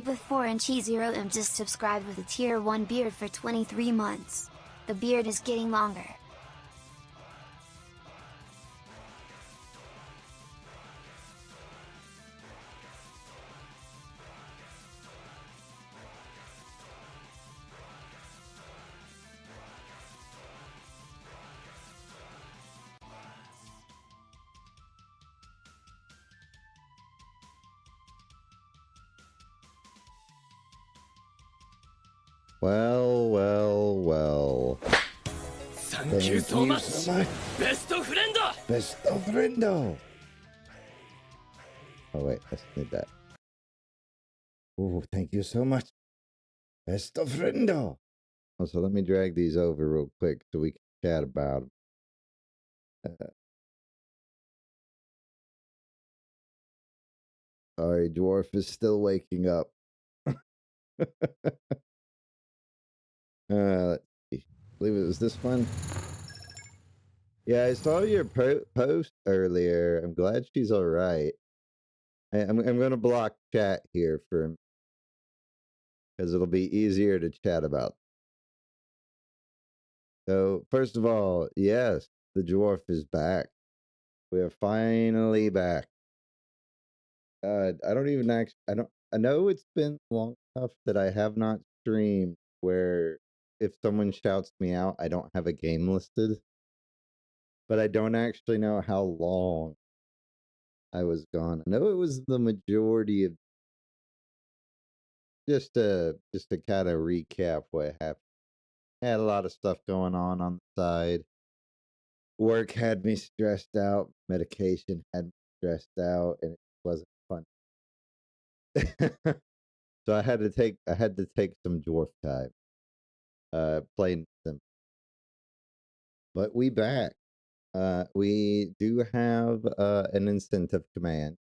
Hey4 and Chi0M just subscribed with a tier 1 beard for 23 months. The beard is getting longer. Well. Thank you so much. Best friendo. Oh wait, let's need that. Oh, thank you so much. Best friendo. Also, let me drag these over real quick so we can chat about them. Sorry, Dwarf is still waking up. Let's see. I believe it was this one. Yeah, I saw your post earlier. I'm glad she's all right. I'm gonna block chat here for him because it'll be easier to chat about. So first of all, yes, the dwarf is back. We are finally back. I don't even actually. I know it's been long enough that I have not streamed where if someone shouts me out, I don't have a game listed. But I don't actually know how long I was gone. I know it was the majority of just to kind of recap what happened. I had a lot of stuff going on the side. Work had me stressed out. Medication had me stressed out, and it wasn't fun. So I had to take some dwarf time. Plain simple. But we back. We do have an incentive command.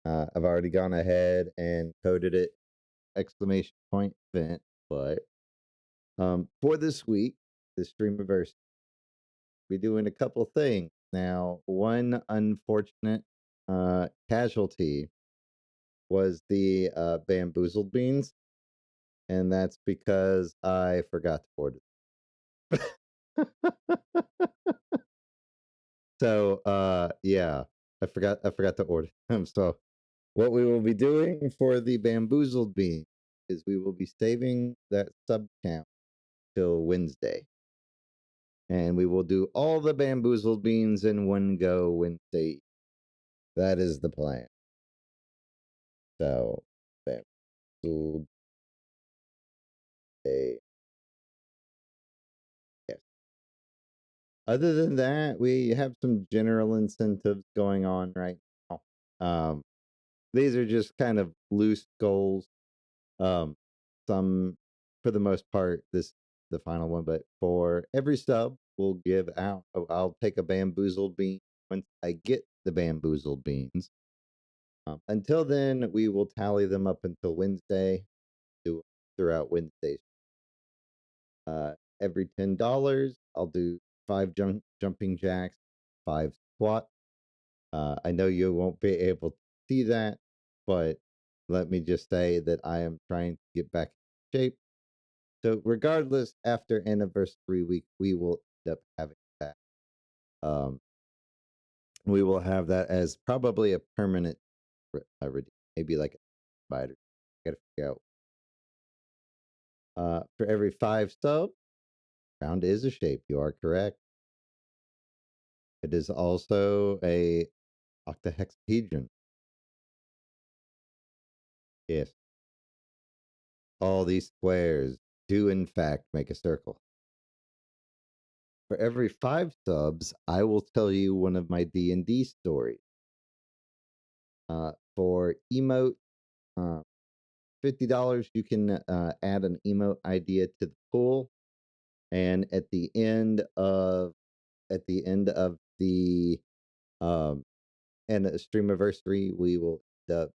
I've already gone ahead and coded it !event, but for this week, the Streamiverse, we're doing a couple things. Now, one unfortunate casualty was the bamboozled beans, and that's because I forgot to order them. So yeah, I forgot to order them. So what we will be doing for the bamboozled bean is we will be saving that sub count till Wednesday. And we will do all the bamboozled beans in one go Wednesday. That is the plan. So bamboozled day. Yes. Other than that, we have some general incentives going on right now. These are just kind of loose goals. Some, for the most part, this the final one, but for every sub, we'll give out. I'll take a bamboozled bean once I get the bamboozled beans. Until then, we will tally them up until Wednesday, do throughout Wednesdays. Every $10, I'll do 5 jumping jacks, 5 squats. I know you won't be able to see that, but let me just say that I am trying to get back in shape. So regardless, after anniversary week, we will end up having that. We will have that as probably a permanent maybe like a spider. I gotta figure out. For every 5 subs, round is a shape. You are correct. It is also a octahexahedron. Yes. All these squares do in fact make a circle. For every 5 subs, I will tell you one of my D&D stories. For emote, $50, you can add an emote idea to the pool, and at the end of the and a Streamiversary, we will end up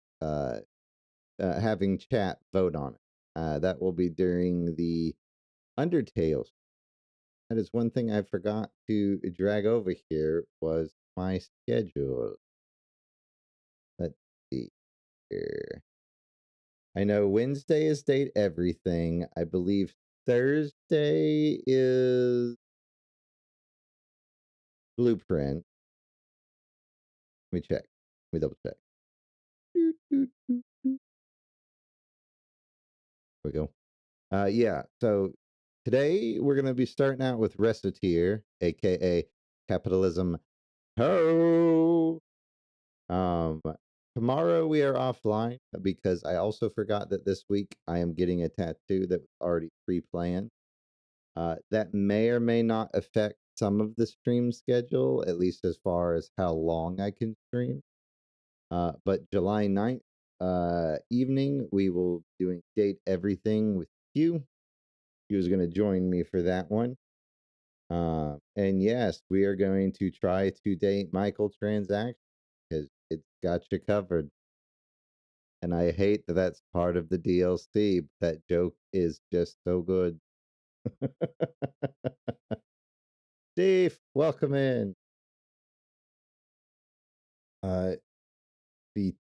having chat vote on it. That will be during the Undertale. That is one thing I forgot to drag over here was my schedule. Let's see here. I know Wednesday is Date Everything. I believe Thursday is Blueprint. Let me check. Let me double check. There we go. Yeah. So today we're gonna be starting out with Recettear, aka Capitalism Ho. Um, Tomorrow we are offline because I also forgot that this week I am getting a tattoo that was already pre-planned. That may or may not affect some of the stream schedule, at least as far as how long I can stream. But July 9th evening, we will be doing Date Everything with Q. Q is going to join me for that one. And yes, we are going to try to date Michael Transaction because it's got you covered. And I hate that that's part of the DLC. But that joke is just so good. Steve, welcome in. The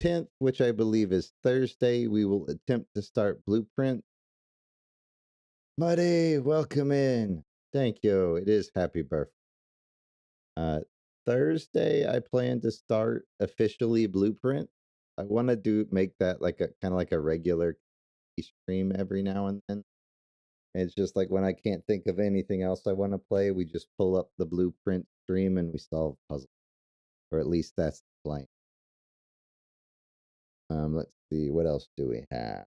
10th, which I believe is Thursday, we will attempt to start Blueprint. Muddy, welcome in. Thank you. It is happy birthday. Thursday, I plan to start officially Blueprint. I want to make that like a kind of like a regular stream every now and then. It's just like when I can't think of anything else I want to play, we just pull up the Blueprint stream and we solve puzzles, or at least that's the plan. Let's see, what else do we have?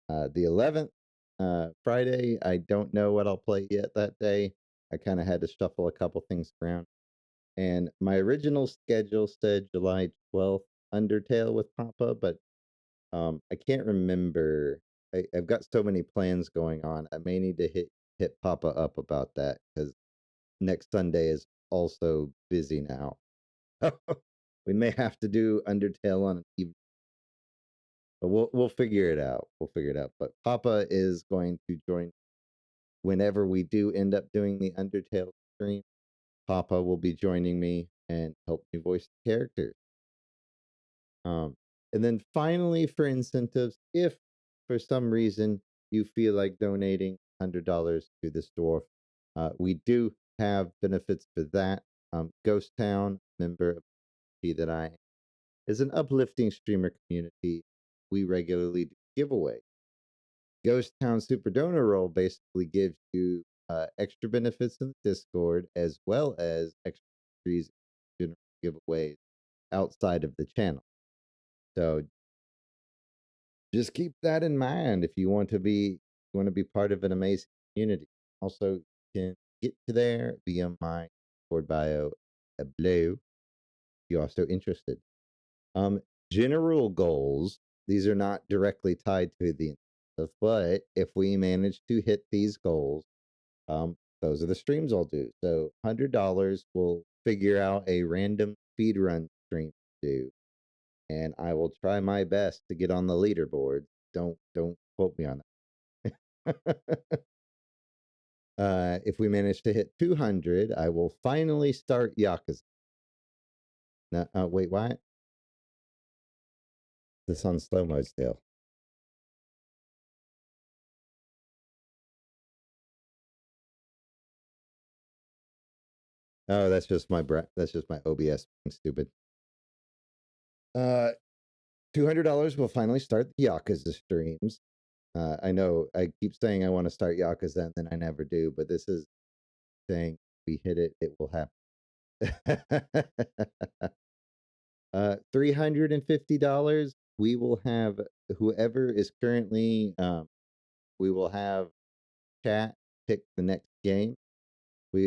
The 11th, Friday, I don't know what I'll play yet that day. I kind of had to shuffle a couple things around. And my original schedule said July 12th, Undertale with Papa, but I can't remember. I've got so many plans going on. I may need to hit Papa up about that because next Sunday is also busy now. We may have to do Undertale on an evening, but we'll figure it out. We'll figure it out. But Papa is going to join whenever we do end up doing the Undertale stream. Papa will be joining me and help me voice the characters. And then finally, for incentives, if for some reason you feel like donating $100 to this dwarf, we do have benefits for that. Ghost Town, member of the that I am, is an uplifting streamer community. We regularly do giveaways. Ghost Town Super Donor Roll basically gives you extra benefits in the Discord as well as extra general giveaways outside of the channel. So just keep that in mind if you want to be part of an amazing community. Also, you can get to there via my Discord bio below. If you're also interested. General goals. These are not directly tied to the incentive, but if we manage to hit these goals, those are the streams I'll do. So $100 will figure out a random speedrun stream to do, and I will try my best to get on the leaderboard. Don't quote me on that. If we manage to hit 200, I will finally start Yakuza. No, wait, what? This on slow mode still. Oh, that's just my that's just my OBS being stupid. $200 will finally start the Yakuza streams. I know I keep saying I want to start Yakuza and then I never do, but this is saying we hit it, it will happen. $350. We will have whoever is currently. We will have chat pick the next game.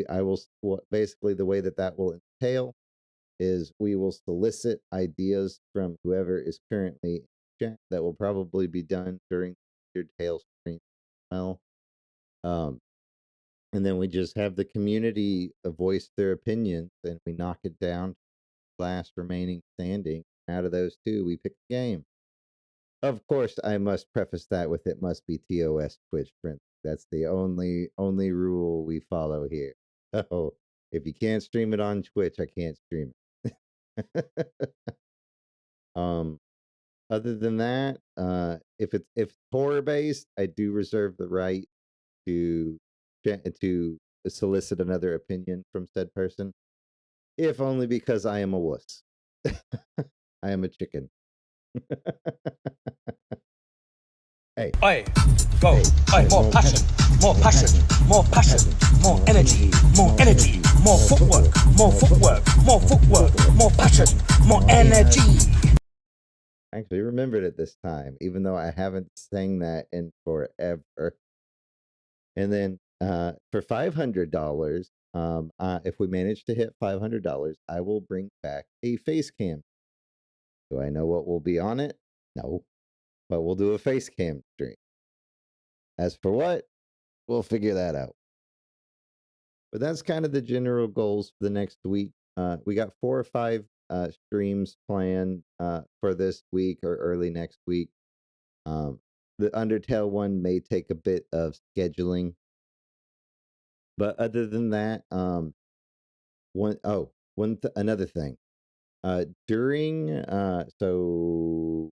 I will basically the way that will entail is we will solicit ideas from whoever is currently in chat. That will probably be done during your tail stream as well. And then we just have the community voice their opinions and we knock it down to the last remaining standing. Out of those two, we pick the game. Of course, I must preface that with it must be TOS Twitch friendly. That's the only rule we follow here. Oh, if you can't stream it on Twitch, I can't stream it. Other than that, if it's horror based, I do reserve the right to to solicit another opinion from said person, if only because I am a wuss. I am a chicken. Hey, Oi, go. hey, Oi, hey, more passion, more passion, more passion, more energy, more energy, more footwork, more footwork, more footwork, more passion, more energy. I actually remembered it this time, even though I haven't sang that in forever. And then for $500, if we manage to hit $500, I will bring back a face cam. Do I know what will be on it? No, but we'll do a face cam stream. As for what, we'll figure that out. But that's kind of the general goals for the next week. We got 4 or 5 streams planned for this week or early next week. The Undertale one may take a bit of scheduling, but other than that, another thing. During so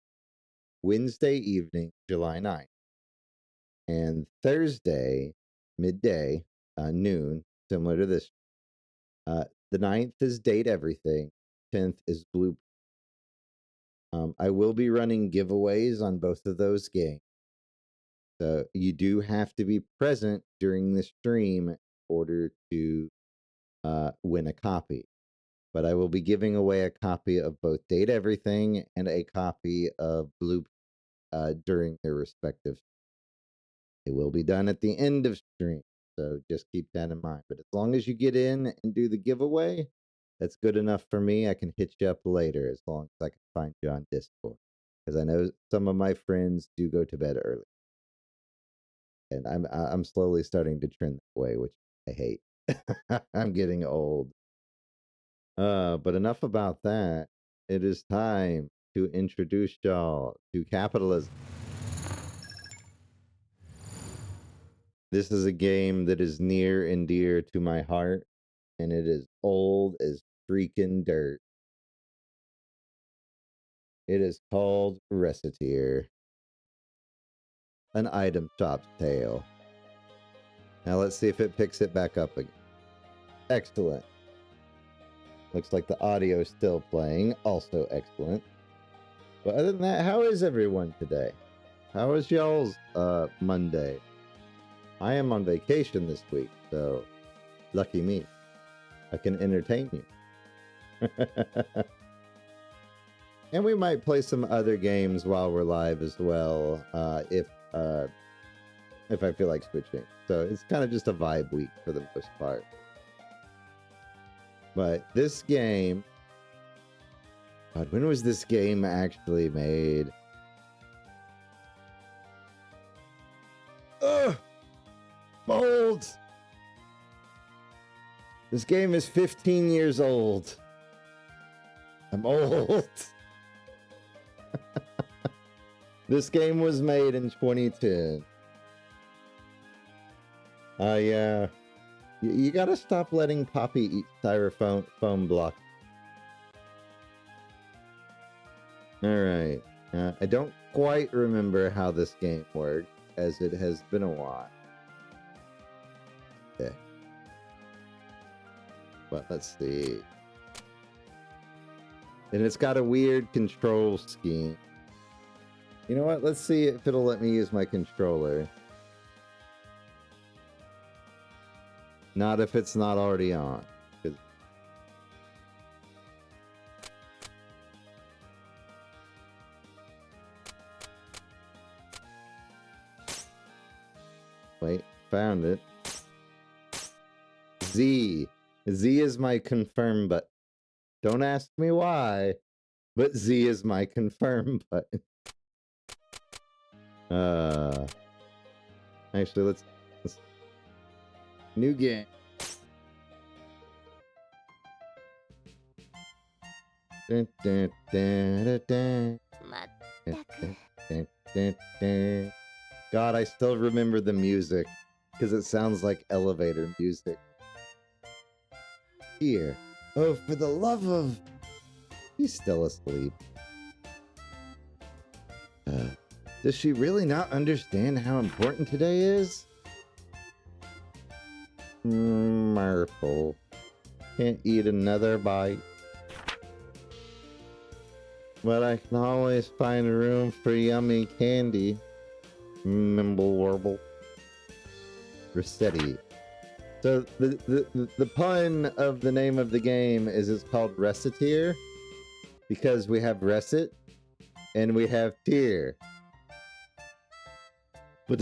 Wednesday evening, July 9th, and Thursday midday, noon, similar to this. The 9th is Date Everything. 10th is Blue. I will be running giveaways on both of those games. So you do have to be present during the stream in order to win a copy. But I will be giving away a copy of both Date Everything and a copy of Blue during their respective. It will be done at the end of stream, so just keep that in mind. But as long as you get in and do the giveaway, that's good enough for me. I can hit you up later as long as I can find you on Discord, because I know some of my friends do go to bed early, and I'm slowly starting to trend that way, which I hate. I'm getting old. But enough about that. It is time to introduce y'all to capitalism. This is a game that is near and dear to my heart, and it is old as freaking dirt. It is called Recettear, an item shop's tale. Now let's see if it picks it back up again. Excellent. Looks like the audio is still playing, also excellent. But other than that, how is everyone today? How is y'all's Monday? I am on vacation this week, so lucky me. I can entertain you. And we might play some other games while we're live as well, if I feel like switching. So it's kind of just a vibe week for the most part. But this game, God, when was this game actually made? Ugh! Mold! This game is 15 years old. I'm old. This game was made in 2010. Yeah. You gotta stop letting Poppy eat styrofoam foam block. Alright. I don't quite remember how this game works, as it has been a while. Okay. But let's see. And it's got a weird control scheme. You know what? Let's see if it'll let me use my controller. Not if it's not already on. Wait, found it. Z. Z is my confirm button. Don't ask me why, but Z is my confirm button. Actually, let's new game. Dun, dun, dun, dun, dun. God, I still remember the music because it sounds like elevator music. Here, oh, for the love of... He's still asleep. Does she really not understand how important today is? Merkel. Can't eat another bite. But I can always find room for yummy candy. Mimble warble. Recettear. So the pun of the name of the game is it's called Recettear because we have Recet and we have Tear. But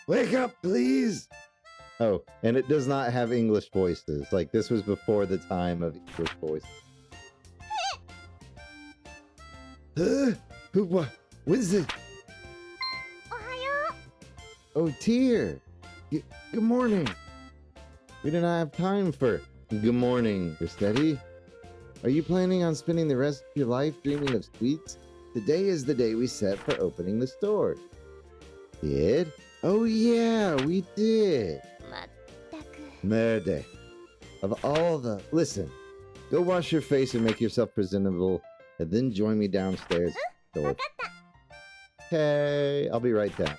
wake up, please! Oh, and it does not have English voices. Like, this was before the time of English voices. What is it? Oh, Tear! Good morning! We do not have time for good morning, Recettear. Are you planning on spending the rest of your life dreaming of sweets? Today is the day we set for opening the store. Did? Oh yeah, we did. Merde. Of all the... Listen, go wash your face and make yourself presentable, and then join me downstairs. Okay, I'll be right down.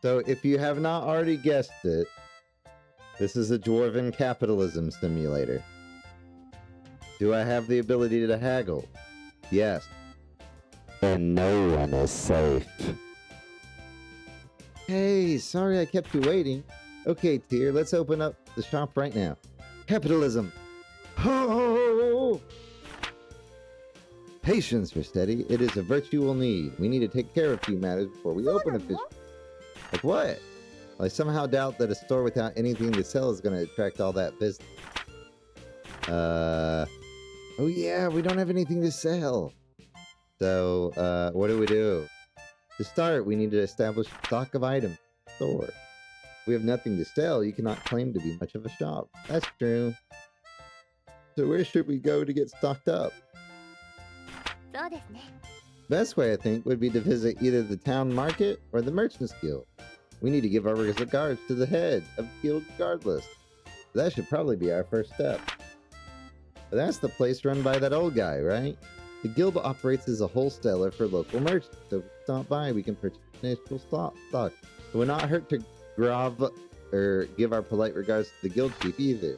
So, if you have not already guessed it, this is a dwarven capitalism simulator. Do I have the ability to haggle? Yes. And no one is safe. Hey, sorry I kept you waiting. Okay, Tear, let's open up the shop right now. Capitalism Ho! Patience, Recettear. It is a virtue we'll need. We need to take care of a few matters before we open officially. Like what? I somehow doubt that a store without anything to sell is going to attract all that business. Oh yeah, we don't have anything to sell. So, what do we do? To start, we need to establish a stock of items in the store. If we have nothing to sell, you cannot claim to be much of a shop. That's true. So where should we go to get stocked up? Best way, I think, would be to visit either the town market or the merchant's guild. We need to give our regards to the head of the guild regardless. That should probably be our first step. But that's the place run by that old guy, right? The guild operates as a wholesaler for local merchants, so if we stop by, we can purchase initial stock. It would not hurt to give our polite regards to the guild chief either,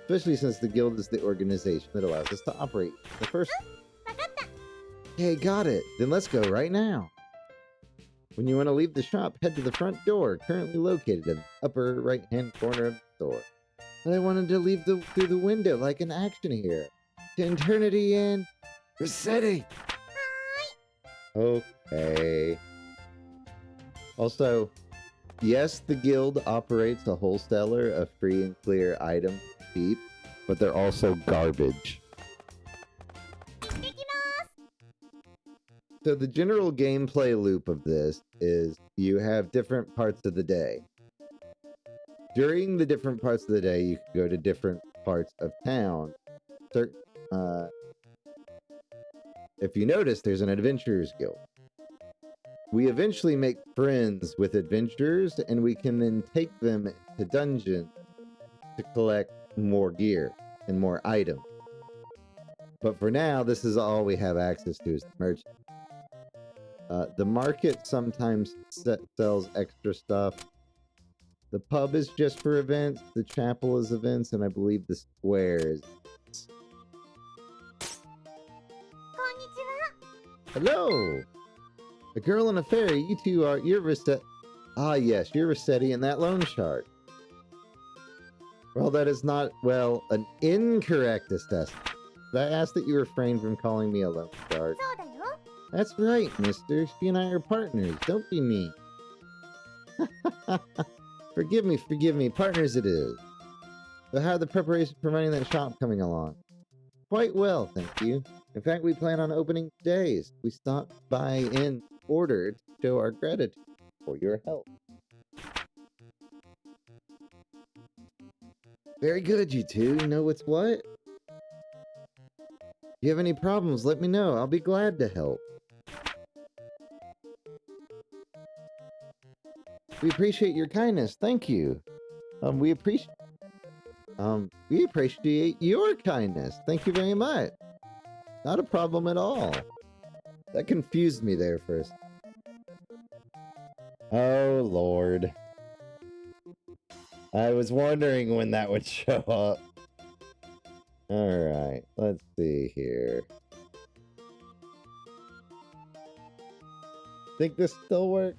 especially since the guild is the organization that allows us to operate in the first place. Hey, got it. Then let's go right now. When you want to leave the shop, head to the front door, currently located in the upper right-hand corner of the store. But I wanted to leave through the window like an action hero. To eternity and... Recettear! Okay. Also, yes, the guild operates a wholesaler of free and clear items cheap, but they're also garbage. So the general gameplay loop of this is you have different parts of the day. During the different parts of the day, you can go to different parts of town. If you notice, there's an adventurers guild. We eventually make friends with adventurers, and we can then take them to dungeons to collect more gear and more items. But for now, this is all we have access to is the merchant. The market sometimes sells extra stuff. The pub is just for events, the chapel is events, and I believe the square is events. Hello! A girl and a fairy, you two are... You're Recettear. Ah, yes, you're Recettear and that loan shark. Well, that is not, well, an incorrect assessment. I ask that you refrain from calling me a loan shark. That's right, mister. She and I are partners. Don't be mean. Forgive me. Partners it is. So how are the preparations for running that shop coming along? Quite well, thank you. In fact, we plan on opening today. We stopped by in order to show our gratitude for your help. Very good, you two. You know what's what? If you have any problems, let me know. I'll be glad to help. We appreciate your kindness. Thank you. We appreciate... We appreciate your kindness. Thank you very much. Not a problem at all. That confused me there first. Oh, Lord. I was wondering when that would show up. Alright, let's see here. Think this still works?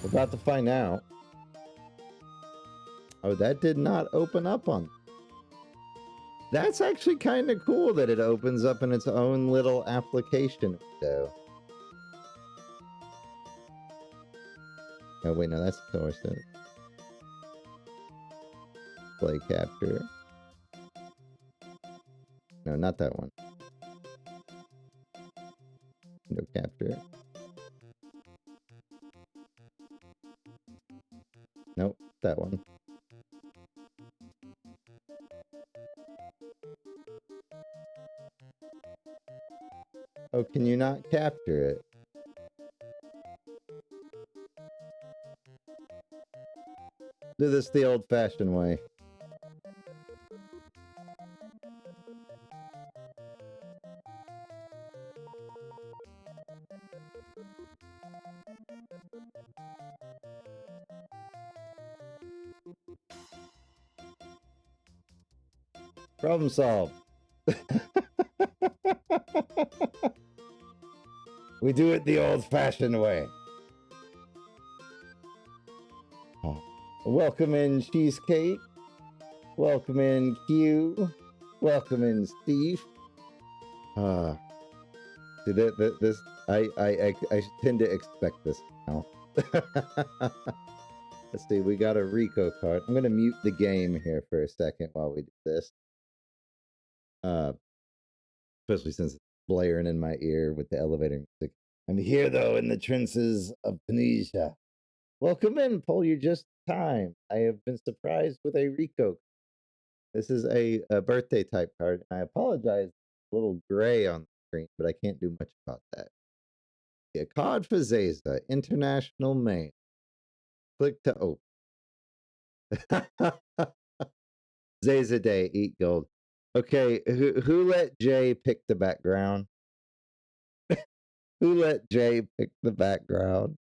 We're about to find out. Oh, that did not open up on. That's actually kind of cool that it opens up in its own little application window. Oh, wait, no, that's the source. Play capture. No, not that one. No capture. Nope, that one. Oh, can you not capture it? Do this the old-fashioned way. Problem solved. We do it the old-fashioned way. Oh. Welcome in, Cheesecake. Welcome in, Q. Welcome in, Steve. See, this I tend to expect this now. Let's see, we got a Rico card. I'm gonna mute the game here for a second while we do this. Especially since it's blaring in my ear with the elevator music. I'm here though in the trenches of Tunisia. Welcome in, Paul. You're just in time. I have been surprised with a Rico. This is a birthday type card. I apologize, it's a little gray on the screen, but I can't do much about that. Yeah, card for Zaza, international main. Click to open. Zaza Day, eat gold. Okay, who let Jay pick the background? Who let Jay pick the background?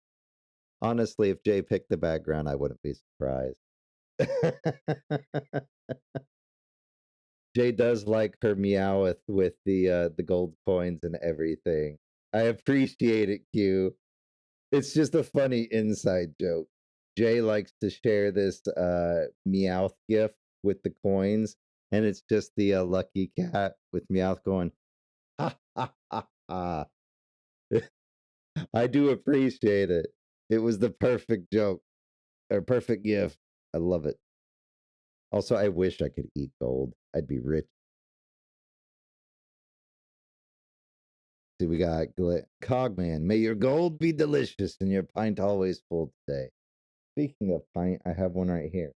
Honestly, if Jay picked the background, I wouldn't be surprised. Jay does like her Meowth with the gold coins and everything. I appreciate it, Q. It's just a funny inside joke. Jay likes to share this Meowth gift with the coins, and it's just the lucky cat with Meowth going, ha ha ha ha. I do appreciate it. It was the perfect joke or perfect gift. I love it. Also, I wish I could eat gold. I'd be rich. See, we got Cogman. May your gold be delicious and your pint always full today. Speaking of pint, I have one right here.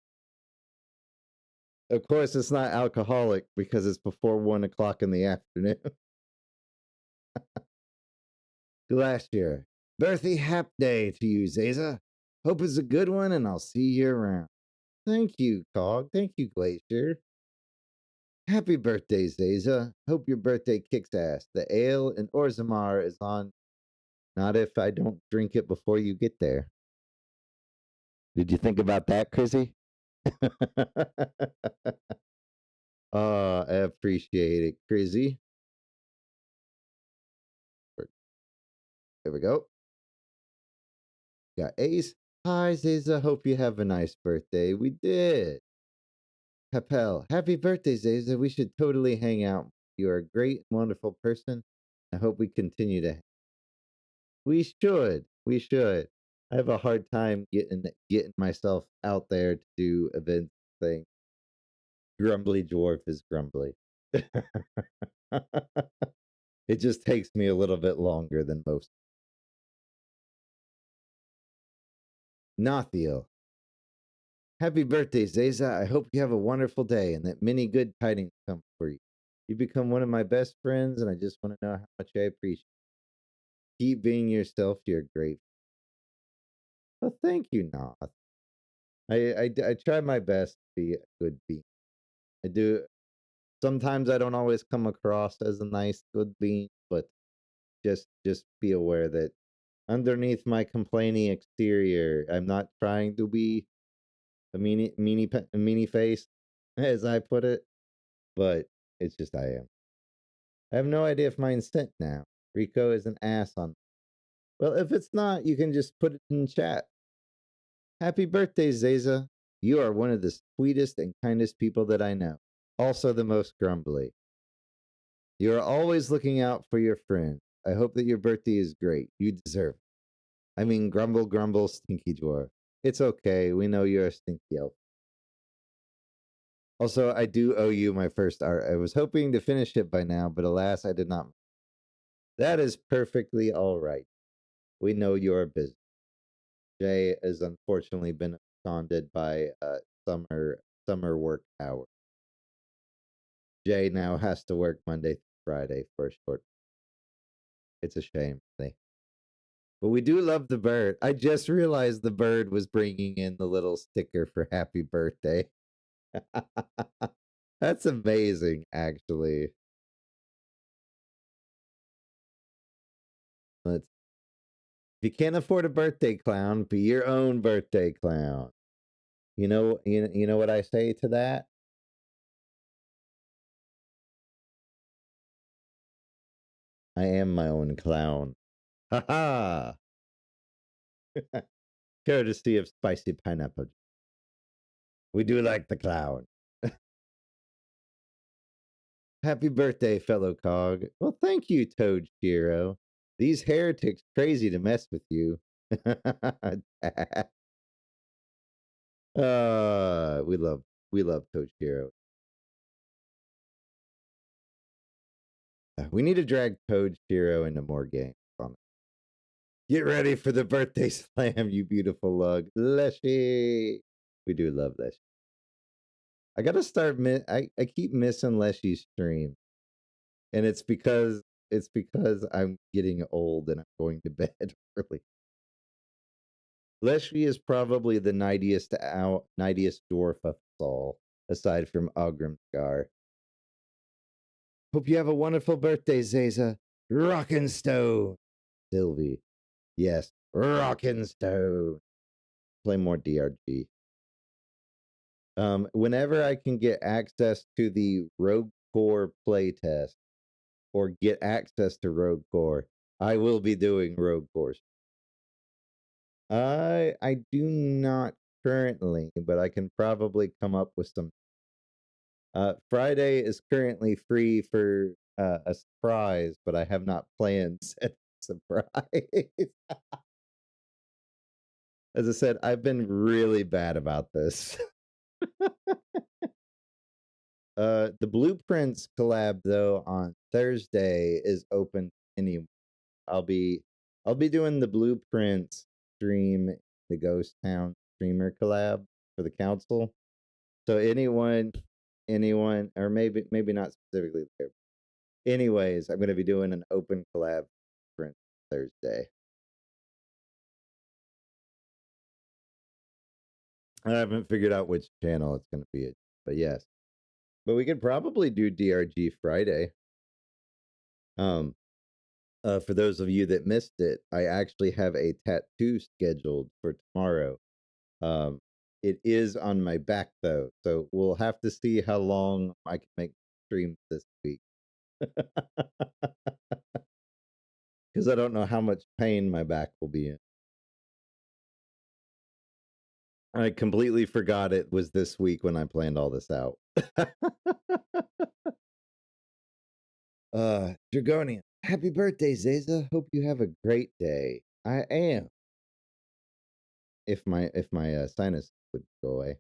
Of course, it's not alcoholic because it's before 1 o'clock in the afternoon. Glacier. Birthday hap day to you, Zaza. Hope it's a good one, and I'll see you around. Thank you, Cog. Thank you, Glacier. Happy birthday, Zaza. Hope your birthday kicks ass. The ale in Orzammar is on. Not if I don't drink it before you get there. Did you think about that, Chrissy? I appreciate it, Chrissy. There we go. Got Ace. Hi, Zaza. Hope you have a nice birthday. We did. Capel. Happy birthday, Zaza. We should totally hang out. You are a great and wonderful person. I hope we continue to. We should. We should. I have a hard time getting myself out there to do events things. Grumbly dwarf is grumbly. It just takes me a little bit longer than most. Nathiel. Happy birthday, Zaza. I hope you have a wonderful day and that many good tidings come for you. You become one of my best friends, and I just want to know how much I appreciate it. Keep being yourself. You're great. Well, thank you, Nath. I try my best to be a good bean. I do. Sometimes I don't always come across as a nice good bean, but just be aware that underneath my complaining exterior, I'm not trying to be a meanie face, as I put it, but it's just I am. I have no idea if mine's sent now. Rico is an ass on. Well, if it's not, you can just put it in chat. Happy birthday, Zeza. You are one of the sweetest and kindest people that I know. Also, the most grumbly. You are always looking out for your friend. I hope that your birthday is great. You deserve it. I mean, grumble, grumble, stinky dwarf. It's okay. We know you're a stinky elf. Also, I do owe you my first art. I was hoping to finish it by now, but alas, I did not. That is perfectly all right. We know you're busy. Jay has unfortunately been absconded by summer work hours. Jay now has to work Monday through Friday for a short. It's a shame. But we do love the bird. I just realized the bird was bringing in the little sticker for happy birthday. That's amazing, actually. If you can't afford a birthday clown, be your own birthday clown. You know what I say to that? I am my own clown. Ha ha! Courtesy of spicy pineapple. We do like the clown. Happy birthday, fellow cog. Well, thank you, Toad Shiro. These heretics crazy to mess with you. We love Toad Shiro. We need to drag Toad Shiro into more games. Get ready for the birthday slam, you beautiful lug. Leshy. We do love Leshy. I gotta start. I keep missing Leshy's stream, and it's because I'm getting old and I'm going to bed early. Leshy is probably the nightiest dwarf of us all, aside from Ogrimscar. Hope you have a wonderful birthday, Zaza. Rockin' Stone. Sylvie. Yes, Rockin' Stone. Play more DRG. Whenever I can get access to the Rogue Core playtest or get access to Rogue Core, I will be doing Rogue Core. I do not currently, but I can probably come up with some. Friday is currently free for a surprise, but I have not planned said surprise. As I said, I've been really bad about this. The Blueprints collab though on Thursday is open anyway. I'll be doing the Blueprints stream, the Ghost Town streamer collab for the council. So anyone, or maybe not specifically there. Anyways, I'm going to be doing an open collab for Thursday. I haven't figured out which channel it's going to be, but yes. But we could probably do DRG Friday. For those of you that missed it, I actually have a tattoo scheduled for tomorrow. It is on my back though, so we'll have to see how long I can make streams this week. Because I don't know how much pain my back will be in. I completely forgot it was this week when I planned all this out. Dragonian, happy birthday, Zaza. Hope you have a great day. I am. If my sinus would go away.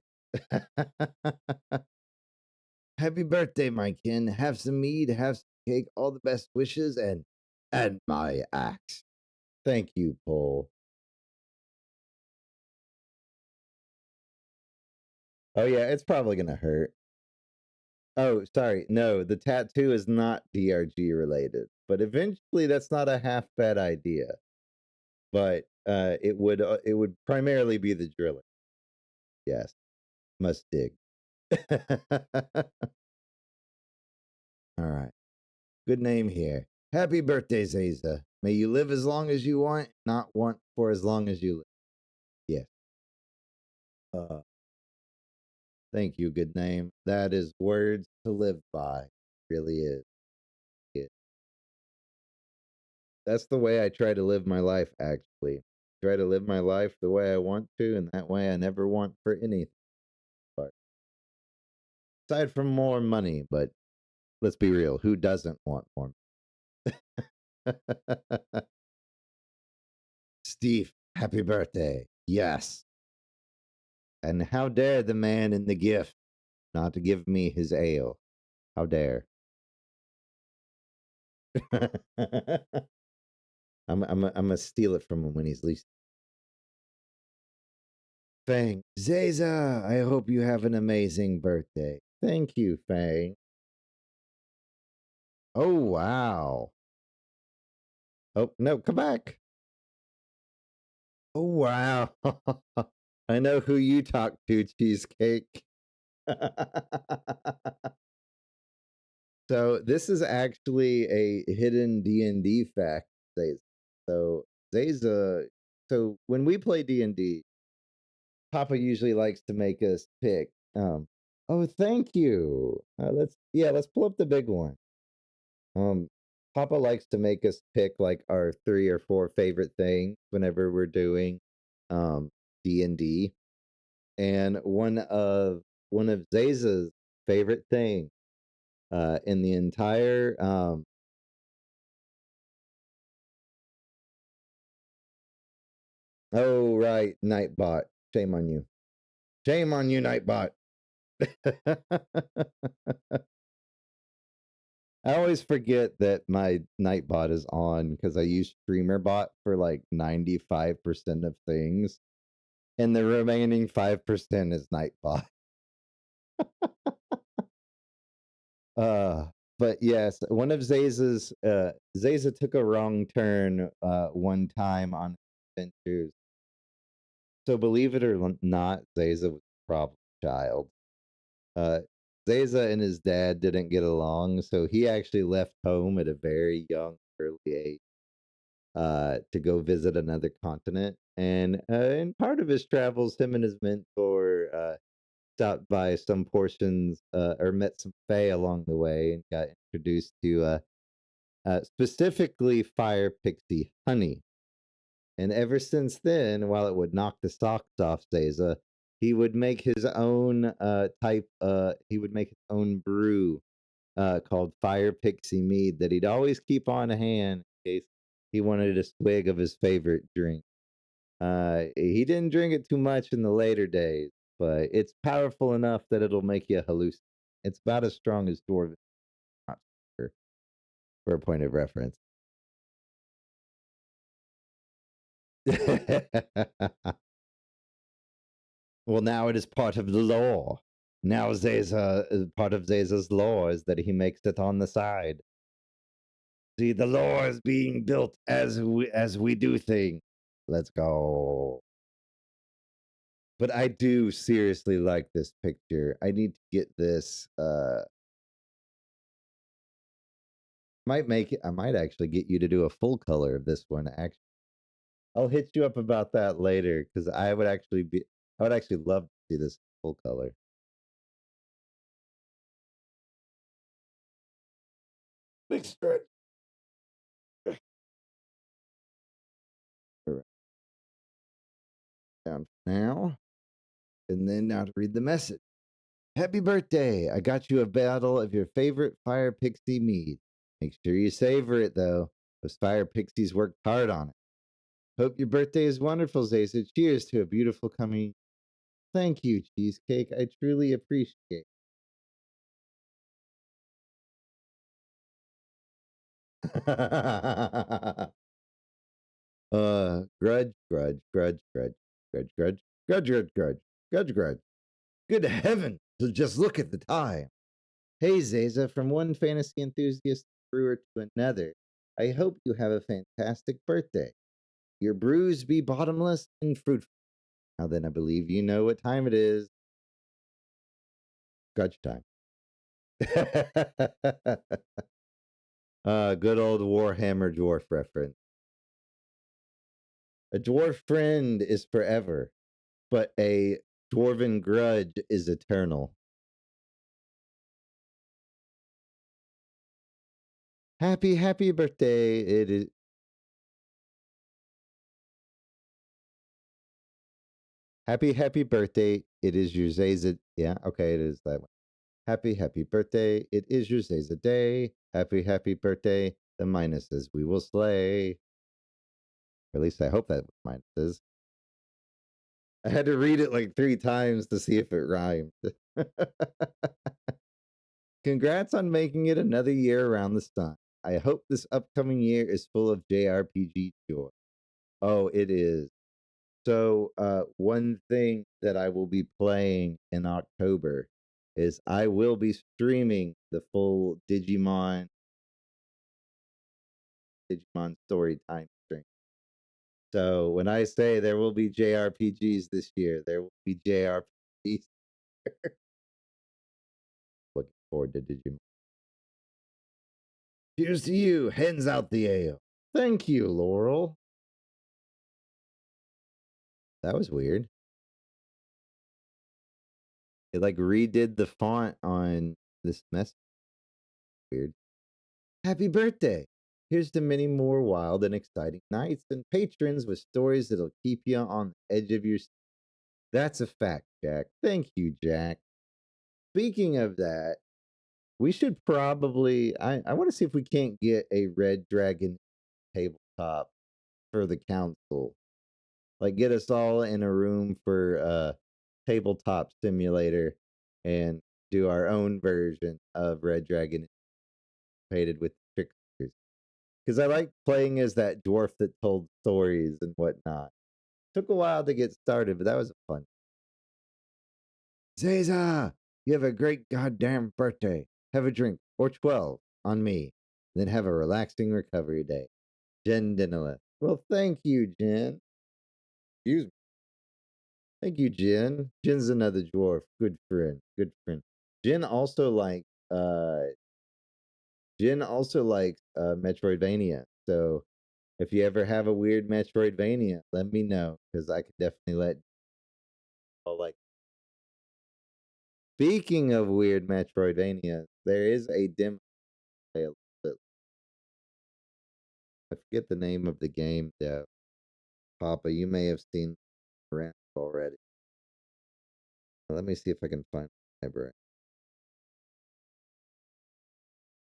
Happy birthday, my kin. Have some mead, have some cake, all the best wishes, and my axe. Thank you, Paul. Oh yeah, it's probably gonna hurt. Oh, sorry. No, the tattoo is not DRG related, but eventually that's not a half bad idea. But it would primarily be the drilling. Yes. Must dig. All right. Good name here. Happy birthday, Zaza. May you live as long as you want, not want for as long as you live. Yes. Thank you, good name. That is words to live by. Really is. Yeah. That's the way I try to live my life, actually. Try to live my life the way I want to, and that way I never want for anything. But aside from more money, but let's be real, who doesn't want more? Steve, happy birthday. Yes. And how dare the man in the gift not to give me his ale? How dare? I'm gonna steal it from him when he's least. Fang, Zaza, I hope you have an amazing birthday. Thank you, Fang. Oh wow. Oh no, come back. Oh wow. I know who you talk to, Cheesecake. So this is actually a hidden D&D fact, Zaza. So Zaza, so when we play D&D, Papa usually likes to make us pick. Oh, thank you. Let's pull up the big one. Um, Papa likes to make us pick like our 3 or 4 favorite things whenever we're doing D&D. And one of Zaza's favorite things in the entire oh right, Nightbot. Shame on you. Shame on you, Nightbot. I always forget that my Nightbot is on because I use StreamerBot for like 95% of things, and the remaining 5% is Nightbot. Uh, but yes, one of Zaza's Zaza took a wrong turn one time on adventures. So believe it or not, Zaza was a problem child. Uh, Zaza and his dad didn't get along, so he actually left home at a very young, early age to go visit another continent. And in part of his travels, him and his mentor stopped by some portions or met some Fae along the way and got introduced to specifically fire pixie honey. And ever since then, while it would knock the socks off Zaza, he would make his own he would make his own brew called Fire Pixie Mead that he'd always keep on hand in case he wanted a swig of his favorite drink. He didn't drink it too much in the later days, but it's powerful enough that it'll make you hallucinate. It's about as strong as Dwarven, for a point of reference. Well, now it is part of the law. Now Zaza, part of Zaza's law is that he makes it on the side. See, the law is being built as we do things. Let's go. But I do seriously like this picture. I need to get this. I might actually get you to do a full color of this one. Actually, I'll hit you up about that later because I would actually love to see this full color. Big stretch. All right. Down now, and then now to read the message. Happy birthday! I got you a bottle of your favorite Fire Pixie mead. Make sure you savor it though. Those Fire Pixies worked hard on it. Hope your birthday is wonderful, Zaza. Cheers to a beautiful coming. Thank you, Cheesecake. I truly appreciate it. Grudge, grudge, grudge, grudge, grudge, grudge, grudge, grudge, grudge, grudge, grudge. Good heaven! So just look at the time. Hey, Zaza, from one fantasy enthusiast brewer to another, I hope you have a fantastic birthday. Your brews be bottomless and fruitful. Now then, I believe you know what time it is. Grudge time. Good old Warhammer dwarf reference. A dwarf friend is forever, but a dwarven grudge is eternal. Happy birthday. It is. Happy birthday. It is your Zaza. Yeah, okay, it is that one. Happy birthday. It is your Zaza day. Happy birthday. The minuses we will slay. Or at least I hope that minuses. I had to read it like 3 times to see if it rhymed. Congrats on making it another year around the sun. I hope this upcoming year is full of JRPG joy. Oh, it is. So, one thing that I will be playing in October is I will be streaming the full Digimon story time stream. So, when I say there will be JRPGs this year, there will be JRPGs. Looking forward to Digimon. Cheers to you. Hens out the ale. Thank you, Laurel. That was weird. It like redid the font on this mess. Weird. Happy birthday. Here's to many more wild and exciting nights and patrons with stories that'll keep you on the edge of your seat. That's a fact, Jack. Thank you, Jack. Speaking of that, we should probably I want to see if we can't get a Red Dragon tabletop for the council. Like get us all in a room for tabletop simulator and do our own version of Red Dragon painted with tricksters. Because I like playing as that dwarf that told stories and whatnot. Took a while to get started, but that was fun. Zaza, you have a great goddamn birthday. Have a drink or 12 on me. Then have a relaxing recovery day. Jen Dinilla. Well, thank you, Jen. Excuse me. Thank you, Jen. Jen's another dwarf. Good friend. Good friend. Jen also likes Metroidvania. So if you ever have a weird Metroidvania, let me know because I could definitely let like. Speaking of weird Metroidvania, there is a demo. I forget the name of the game though. Papa, you may have seen around already. Let me see if I can find the library.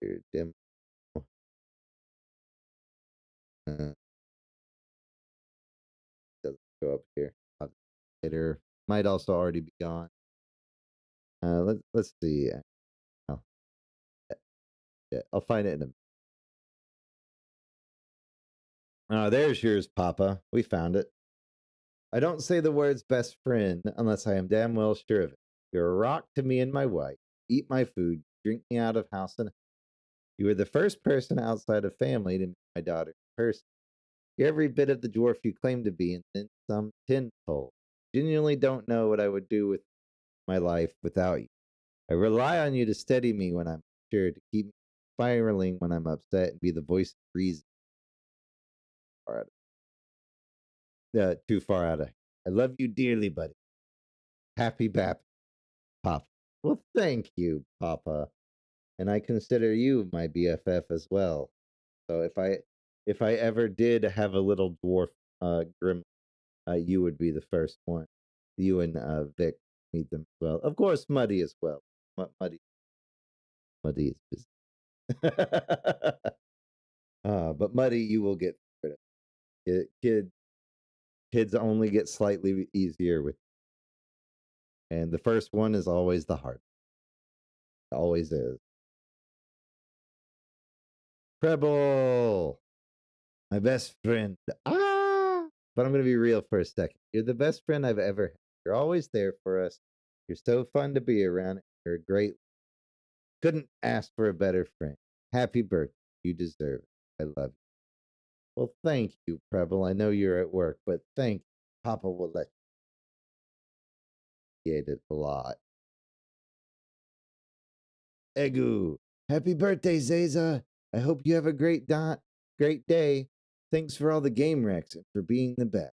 Here, demo. Doesn't show up here. Later might also already be gone. Let's see. Oh, yeah, I'll find it in a minute. Oh, there's yours, Papa. We found it. I don't say the words best friend unless I am damn well sure of it. You're a rock to me and my wife. Eat my food, drink me out of house and you were the first person outside of family to meet my daughter in person. You're every bit of the dwarf you claim to be, and then some tenfold. Genuinely don't know what I would do with my life without you. I rely on you to steady me when I'm sure, to keep me spiraling when I'm upset, and be the voice of reason. Too far out of. I love you dearly, buddy. Happy Bap, Papa. Well, thank you, Papa. And I consider you my BFF as well. So if I ever did have a little dwarf grim, you would be the first one. You and Vic meet them as well. Of course, Muddy as well. Muddy is just. But Muddy, you will get rid of. Kids only get slightly easier with, and the first one is always the hard. Always is. Preble, my best friend. But I'm gonna be real for a second. You're the best friend I've ever had. You're always there for us. You're so fun to be around. You're a great. Couldn't ask for a better friend. Happy birthday. You deserve it. I love you. Well, thank you, Preble. I know you're at work, but thank you. Papa will let you. it a lot. Egu, happy birthday, Zeza. I hope you have a great day. Thanks for all the game wrecks and for being the best.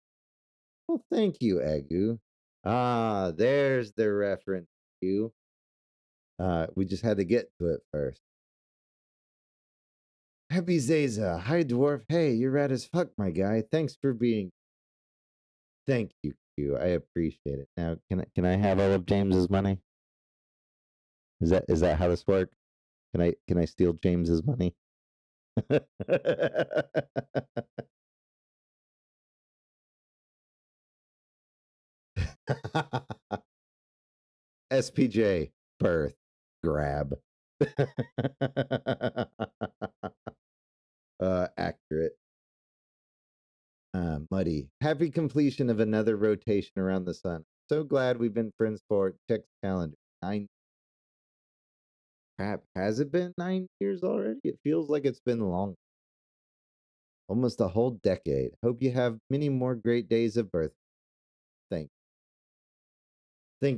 Well, thank you, Egu. Ah, there's the reference to you. We just had to get to it first. Happy Zeza. Hi, dwarf. Hey, you're rad as fuck, my guy. Thanks for being. Thank you, Q. I appreciate it. Now, can I have all of James's money? Is that how this works? Can I steal James's money? SPJ birth grab. Accurate. Muddy. Happy completion of another rotation around the sun. So glad we've been friends for. Check calendar. 9. Crap, has it been 9 years already? It feels like it's been long. Almost a whole decade. Hope you have many more great days of birth. Thank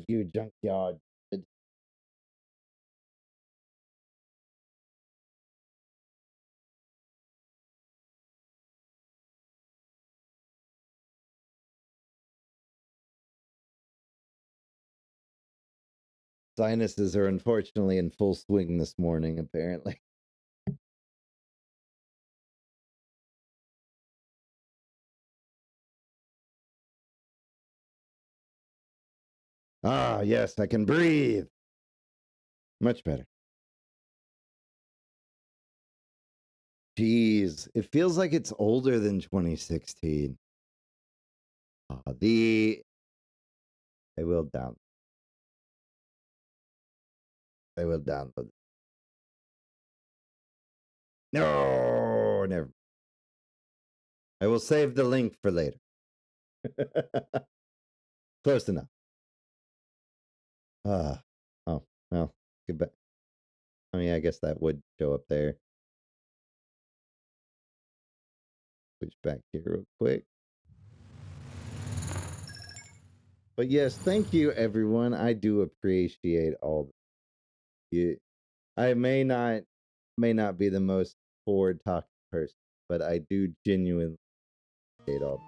you, Junkyard. Sinuses are unfortunately in full swing this morning, apparently. Ah, yes, I can breathe. Much better. Jeez, it feels like it's older than 2016. I will download. I will download. No, never. I will save the link for later. Close enough. Oh, well, goodbye. I mean, I guess that would show up there. Switch back here real quick. But yes, thank you, everyone. I do appreciate all you. I may not be the most forward talking person, but I do genuinely appreciate all.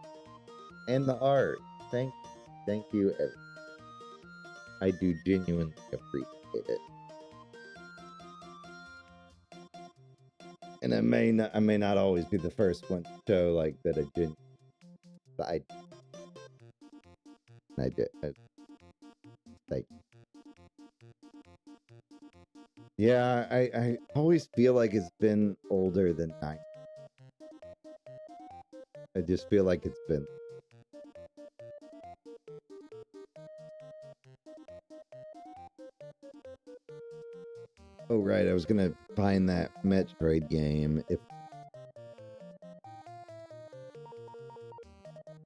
And the art. Thank you. I do genuinely appreciate it. And I may not always be the first one to show like that but I did. Like, yeah, I always feel like it's been older than 9. I just feel like it's been. Oh right, I was gonna find that Metroid game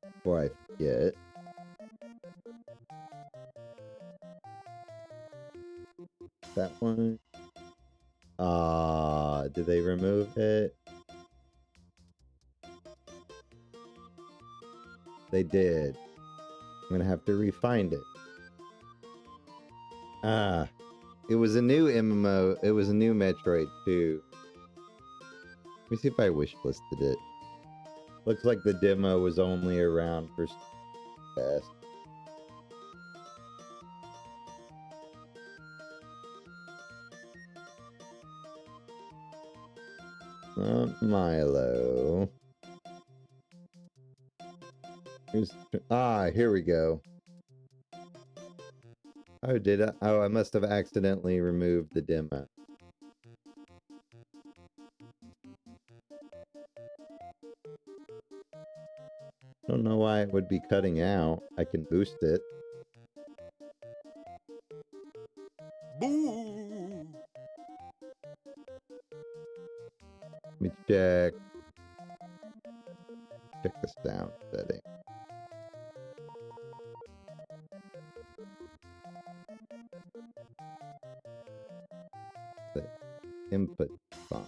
before I forget. That one. Did they remove it? They did. I'm gonna have to re-find it. It was a new MMO. It was a new Metroid too. Let me see if I wishlisted it. Looks like the demo was only around for test. Milo. Here we go. Oh, did I? Oh, I must have accidentally removed the demo. Don't know why it would be cutting out. I can boost it. Boo! Let me check the sound setting. The input font.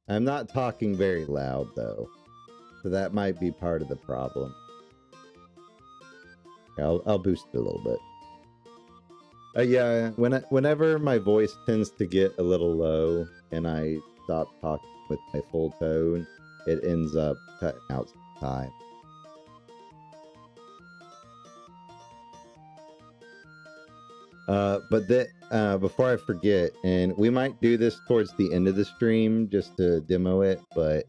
I'm not talking very loud though. So that might be part of the problem. I'll boost it a little bit. Yeah, whenever my voice tends to get a little low and I stop talking with my full tone, it ends up cutting out some time. But before I forget, and we might do this towards the end of the stream just to demo it, but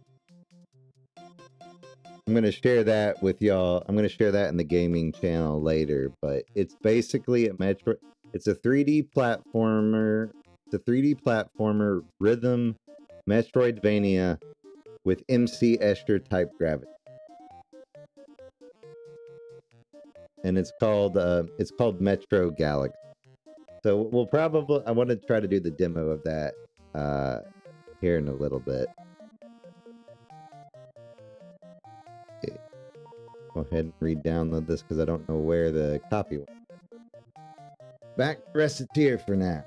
I'm going to share that with y'all. I'm going to share that in the gaming channel later, but it's basically a Metro. It's a 3D platformer. It's a 3D platformer rhythm Metroidvania with MC Escher type gravity. And it's called Metro Galaxy. So we'll probably, I want to try to do the demo of that here in a little bit. Okay. Go ahead and re-download this because I don't know where the copy went. Back to Recettear for now.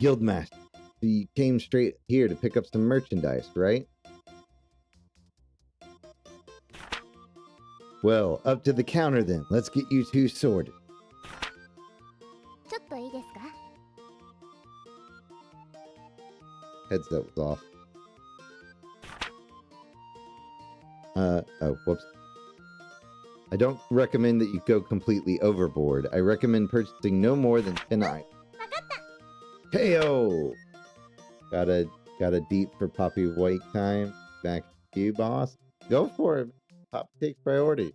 Guildmaster, so you came straight here to pick up some merchandise, right? Well, up to the counter then. Let's get you two sorted. Headset was off. Oh, whoops. I don't recommend that you go completely overboard. I recommend purchasing no more than 10 items. KO! Got a deep for Poppy White time. Back to you, boss. Go for it. Poppy takes priority.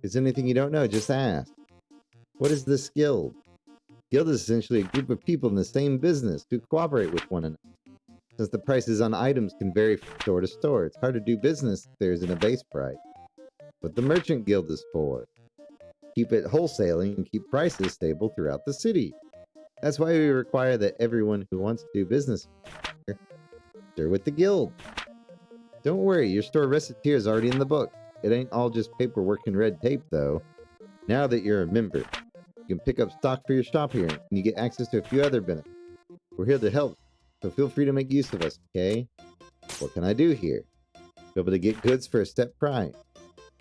Is there anything you don't know? Just ask. What is this guild? Guild is essentially a group of people in the same business who cooperate with one another. Since the prices on items can vary from store to store, it's hard to do business if there isn't a base price. What the Merchant Guild is for. Keep it wholesaling and keep prices stable throughout the city. That's why we require that everyone who wants to do business register with the guild. Don't worry, your store Recettear is already in the book. It ain't all just paperwork and red tape, though. Now that you're a member, you can pick up stock for your shop here, and you get access to a few other benefits. We're here to help, so feel free to make use of us, okay? What can I do here? Be able to get goods for a step price.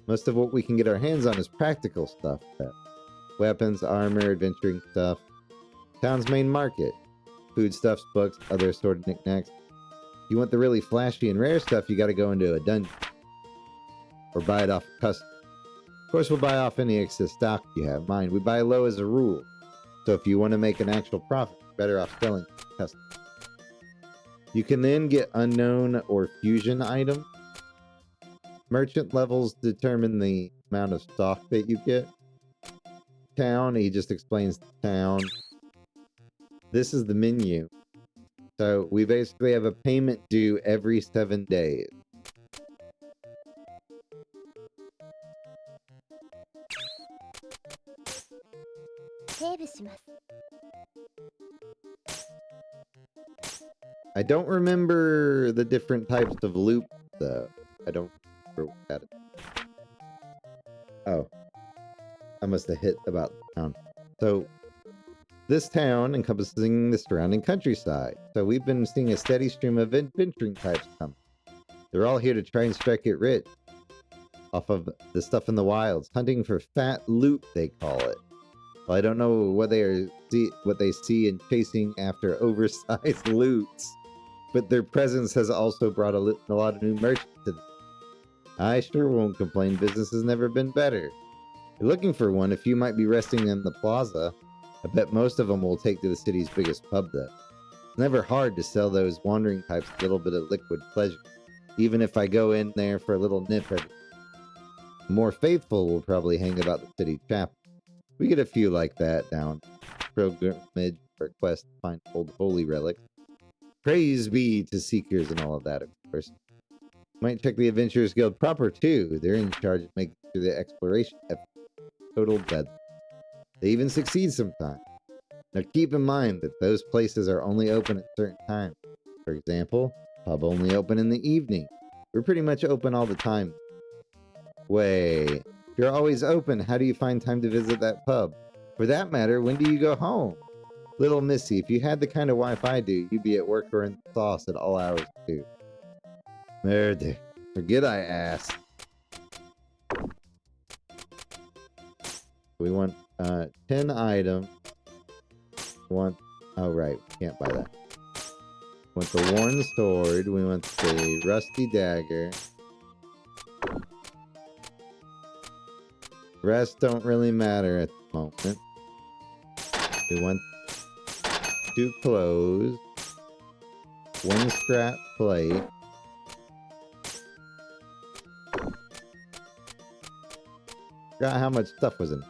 Most of what we can get our hands on is practical stuff. Weapons, armor, adventuring stuff. Town's main market. Foodstuffs, books, other assorted knickknacks. If you want the really flashy and rare stuff, you gotta go into a dungeon. Or buy it off a customer. Of course, we'll buy off any excess stock you have. Mind, we buy low as a rule. So if you want to make an actual profit, you're better off selling to customers. You can then get unknown or fusion items. Merchant levels determine the amount of stock that you get. Town, he just explains the town. This is the menu. So we basically have a payment due every 7 days. I don't remember the different types of loops, though. I don't remember what that is. Oh. I must have hit about the town. So, this town encompassing the surrounding countryside. So we've been seeing a steady stream of adventuring types come. They're all here to try and strike it rich. Off of the stuff in the wilds. Hunting for fat loot, they call it. Well, I don't know what they see in chasing after oversized loots. But their presence has also brought a lot of new merchants to them. I sure won't complain, business has never been better. If you're looking for one, a few might be resting in the plaza. I bet most of them will take to the city's biggest pub, though. It's never hard to sell those wandering types a little bit of liquid pleasure, even if I go in there for a little nip every day. The more faithful will probably hang about the city chapel. We get a few like that down. Pilgrimage for a quest to find old holy relics. Praise be to seekers and all of that, of course. Might check the Adventurers Guild proper, too. They're in charge of making sure the exploration effort is total bedlam. They even succeed sometimes. Now keep in mind that those places are only open at certain times. For example, pub only open in the evening. We're pretty much open all the time. Wait, if you're always open, how do you find time to visit that pub? For that matter, when do you go home? Little Missy, if you had the kind of wife I do, you'd be at work or in the sauce at all hours too. Murder. Forget I asked. We want 10 items. We want... Oh, right. We can't buy that. We want the worn sword. We want the rusty dagger. Rest don't really matter at the moment. We want 2 clothes. 1 scrap plate. Forgot how much stuff was in it.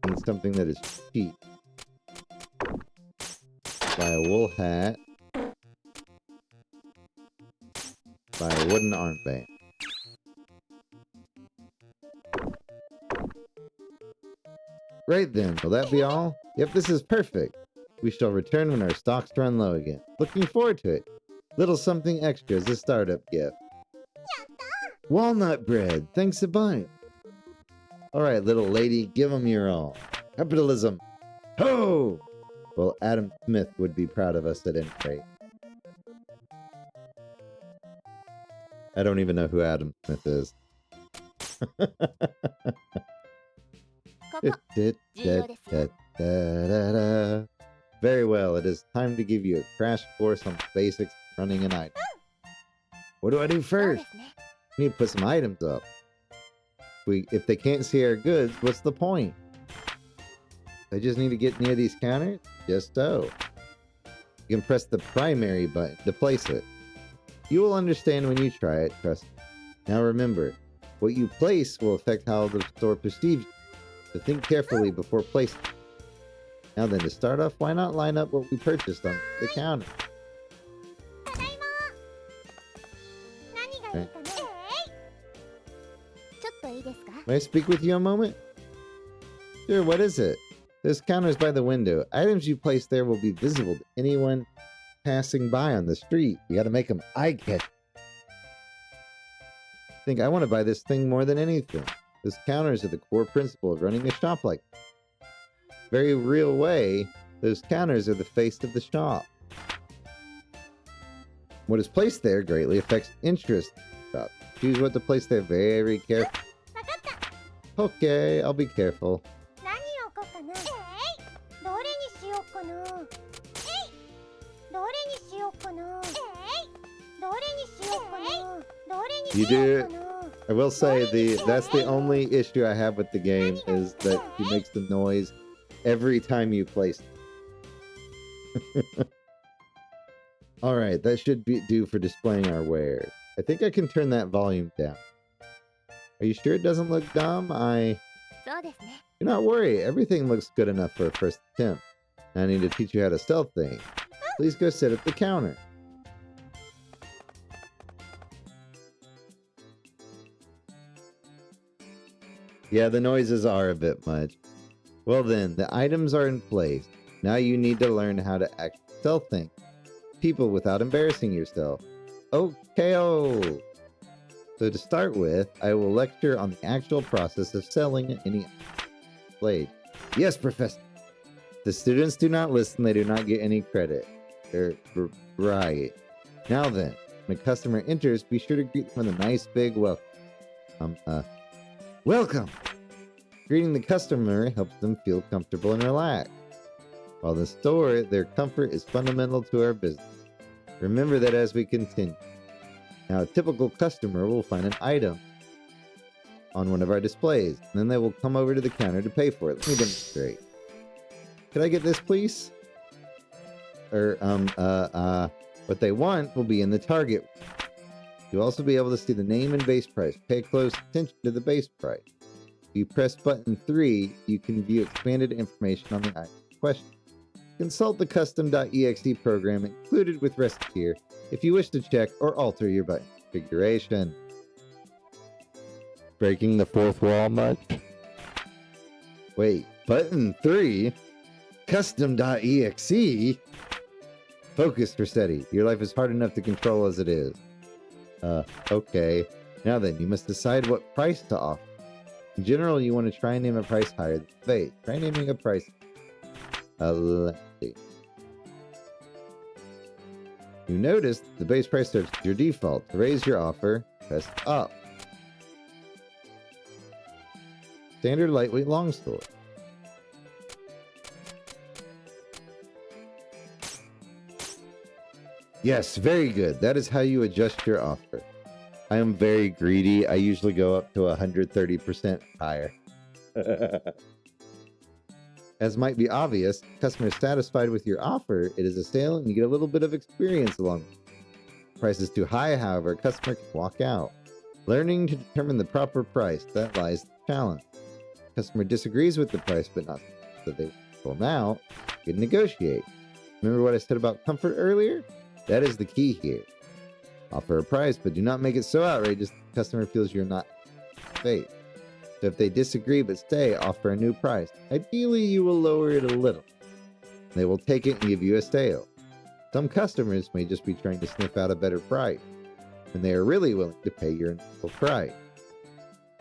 Need something that is cheap. Buy a wool hat. Buy a wooden armband. Right then, will that be all? Yep, this is perfect. We shall return when our stocks run low again. Looking forward to it. Little something extra as a startup gift. Walnut bread, thanks a bunch. Alright, little lady, give 'em your all. Capitalism Ho! Well, Adam Smith would be proud of us at any rate. I don't even know who Adam Smith is. Very well, it is time to give you a crash course on the basics of running an item. What do I do first? We need to put some items up. If they can't see our goods, what's the point? They just need to get near these counters? Just so. You can press the primary button to place it. You will understand when you try it, trust me. Now remember, what you place will affect how the store perceives you. So think carefully before placing it. Now then, to start off, why not line up what we purchased on the counter? Okay. May I speak with you a moment? Sure, what is it? There's counters by the window. Items you place there will be visible to anyone passing by on the street. You gotta make them eye-catching. I want to buy this thing more than anything. Those counters are the core principle of running a shop like this. Very real way, those counters are the face of the shop. What is placed there greatly affects interest in the shop. Choose what to place there very carefully. Okay, I'll be careful. You do. I will say that's the only issue I have with the game is that he makes the noise every time you place it. Alright, that should do for displaying our wares. I think I can turn that volume down. Are you sure it doesn't look dumb? Do not worry, everything looks good enough for a first attempt. I need to teach you how to sell things. Please go sit at the counter. Yeah, the noises are a bit much. Well then, the items are in place. Now you need to learn how to actually sell things. People without embarrassing yourself. Okay-o! So to start with, I will lecture on the actual process of selling any blade. Yes, Professor! The students do not listen, they do not get any credit. They're right. Now then, when a customer enters, be sure to greet them with a nice big welcome. Welcome! Greeting the customer helps them feel comfortable and relaxed. While in the store, their comfort is fundamental to our business. Remember that as we continue. Now, a typical customer will find an item on one of our displays, and then they will come over to the counter to pay for it. Let me demonstrate. Could I get this, please? What they want will be in the target. You'll also be able to see the name and base price. Pay close attention to the base price. If you press button 3, you can view expanded information on the item in question. Consult the custom.exe program included with Recettear if you wish to check or alter your button configuration. Breaking the fourth wall much? Wait, button 3? Custom.exe? Focus, Recettear. Your life is hard enough to control as it is. Okay. Now then, you must decide what price to offer. In general, you want to try and name a price higher than the base. Try naming a price. Let's see. You notice the base price starts with your default. To raise your offer, press up. Standard lightweight long sword. Yes, very good. That is how you adjust your offer. I am very greedy. I usually go up to 130% higher. As might be obvious, customer is satisfied with your offer. It is a sale and you get a little bit of experience along. Price is too high, however, customer can walk out. Learning to determine the proper price, that lies the challenge. Customer disagrees with the price, but not so they will now. You can negotiate. Remember what I said about comfort earlier? That is the key here. Offer a price, but do not make it so outrageous the customer feels you're not faith. So if they disagree but stay, offer a new price. Ideally, you will lower it a little. They will take it and give you a sale. Some customers may just be trying to sniff out a better price, and they are really willing to pay your initial price.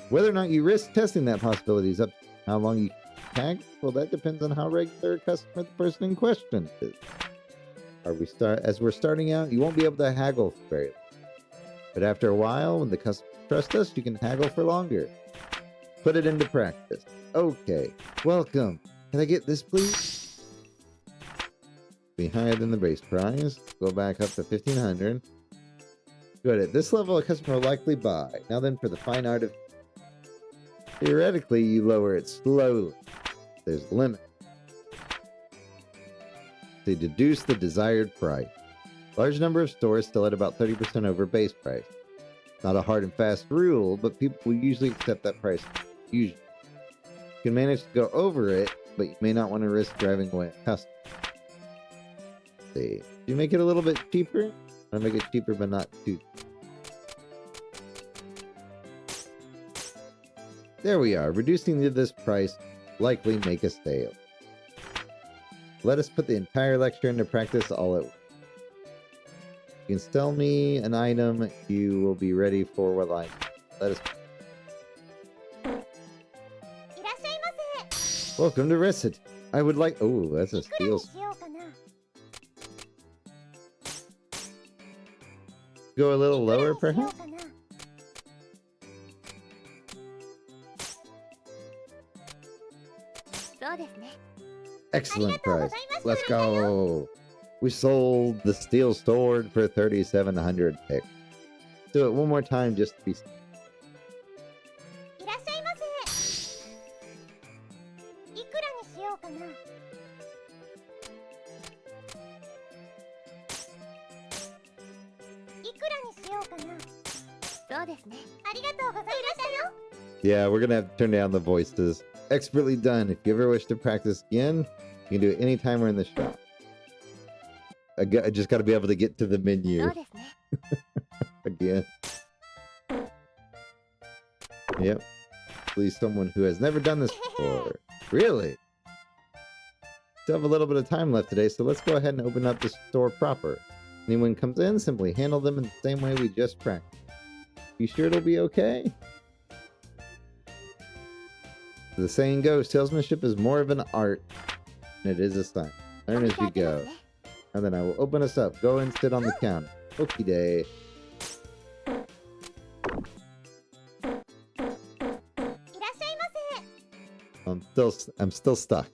Whether or not you risk testing that possibility is up to how long you can tag. Well, that depends on how regular a customer the person in question is. As we're starting out, you won't be able to haggle for very long. But after a while, when the customer trusts us, you can haggle for longer. Put it into practice. Okay, welcome. Can I get this, please? Be higher than the base price. Go back up to 1500. Good. At this level, a customer will likely buy. Now then, for the fine art of... Theoretically, you lower it slowly. There's a limit. They deduce the desired price. Large number of stores still at about 30% over base price. Not a hard and fast rule, but people will usually accept that price. Usually. You can manage to go over it, but you may not want to risk driving away a customer. See. You make it a little bit cheaper? I make it cheaper, but not too. There we are. Reducing this price likely make a sale. Let us put the entire lecture into practice all at once. You can sell me an item you will be ready for what I let us. Welcome to Recettear. I would like. Oh, that's a steal. Go a little lower, perhaps. Excellent price. Let's go. We sold the steel sword for 3,700 pick. Do it one more time just to be. Yeah, we're gonna have to turn down the voices. Expertly done. If you ever wish to practice again, you can do it anytime we're in the shop. I just got to be able to get to the menu. Again. Yep. Please, someone who has never done this before. Really? Still have a little bit of time left today, so let's go ahead and open up the store proper. Anyone comes in, simply handle them in the same way we just practiced. You sure it'll be okay? The saying goes, salesmanship is more of an art than it is a science. Learn as you go. And then I will open us up. Go and sit on the counter. Okie day. I'm still stuck.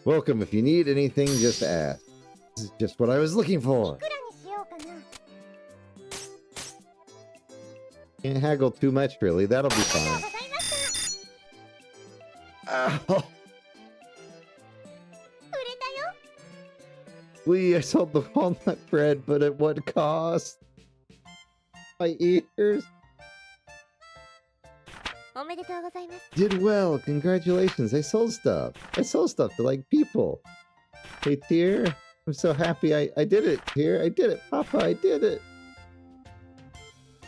Welcome. If you need anything, just ask. This is just what I was looking for. Can't haggle too much, really. That'll be fine. Ow. I sold the walnut bread, but at what cost? My ears. Did well. Congratulations. I sold stuff. I sold stuff to like people. Hey, Tier. I'm so happy I did it, Tier. I did it. Papa, I did it.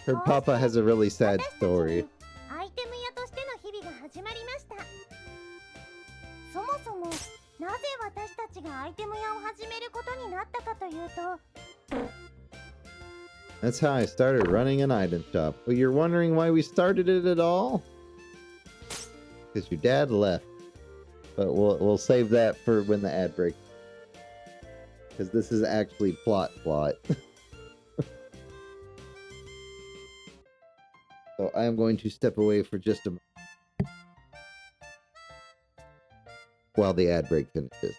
Her papa has a really sad story. That's how I started running an item shop. Well, you're wondering why we started it at all? Because your dad left. But we'll save that for when the ad break. because this is actually plot. So I am going to step away for just a moment while the ad break finishes.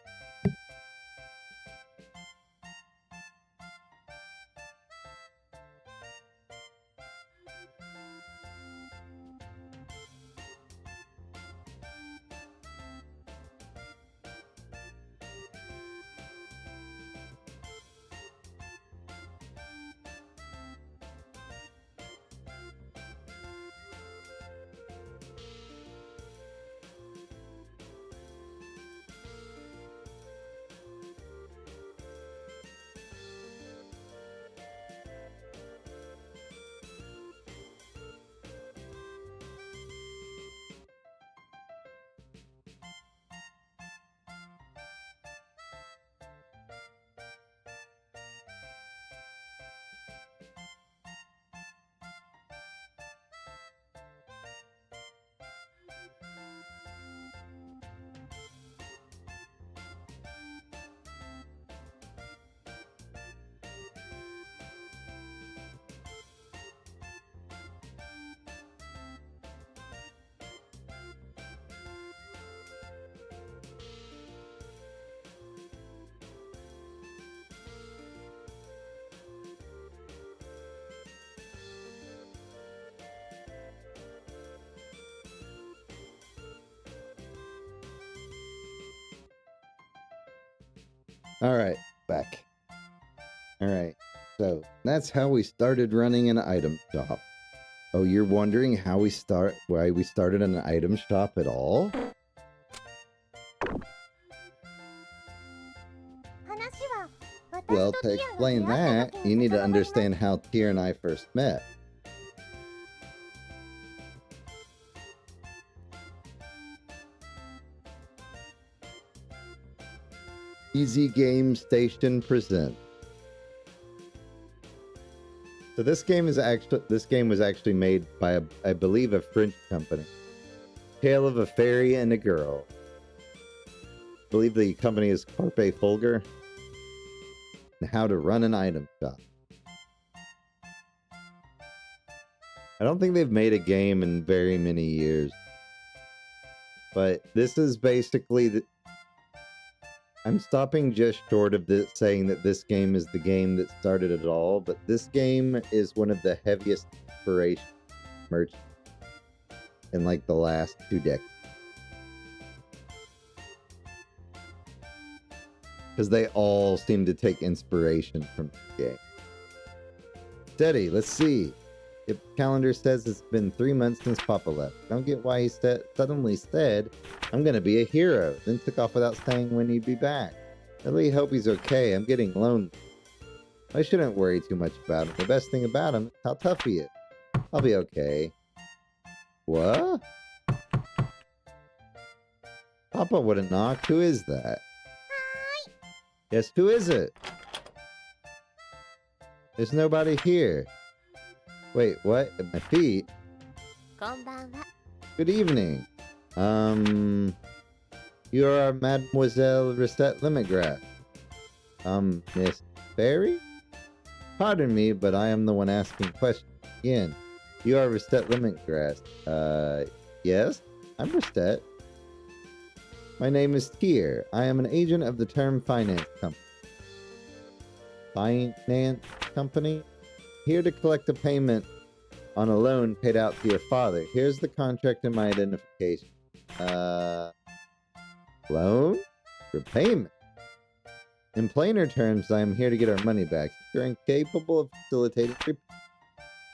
All right, back. All right, so that's how we started running an item shop. Oh, you're wondering why we started an item shop at all? Well, to explain that, you need to understand how Tyr and I first met. Easy Game Station presents. So this game was actually made by I believe a French company. Tale of a Fairy and a Girl. I believe the company is Carpe Fulgur. And how to run an item shop. I don't think they've made a game in very many years. But this is basically I'm stopping just short of saying that this game is the game that started it all, but this game is one of the heaviest inspiration merch in like the last 2 decades. Because they all seem to take inspiration from the game. Steady, let's see. If the calendar says it's been 3 months since Papa left. Don't get why he suddenly said, I'm gonna be a hero, then took off without saying when he'd be back. I really hope he's okay. I'm getting lonely. I shouldn't worry too much about him. The best thing about him is how tough he is. I'll be okay. What? Papa wouldn't knock. Who is that? Yes, who is it? There's nobody here. Wait, what? At my feet? Good evening. You are Mademoiselle Recette Lemongrass. Miss Fairy? Pardon me, but I am the one asking questions. Again, you are Recette Lemongrass. Yes, I'm Recette. My name is Tyr. I am an agent of the Term Finance Company. Finance Company? Here to collect a payment on a loan paid out to your father. Here's the contract and my identification. Loan? Repayment? In plainer terms, I am here to get our money back. You're incapable of facilitating repayment.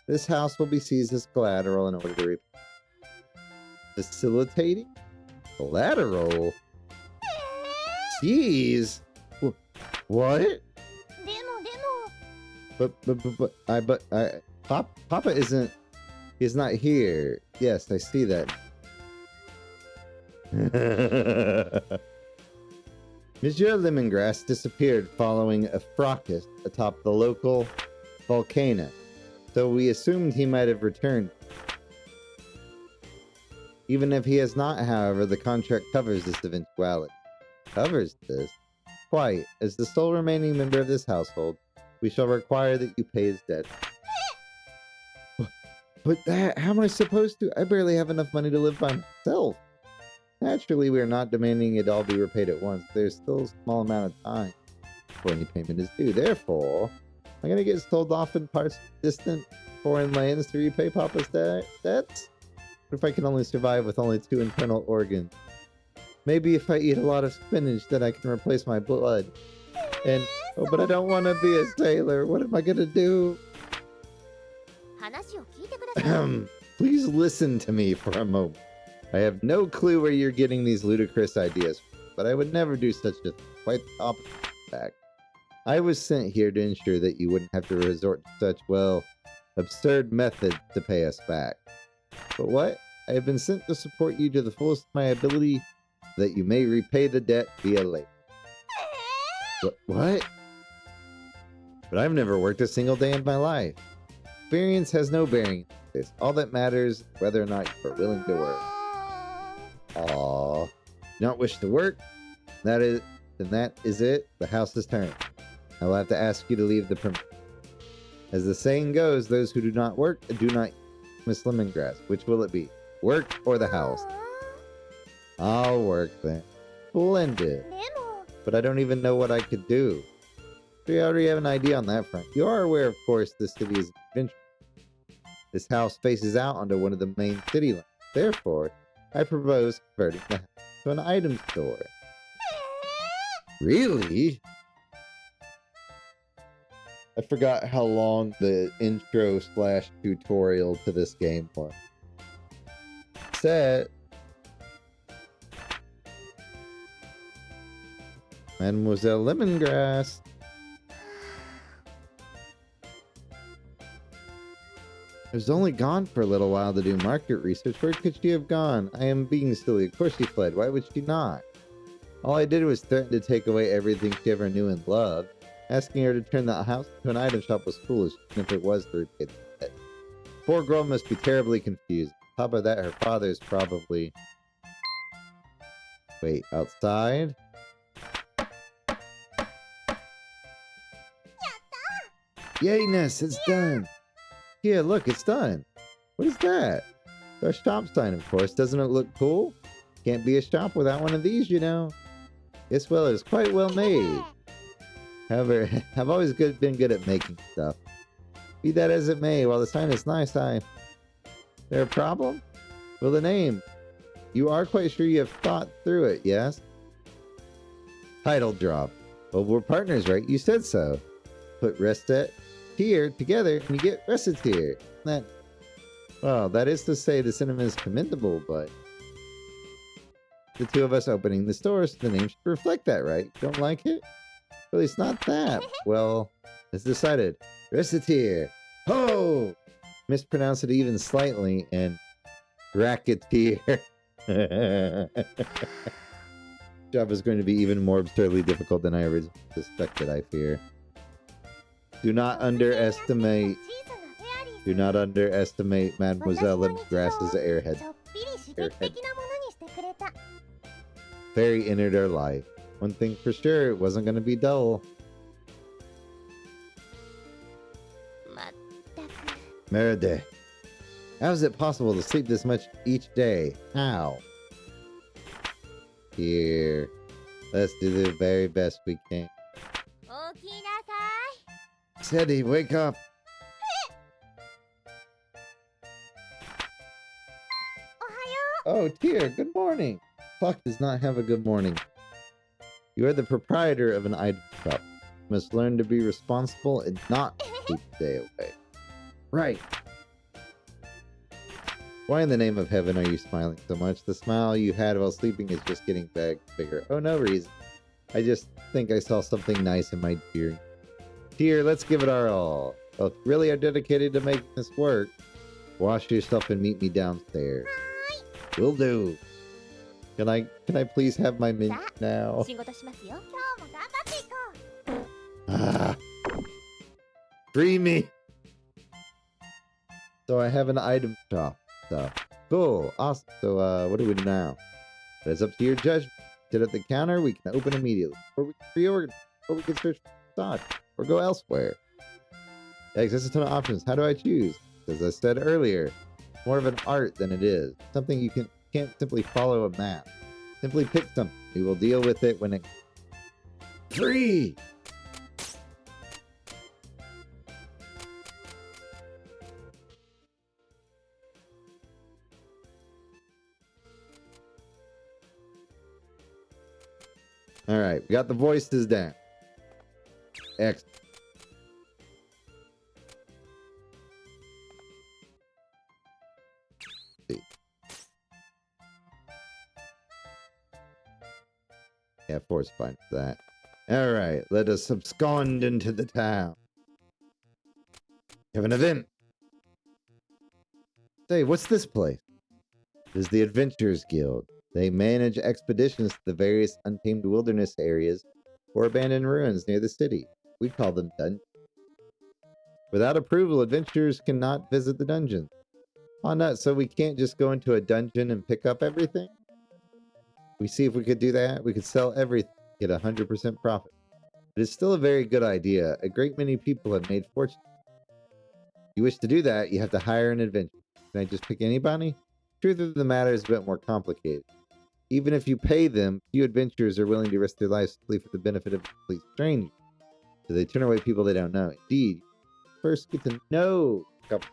This house will be seized as collateral in order to repay. Facilitating? Collateral? Jeez! What? Papa is not here. Yes, I see that. Monsieur Lemongrass disappeared following a fracas atop the local volcano, so we assumed he might have returned. Even if he has not, however, the contract covers this eventuality. Covers this? Quite. As the sole remaining member of this household, we shall require that you pay his debt. But how am I supposed to? I barely have enough money to live by myself. Naturally, we are not demanding it all be repaid at once. There's still a small amount of time before any payment is due. Therefore, I'm going to get sold off in parts of distant foreign lands to repay Papa's debts? What if I can only survive with only 2 internal organs? Maybe if I eat a lot of spinach, then I can replace my blood. And, oh, but I don't want to be a sailor. What am I going to do? Please listen to me for a moment. I have no clue where you're getting these ludicrous ideas from, but I would never do such a thing. Quite the opposite, in fact. I was sent here to ensure that you wouldn't have to resort to such, well, absurd methods to pay us back. But what? I have been sent to support you to the fullest of my ability, so that you may repay the debt via labor. What? But I've never worked a single day in my life. Experience has no bearing on this. All that matters is whether or not you are willing to work. Aww. Not wish to work? That is it. The house is turned. I will have to ask you to leave the premises. As the saying goes, those who do not work do not eat. Miss Lemongrass, which will it be? Work or the house? I'll work then. Splendid. But I don't even know what I could do. We already have an idea on that front. You are aware, of course, this city is an adventure. This house faces out onto one of the main city lanes. Therefore, I propose converting the house to an item store. Really? I forgot how long the intro / tutorial to this game was. Set. Mademoiselle Lemongrass. I was only gone for a little while to do market research. Where could she have gone? I am being silly. Of course she fled. Why would she not? All I did was threaten to take away everything she ever knew and loved. Asking her to turn the house into an item shop was foolish, even if it was to repay the debt. Poor girl must be terribly confused. On top of that, her father is probably... Wait, outside? Yayness, it's done! Yeah, look, it's done. What is that? Our shop sign, of course. Doesn't it look cool? Can't be a shop without one of these, you know. Yes, well, it's quite well made. However, I've always been good at making stuff. Be that as it may, while the sign is nice, there a problem? Well, the name. You are quite sure you have thought through it, yes? Title drop. Well, we're partners, right? You said so. Put Recettear together and you get Recettear. Well, that is to say the sentiment is commendable, but the two of us opening the stores, the name should reflect that, right? Don't like it? Well, it's not that. Well, it's decided. Recettear. Ho! Mispronounce it even slightly and Racketeer. Job is going to be even more absurdly difficult than I originally suspected, I fear. Do not underestimate Mademoiselle Lemongrass's airhead. Fairy entered our life. One thing for sure, it wasn't going to be dull. Merde. How is it possible to sleep this much each day? How? Here. Let's do the very best we can. Teddy, wake up! Oh, dear, good morning. Clock does not have a good morning. You are the proprietor of an item shop. You must learn to be responsible and not keep the day away. Right. Why in the name of heaven are you smiling so much? The smile you had while sleeping is just getting bigger. Oh, no reason. I just think I saw something nice in my dream. Here, let's give it our all. Well, if you really are dedicated to making this work, wash yourself and meet me downstairs. Will do. Can I please have my mint now? Ah. Free me! So I have an item shop. So cool, awesome. So what do we do now? It's up to your judgment. Sit at the counter, we can open immediately. Or we can reorganize. Or we can search for stock. Or go elsewhere. Yeah, there's a ton of options. How do I choose? As I said earlier, more of an art than it is. Something you can't simply follow a map. Simply pick something. We will deal with it when it... Free! All right, we got the voices down. Excellent. Yeah, force fine for that. All right, let us abscond into the town. Have an event. Say, what's this place? It is the Adventurers Guild. They manage expeditions to the various untamed wilderness areas or abandoned ruins near the city. We call them dungeons. Without approval, adventurers cannot visit the dungeons. Oh, no, so we can't just go into a dungeon and pick up everything? We see if we could do that. We could sell everything, get 100% profit. It is still a very good idea. A great many people have made fortunes. If you wish to do that, you have to hire an adventurer. Can I just pick anybody? Truth of the matter is a bit more complicated. Even if you pay them, few adventurers are willing to risk their lives simply for the benefit of a complete stranger. So they turn away people they don't know. Indeed, first get to know a couple.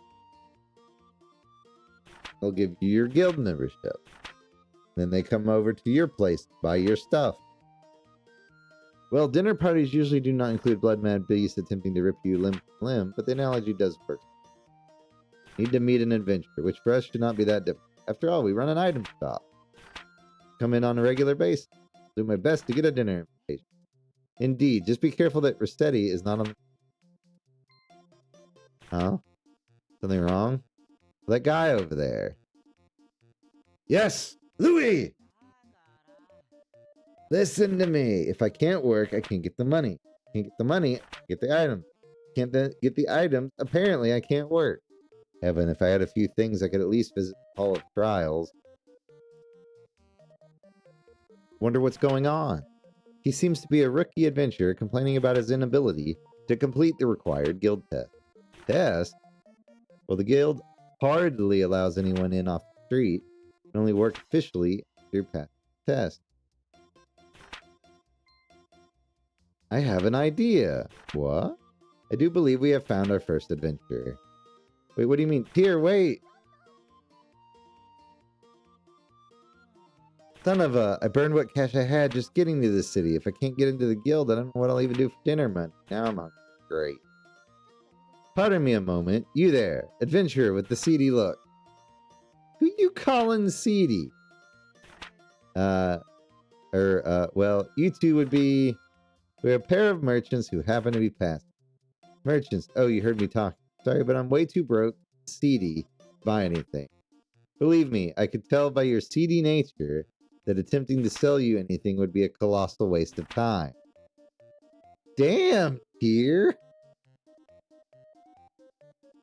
They'll give you your guild membership. Then they come over to your place to buy your stuff. Well, dinner parties usually do not include blood-mad beasts attempting to rip you limb from limb, but the analogy does work. Need to meet an adventurer, which for us should not be that difficult. After all, we run an item shop. Come in on a regular basis. Do my best to get a dinner invitation. Indeed, just be careful that Recettear is not on the... Huh? Something wrong? That guy over there. Yes! Louis! Listen to me. If I can't work, I can't get the money. Can't get the money, get the item. Can't get the items, apparently I can't work. Heaven, if I had a few things, I could at least visit the Hall of Trials. Wonder what's going on. He seems to be a rookie adventurer complaining about his inability to complete the required guild test. Test? Well, the guild hardly allows anyone in off the street. It can only work officially through past test. I have an idea. What? I do believe we have found our first adventurer. Wait, what do you mean? Here, wait! Son of a... I burned what cash I had just getting to this city. If I can't get into the guild, I don't know what I'll even do for dinner money. Now I'm hungry. Great. Pardon me a moment. You there. Adventurer with the seedy look. Who you calling seedy? Well, you two would be... We're a pair of merchants who happen to be passing. Merchants. Oh, you heard me talk. Sorry, but I'm way too broke, seedy, to buy anything. Believe me, I could tell by your seedy nature that attempting to sell you anything would be a colossal waste of time. Damn, Tier!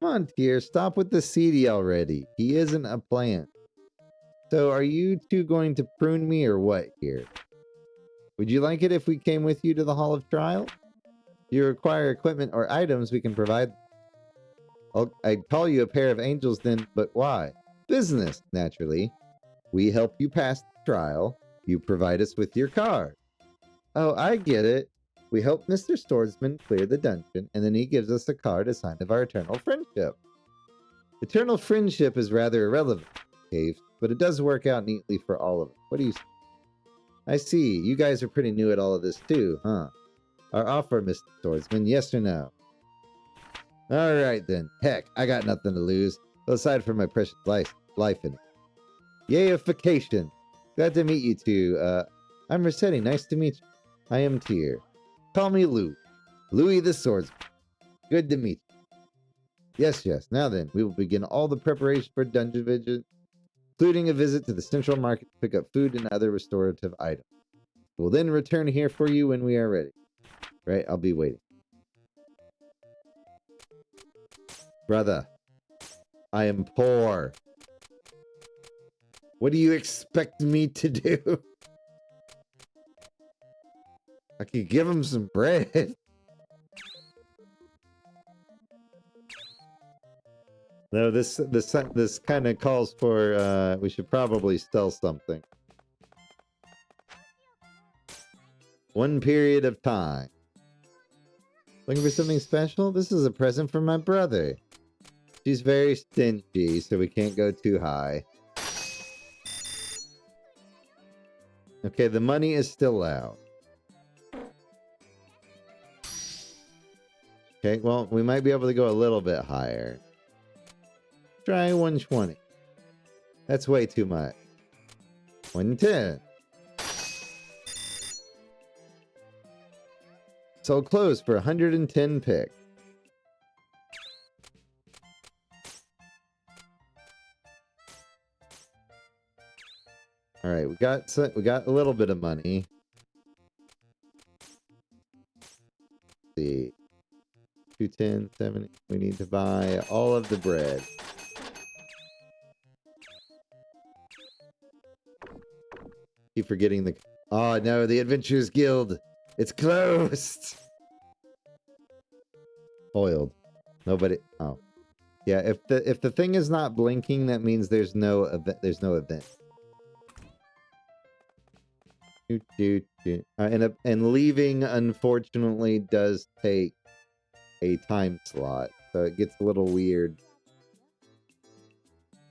Come on, Tier, stop with the seedy already. He isn't a plant. So are you two going to prune me or what here? Would you like it if we came with you to the Hall of Trial? If you require equipment or items, we can provide. I'd call you a pair of angels then, but why? Business, naturally. We help you pass the trial. You provide us with your card. Oh, I get it. We help Mr. Swordsman clear the dungeon, and then he gives us a card, a sign of our eternal friendship. Eternal friendship is rather irrelevant, Cave, but it does work out neatly for all of us. What do you say? I see. You guys are pretty new at all of this too, huh? Our offer, Mr. Swordsman, yes or no? Alright then. Heck, I got nothing to lose. Well, aside from my precious life in it. Yayification. Glad to meet you two. I'm Recettear. Nice to meet you. I am Tier. Call me Louis. Louis the Swordsman. Good to meet you. Yes, yes. Now then, we will begin all the preparation for dungeon visit, including a visit to the central market to pick up food and other restorative items. We'll then return here for you when we are ready. Right? I'll be waiting. Brother, I am poor. What do you expect me to do? I could give him some bread. No, this kind of calls for we should probably sell something. One period of time. Looking for something special? This is a present from my brother. She's very stingy, so we can't go too high. Okay, the money is still out. Okay, well, we might be able to go a little bit higher. Try 120. That's way too much. 110. Sold clothes for 110 pick. All right, we got a little bit of money. Let's see, 210, 70. We need to buy all of the bread. Keep forgetting the. Oh no, the Adventurers Guild. It's closed. Foiled. Nobody. Oh, yeah. If the thing is not blinking, that means there's no event. There's no event. And leaving, unfortunately, does take a time slot, so it gets a little weird.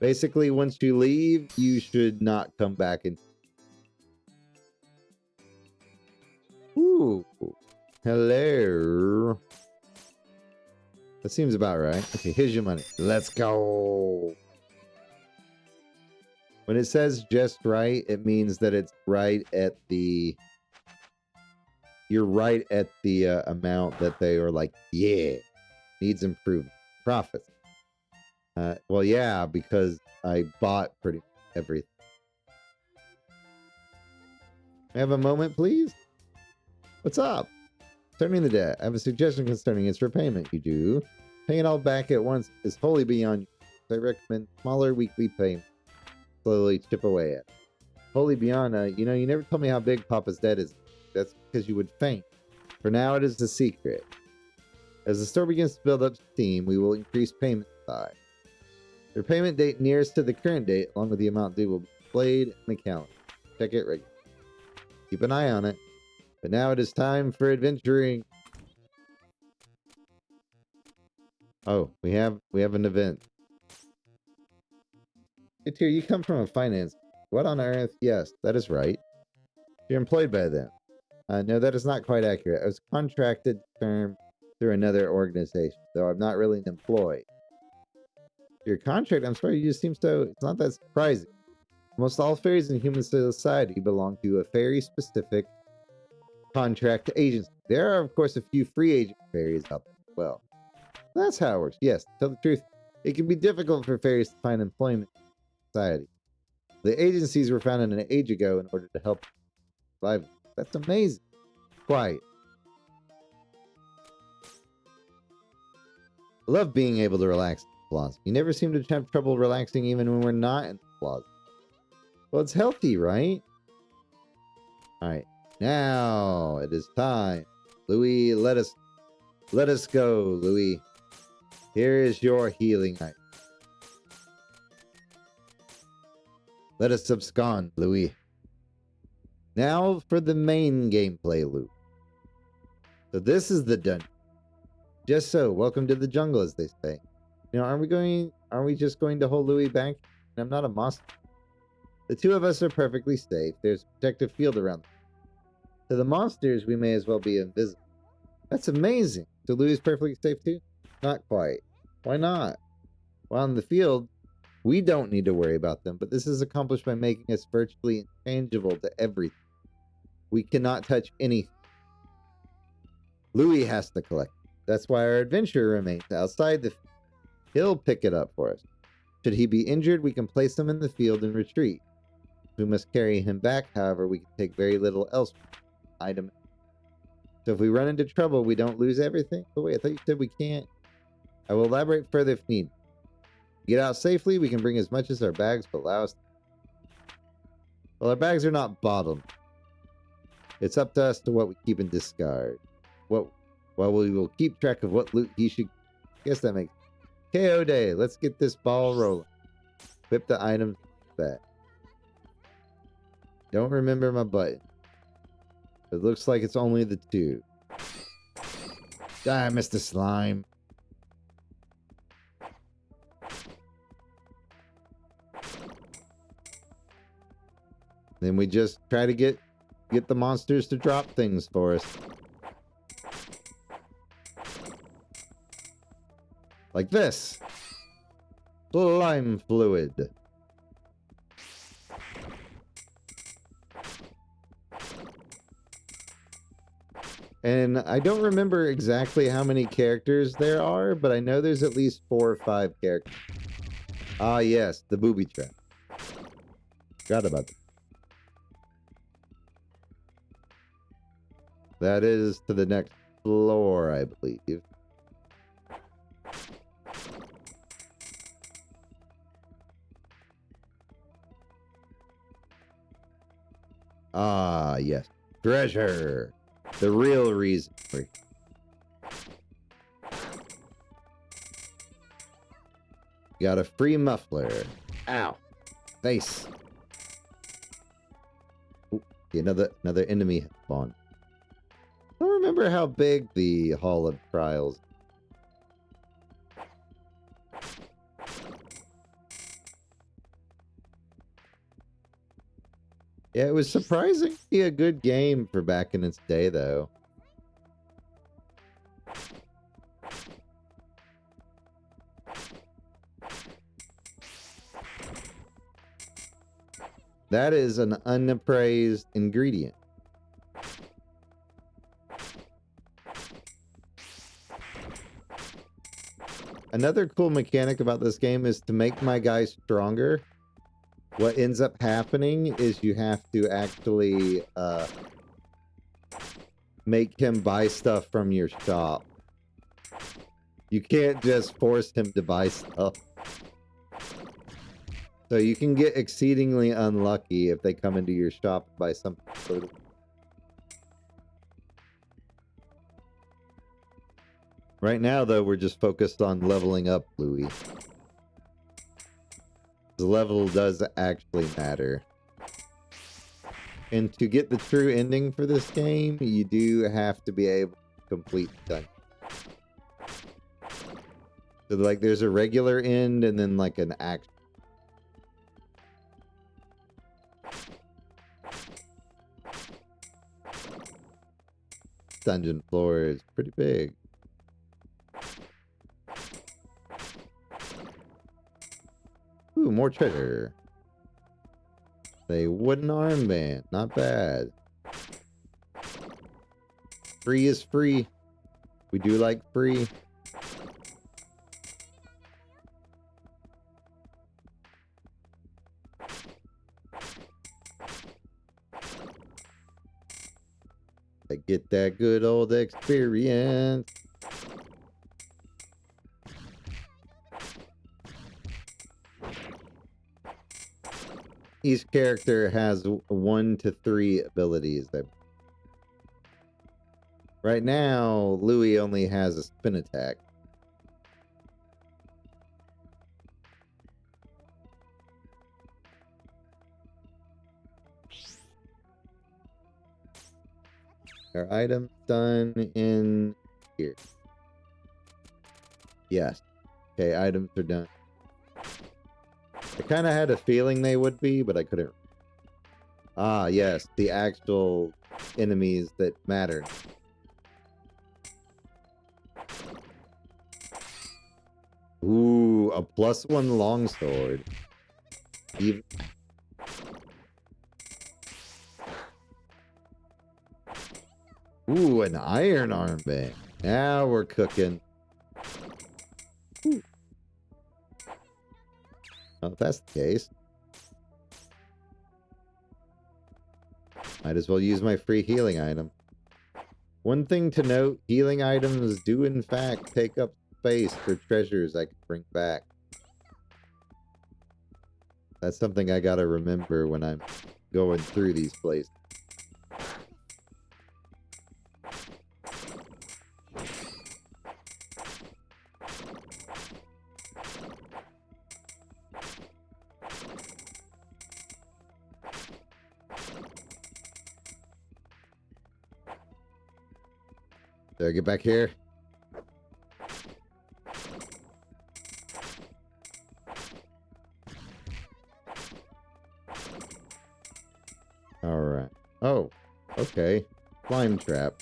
Basically, once you leave, you should not come back in. Ooh, hello. That seems about right. Okay, here's your money. Let's go. When it says just right, it means that it's right at the... You're right at the amount that they are like, yeah, needs improvement. Profits. Well, yeah, because I bought pretty much everything. May I have a moment, please? What's up? Concerning the debt, I have a suggestion concerning its repayment. You do. Paying it all back at once is wholly beyond you. I recommend smaller weekly payments. Slowly chip away at it. Wholly beyond, you know, you never told me how big Papa's debt is. That's because you would faint. For now, it is a secret. As the store begins to build up steam, we will increase payment size. The repayment date nearest to the current date, along with the amount due, will be displayed in the calendar. Check it regularly. Keep an eye on it. But now it is time for adventuring. Oh, we have an event. Recettear, you come from a finance. What on earth? Yes, that is right. You're employed by them. No, that is not quite accurate. I was contracted term through another organization, though I'm not really an employee. Your contract, I'm sorry, you just seem so... It's not that surprising. Almost all fairies in human society belong to a fairy-specific contract agency. There are, of course, a few free agent fairies out there as well. That's how it works. Yes, to tell the truth, it can be difficult for fairies to find employment in society. The agencies were founded an age ago in order to help survive. That's amazing. Quiet. I love being able to relax in the plaza. You never seem to have trouble relaxing even when we're not in the plaza. Well, it's healthy, right? Alright. Now it is time. Louis, let us go, Louis. Here is your healing item. Let us abscond, Louis. Now for the main gameplay loop. So this is the dungeon. Just so, welcome to the jungle, as they say. You know, are we just going to hold Louis back? I'm not a monster. The two of us are perfectly safe. There's a protective field around them. To the monsters, we may as well be invisible. That's amazing. So Louis is perfectly safe too? Not quite. Why not? Well, in the field, we don't need to worry about them, but this is accomplished by making us virtually intangible to everything. We cannot touch anything. Louis has to collect it. That's why our adventurer remains outside the field. He'll pick it up for us. Should he be injured, we can place him in the field and retreat. If we must carry him back, however, we can take very little else. Item. So if we run into trouble, we don't lose everything? But wait, I thought you said we can't. I will elaborate further if need. Get out safely, we can bring as much as our bags will allow us. Well, our bags are not bottled. It's up to us to what we keep and discard. Well, we will keep track of what loot he should... Guess that makes... KO day. Let's get this ball rolling. Equip the items back. Don't remember my button. It looks like it's only the 2. Die, Mr. Slime. Then we just try to get the monsters to drop things for us. Like this. Slime fluid. And I don't remember exactly how many characters there are, but I know there's at least 4 or 5 characters. Ah, yes, the booby trap. Forgot about that. That is to the next floor, I believe. Ah, yes. Treasure. The real reason for... Got a free muffler. Ow. Face. Ooh, another enemy spawn. I don't remember how big the Hall of Trials. Yeah, it was surprisingly a good game for back in its day, though. That is an unappraised ingredient. Another cool mechanic about this game is to make my guy stronger. What ends up happening is you have to actually make him buy stuff from your shop. You can't just force him to buy stuff. So you can get exceedingly unlucky if they come into your shop and buy something. Right now, though, we're just focused on leveling up Louis. The level does actually matter. And to get the true ending for this game, you do have to be able to complete the dungeon. So, like, there's a regular end and then, like, an action. Dungeon floor is pretty big. Ooh, more treasure. A wooden armband. Not bad. Free is free. We do like free. I get that good old experience. Each character has 1 to 3 abilities. Right now, Louis only has a spin attack. Are items done in here? Yes. Okay, items are done. I kind of had a feeling they would be, but I couldn't. Ah, yes, the actual enemies that matter. Ooh, a +1 longsword. Even... Ooh, an iron armband. Now we're cooking. Ooh. Well, if that's the case, might as well use my free healing item. One thing to note, healing items do in fact take up space for treasures I can bring back. That's something I gotta remember when I'm going through these places. Did I get back here? Alright. Oh, okay. Slime trap.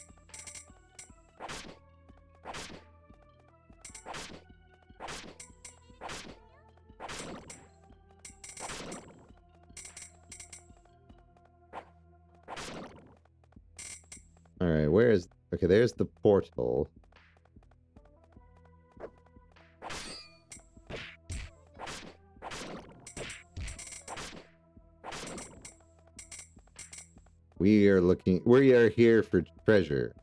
Alright, where is... Okay, there's the portal. We are here for treasure.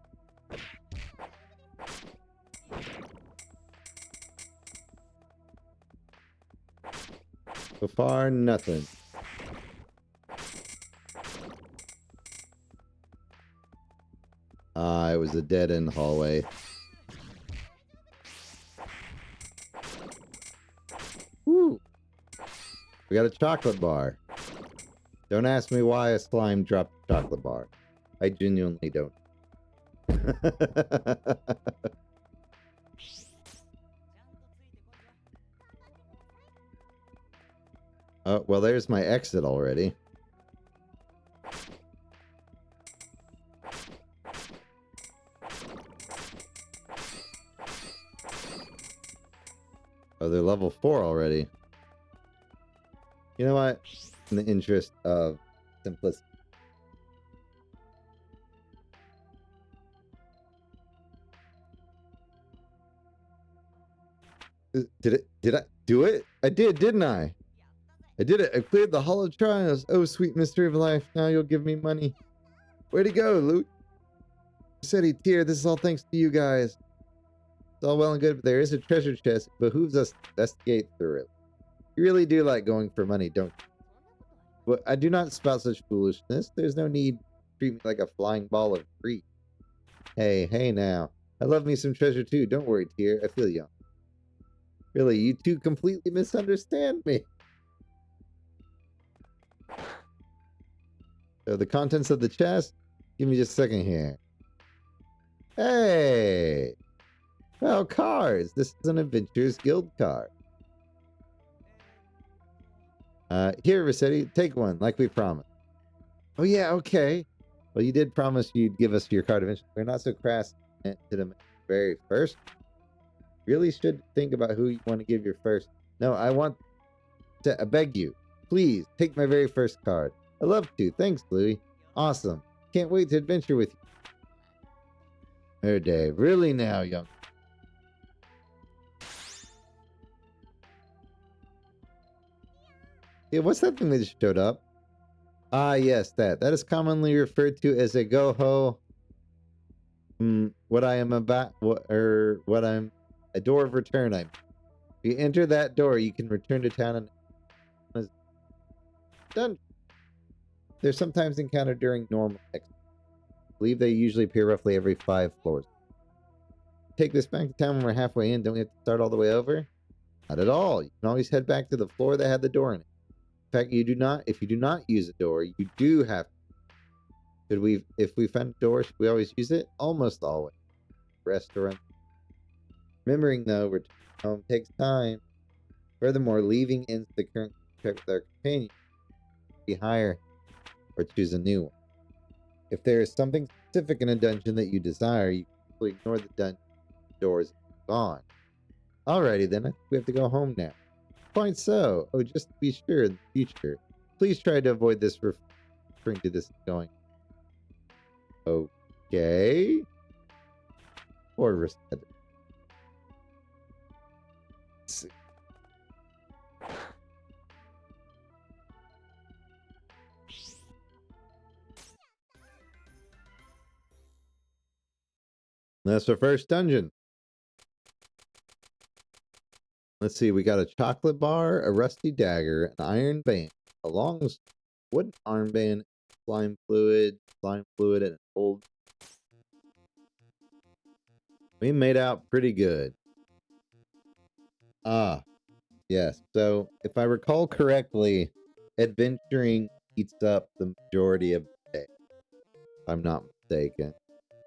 So far, nothing. Ah, it was a dead-end hallway. Woo! We got a chocolate bar. Don't ask me why a slime dropped a chocolate bar. I genuinely don't. Oh, well, there's my exit already. Oh, they're level 4 already. You know what? In the interest of simplicity. Did I do it? I did, didn't I? I did it. I cleared the hollow trials. Oh, sweet mystery of life. Now you'll give me money. Where'd he go, Luke? Recettear, this is all thanks to you guys. It's all well and good, but there is a treasure chest. It behooves us to investigate through it. You really do like going for money, don't you? But I do not spout such foolishness. There's no need to treat me like a flying ball of greed. Hey now. I love me some treasure too. Don't worry, Tier. I feel young. Really, you two completely misunderstand me. So the contents of the chest? Give me just a second here. Hey! Well, cars. This is an Adventurers Guild car. Here, Recettear, take one, like we promised. Oh yeah, okay. Well, you did promise you'd give us your card eventually. We're not so crass to the very first. Really should think about who you want to give your first. No, I beg you. Please, take my very first card. I'd love to. Thanks, Louie. Awesome. Can't wait to adventure with you. Oh, Dave. Really now, young. Yeah, what's that thing that just showed up? Ah, yes, that. That is commonly referred to as a go-ho. What I'm a door of return. If you enter that door, you can return to town and done. They're sometimes encountered during normal exits. I believe they usually appear roughly every 5 floors. Take this back to town when we're halfway in. Don't we have to start all the way over? Not at all. You can always head back to the floor that had the door in it. In fact, if you do not use a door, you do have to. If we find a door, should we always use it? Almost always. Restaurant. Remembering, though, returning home takes time. Furthermore, leaving ends the current contract with our companion. Be higher or choose a new one. If there is something specific in a dungeon that you desire, you can simply ignore the dungeon doors and move on. Alrighty then, I think we have to go home now. Quite so. Oh, just to be sure in the future, please try to avoid this referring to this going. Okay. Or Recettear. Let's see. That's our first dungeon. Let's see, we got a chocolate bar, a rusty dagger, an iron band, a long wooden armband, slime fluid, and an old. We made out pretty good. Ah, yes. So, if I recall correctly, adventuring eats up the majority of the day. If I'm not mistaken.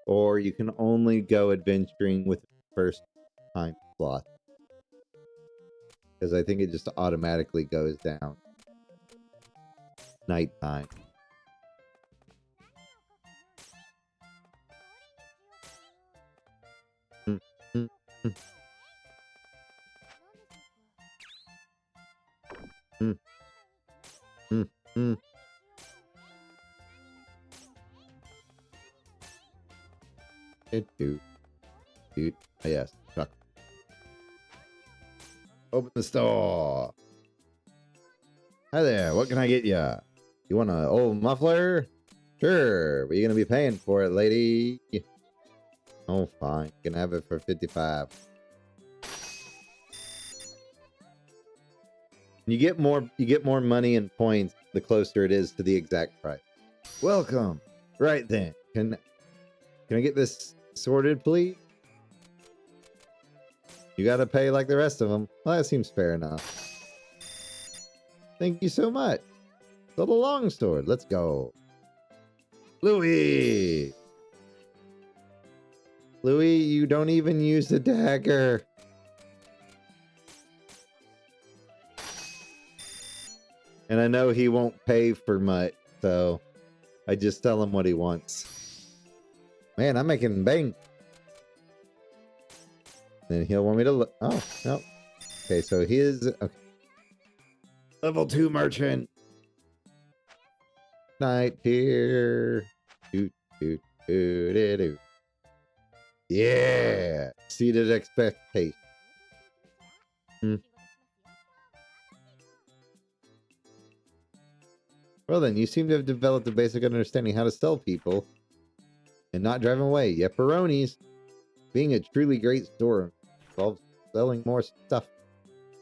or you can only go adventuring with the first time slot. Because I think it just automatically goes down. Nighttime. Dude. Oh, yes. Chuck. Open the store. Hi there. What can I get ya? You want an old muffler? Sure. But you're going to be paying for it, lady. Oh, fine. You can have it for 55. You get more money and points the closer it is to the exact price. Welcome. Right then. Can I get this sorted, please? You gotta pay like the rest of them. Well, that seems fair enough. Thank you so much. So the long sword. Let's go. Louis, you don't even use the dagger. And I know he won't pay for much, so I just tell him what he wants. Man, I'm making bank. Then he'll want me to look. Oh, no. Okay, so his... Okay. Level 2 merchant. Night here. Yeah. Exceeded expectation. Well then, you seem to have developed a basic understanding how to sell people and not drive them away. Yepperonis. Being a truly great store involves selling more stuff.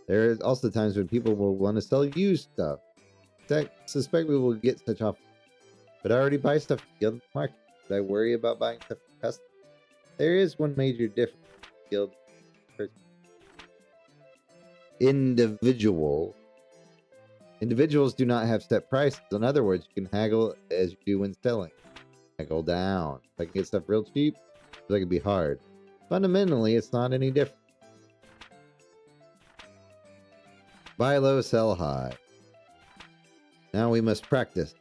There is also times when people will want to sell used stuff. I suspect we will get such offers. But I already buy stuff from Guild Market. Should I worry about buying stuff from customers? There is one major difference. Guild Individuals do not have set prices. In other words, you can haggle as you do when selling. Haggle down. If I can get stuff real cheap, that could be hard. Fundamentally, it's not any different. Buy low, sell high. Now we must practice.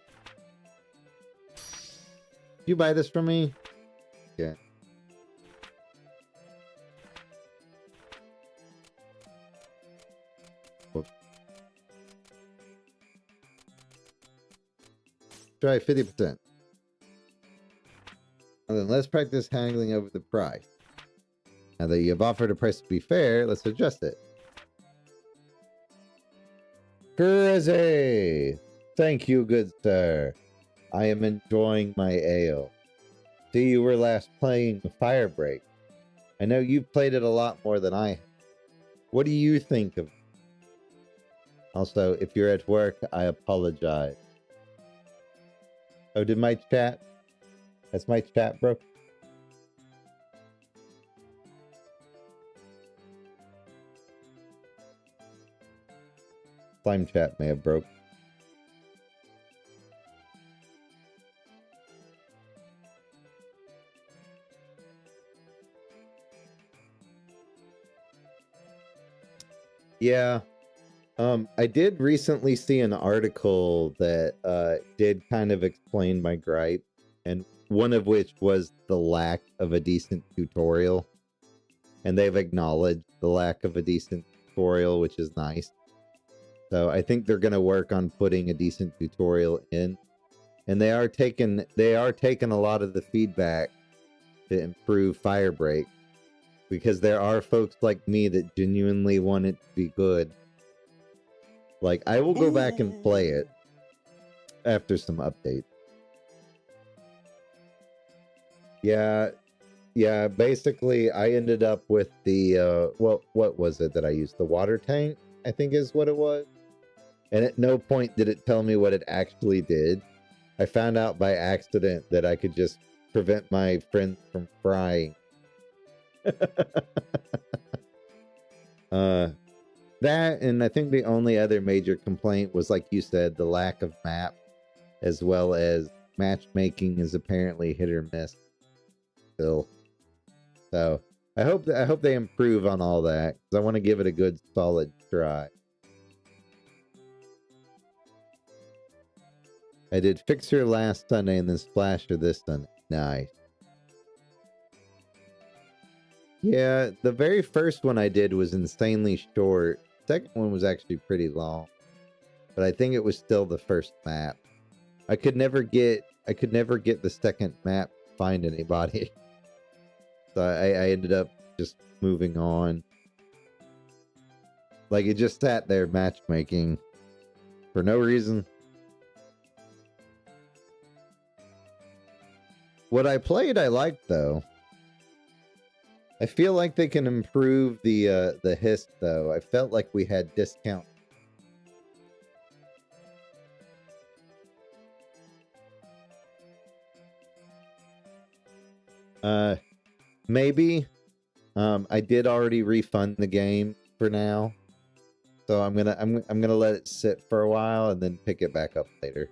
You buy this from me? Yeah. Whoops. Try 50%. And then let's practice haggling over the price. Now that you have offered a price to be fair, let's adjust it. Crazy! Thank you, good sir. I am enjoying my ale. See, you were last playing Firebreak. I know you've played it a lot more than I have. What do you think of it? Also, if you're at work, I apologize. Oh, did my chat? Has my chat broke? Slime chat may have broke. Yeah. I did recently see an article that did kind of explain my gripe, and one of which was the lack of a decent tutorial. And they've acknowledged the lack of a decent tutorial, which is nice. So I think they're going to work on putting a decent tutorial in. And they are taking a lot of the feedback to improve Firebreak. Because there are folks like me that genuinely want it to be good. Like, I will go back and play it after some updates. Yeah, basically, I ended up with the, what was it that I used? The water tank, I think is what it was. And at no point did it tell me what it actually did. I found out by accident that I could just prevent my friends from frying. That, and I think the only other major complaint was, like you said, the lack of map, as well as matchmaking is apparently hit or miss. still. So I hope they improve on all that, because I want to give it a good solid try. I did Fixer last Sunday and then Splasher this Sunday. Nice. Yeah, the very first one I did was insanely short. Second one was actually pretty long, but I think it was still the first map. I could never get the second map to find anybody. So I ended up just moving on. Like, it just sat there matchmaking for no reason. What I played, I liked, though. I feel like they can improve the hiss, though. I felt like we had discount. Maybe. I did already refund the game for now, so I'm gonna let it sit for a while and then pick it back up later.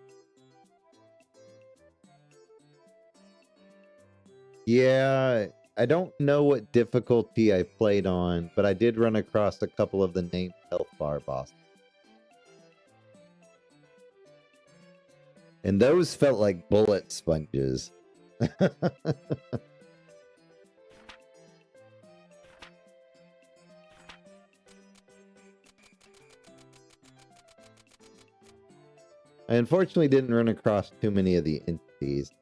Yeah, I don't know what difficulty I played on, but I did run across a couple of the named health bar bosses. And those felt like bullet sponges. I unfortunately didn't run across too many of the entities.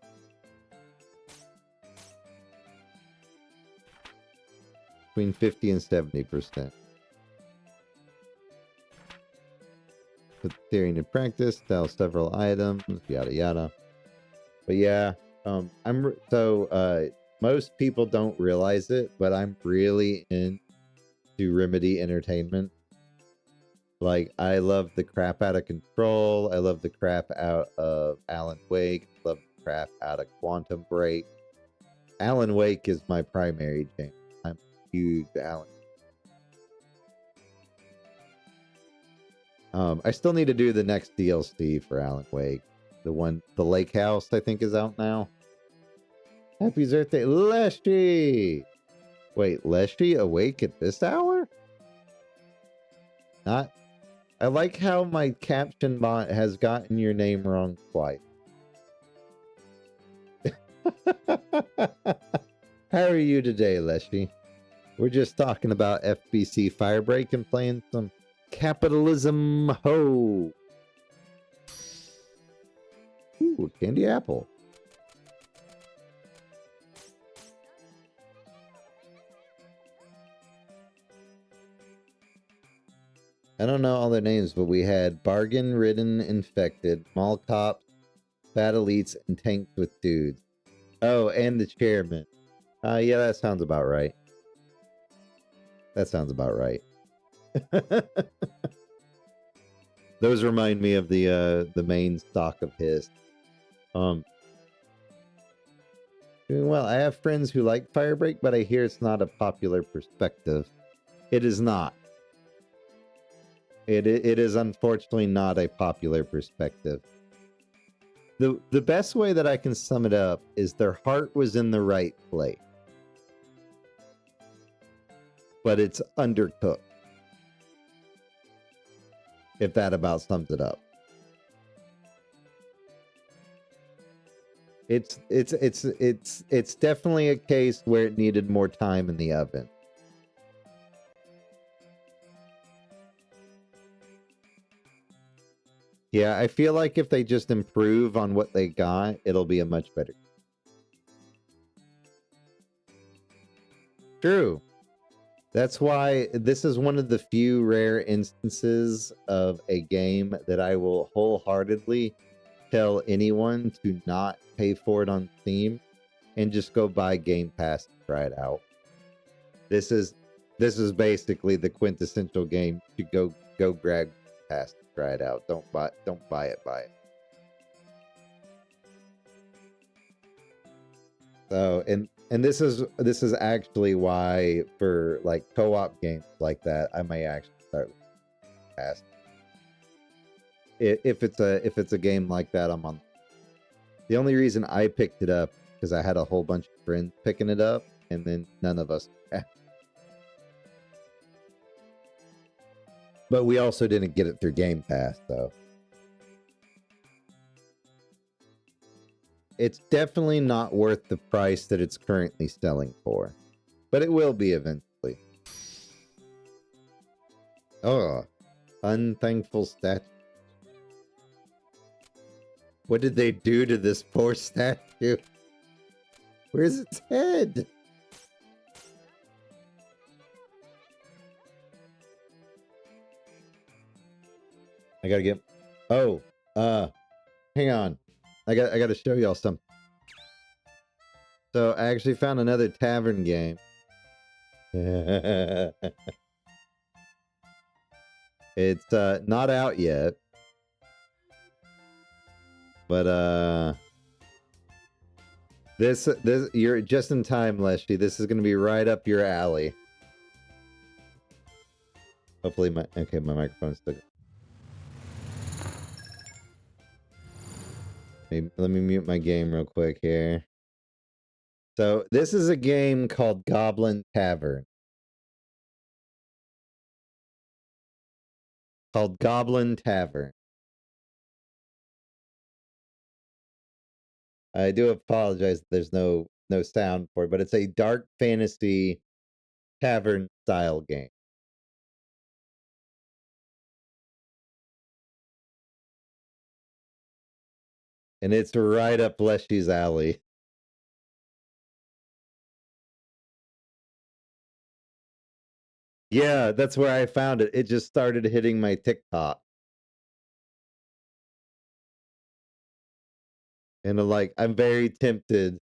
Between 50 and 70%. Put the theory into practice, sell several items, yada yada. But yeah, most people don't realize it, but I'm really into Remedy Entertainment. Like, I love the crap out of Control. I love the crap out of Alan Wake. I love the crap out of Quantum Break. Alan Wake is my primary jam. I'm a huge Alan. I still need to do the next DLC for Alan Wake. The Lake House, I think, is out now. Happy birthday, Leshy! Wait, Leshy awake at this hour? Not. I like how my caption bot has gotten your name wrong twice. How are you today, Leshy? We're just talking about FBC Firebreak and playing some Capitalism Ho. Ooh, candy apple. I don't know all their names, but we had Bargain Ridden Infected, Mall Cops, Fat Elites, and Tanks with Dudes. Oh, and the Chairman. Yeah, that sounds about right. That sounds about right. Those remind me of the main stock of his. Doing well. I have friends who like Firebreak, but I hear it's not a popular perspective. It is not. It is unfortunately not a popular perspective. The best way that I can sum it up is their heart was in the right place, but it's undercooked. If that about sums it up. It's definitely a case where it needed more time in the oven. Yeah, I feel like if they just improve on what they got, it'll be a much better. True. That's why this is one of the few rare instances of a game that I will wholeheartely tell anyone to not pay for it on Steam and just go buy Game Pass and try it out. This is basically the quintessential game to go grab Pass. Try it out. Don't buy it. Buy it. So and this is actually why for like co-op games like that I may actually start Pass. If it's a game like that I'm on. The only reason I picked it up because I had a whole bunch of friends picking it up, and then none of us. But we also didn't get it through Game Pass, though. It's definitely not worth the price that it's currently selling for, but it will be eventually. Oh, unthankful statue. What did they do to this poor statue? Where's its head? I gotta get... Oh, hang on. I gotta show y'all something. So I actually found another tavern game. It's not out yet. But this you're just in time, Leshy. This is gonna be right up your alley. Hopefully my microphone's still. Maybe, let me mute my game real quick here. So this is a game called Goblin Tavern. Called Goblin Tavern. I do apologize that there's no sound for it, but it's a dark fantasy tavern style game. And it's right up Leshy's alley. Yeah, that's where I found it. It just started hitting my TikTok. And I'm very tempted.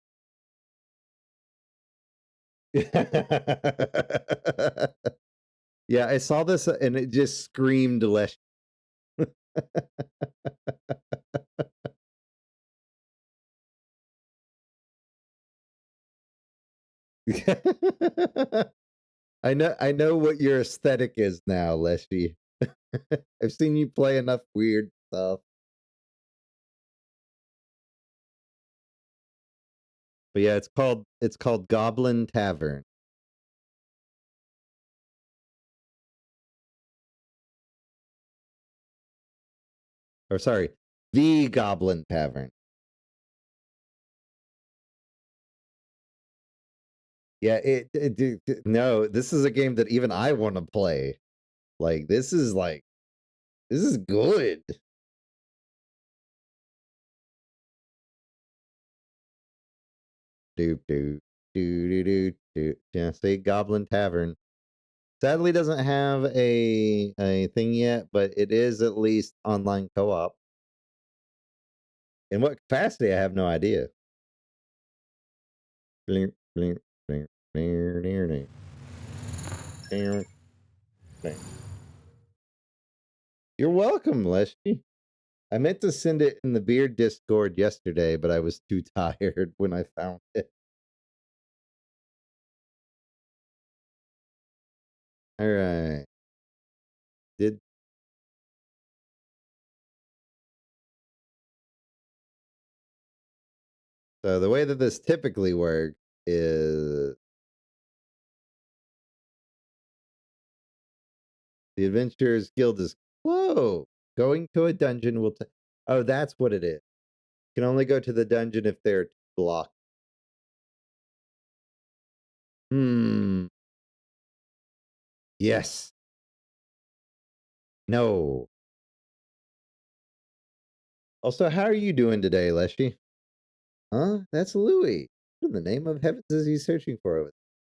Yeah, I saw this and it just screamed Leshy. I know what your aesthetic is now, Leshy. I've seen you play enough weird stuff. But yeah, it's called Goblin Tavern. Or sorry, The Goblin Tavern. Yeah, no, this is a game that even I want to play. This is good. Yeah, say Goblin Tavern. Sadly doesn't have a thing yet, but it is at least online co-op. In what capacity, I have no idea. You're welcome, Leshy. I meant to send it in the Beard Discord yesterday, but I was too tired when I found it. All right. So the way that this typically works is the Adventurers Guild is going to a dungeon will oh, that's what it is. You can only go to the dungeon if they're blocked. Yes. No. Also, how are you doing today, Leshy? Huh? That's Louis. What in the name of heavens is he searching for?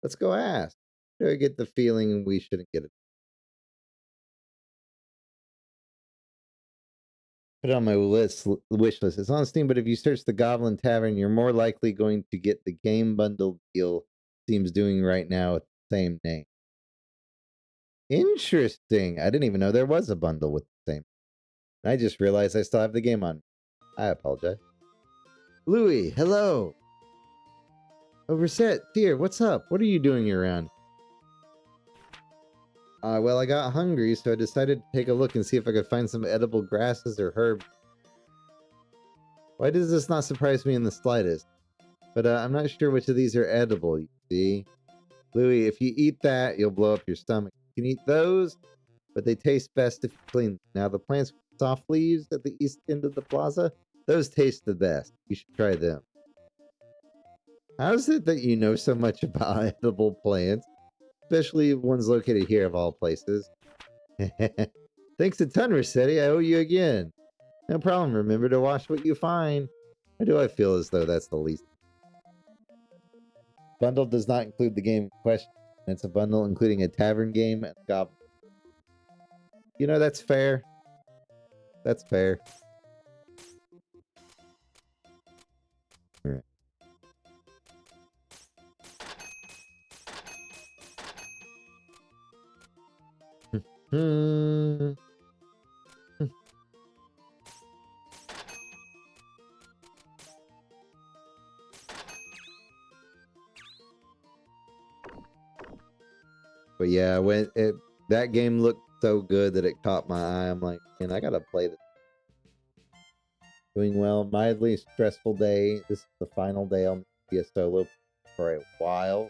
Let's go ask. Do I get the feeling we shouldn't get it? Put it on my wish list. It's on Steam, but if you search the Goblin Tavern, you're more likely going to get the game bundle deal Steam's doing right now with the same name. Interesting. I didn't even know there was a bundle with the same. I just realized I still have the game on. I apologize. Louis, hello. Oh, Recettear, what's up? What are you doing around? Well, I got hungry, so I decided to take a look and see if I could find some edible grasses or herbs. Why does this not surprise me in the slightest? But I'm not sure which of these are edible, you see. Louis, if you eat that, you'll blow up your stomach. You can eat those, but they taste best if you clean them. Now, the plants with soft leaves at the east end of the plaza, those taste the best. You should try them. How is it that you know so much about edible plants? Especially ones located here of all places. Thanks a ton, Recettear. I owe you again. No problem. Remember to watch what you find. Why do I feel as though that's the least? Bundle does not include the game in question. It's a bundle including a tavern game and goblin. You know, that's fair. That's fair. All right. But yeah, when that game looked so good that it caught my eye, I'm like, man, I gotta play this. Doing well, mildly stressful day. This is the final day I'll be a solo for a while.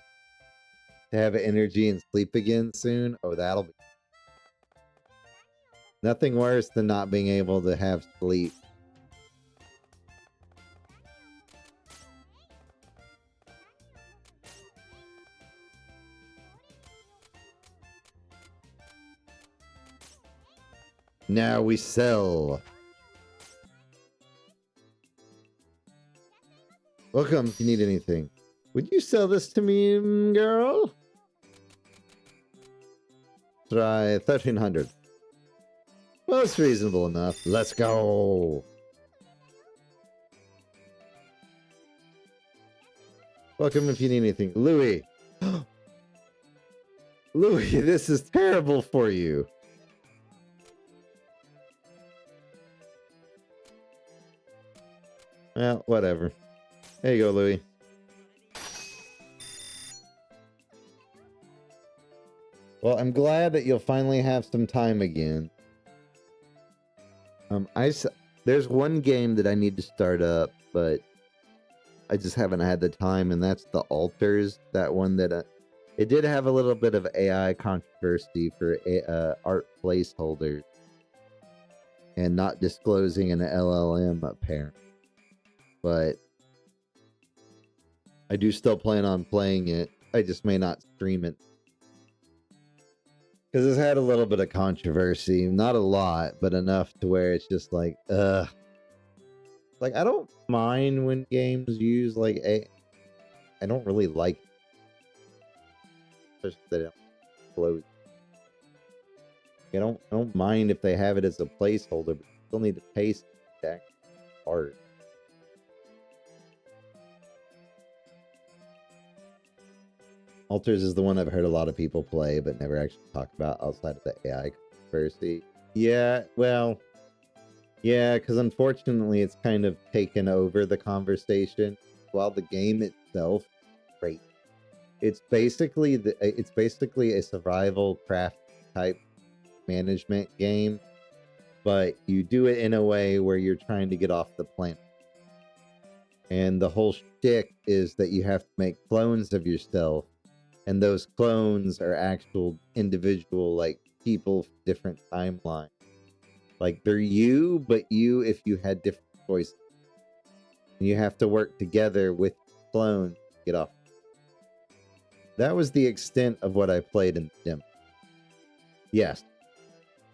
To have energy and sleep again soon. Oh, that'll be nothing worse than not being able to have sleep. Now we sell. Welcome if you need anything. Would you sell this to me, girl? Try 1300. Well, it's reasonable enough. Let's go. Welcome if you need anything. Louis. Louis, this is terrible for you. Well, whatever. There you go, Louis. Well, I'm glad that you'll finally have some time again. There's one game that I need to start up, but I just haven't had the time, and that's the Altars. That one that it did have a little bit of AI controversy for art placeholders and not disclosing an LLM apparently. But I do still plan on playing it. I just may not stream it. Because it's had a little bit of controversy. Not a lot, but enough to where it's just like, ugh. Like, I don't mind when games use, like, I don't really like it. Especially if they don't close. I don't mind if they have it as a placeholder, but you still need to paste that art. Altars is the one I've heard a lot of people play, but never actually talk about outside of the AI controversy. Yeah, well, yeah, because unfortunately it's kind of taken over the conversation. While the game itself, great. It's basically a survival craft type management game, but you do it in a way where you're trying to get off the planet. And the whole shtick is that you have to make clones of yourself. And those clones are actual individual, like, people, different timelines. Like, they're you, but you if you had different choices. And you have to work together with clones to get off. That was the extent of what I played in the demo. Yes.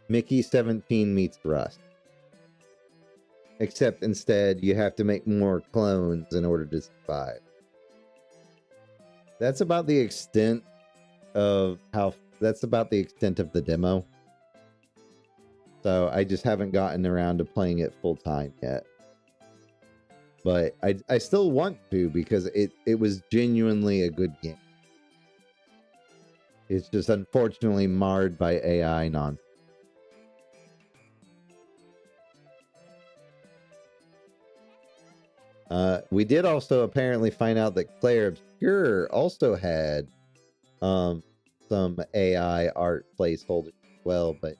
Mickey 17 meets Rust. Except instead, you have to make more clones in order to survive. That's about the extent of the demo. So I just haven't gotten around to playing it full time yet. But I still want to, because it was genuinely a good game. It's just unfortunately marred by AI nonsense. We did also apparently find out that Claire Obscure also had some AI art placeholders as well, but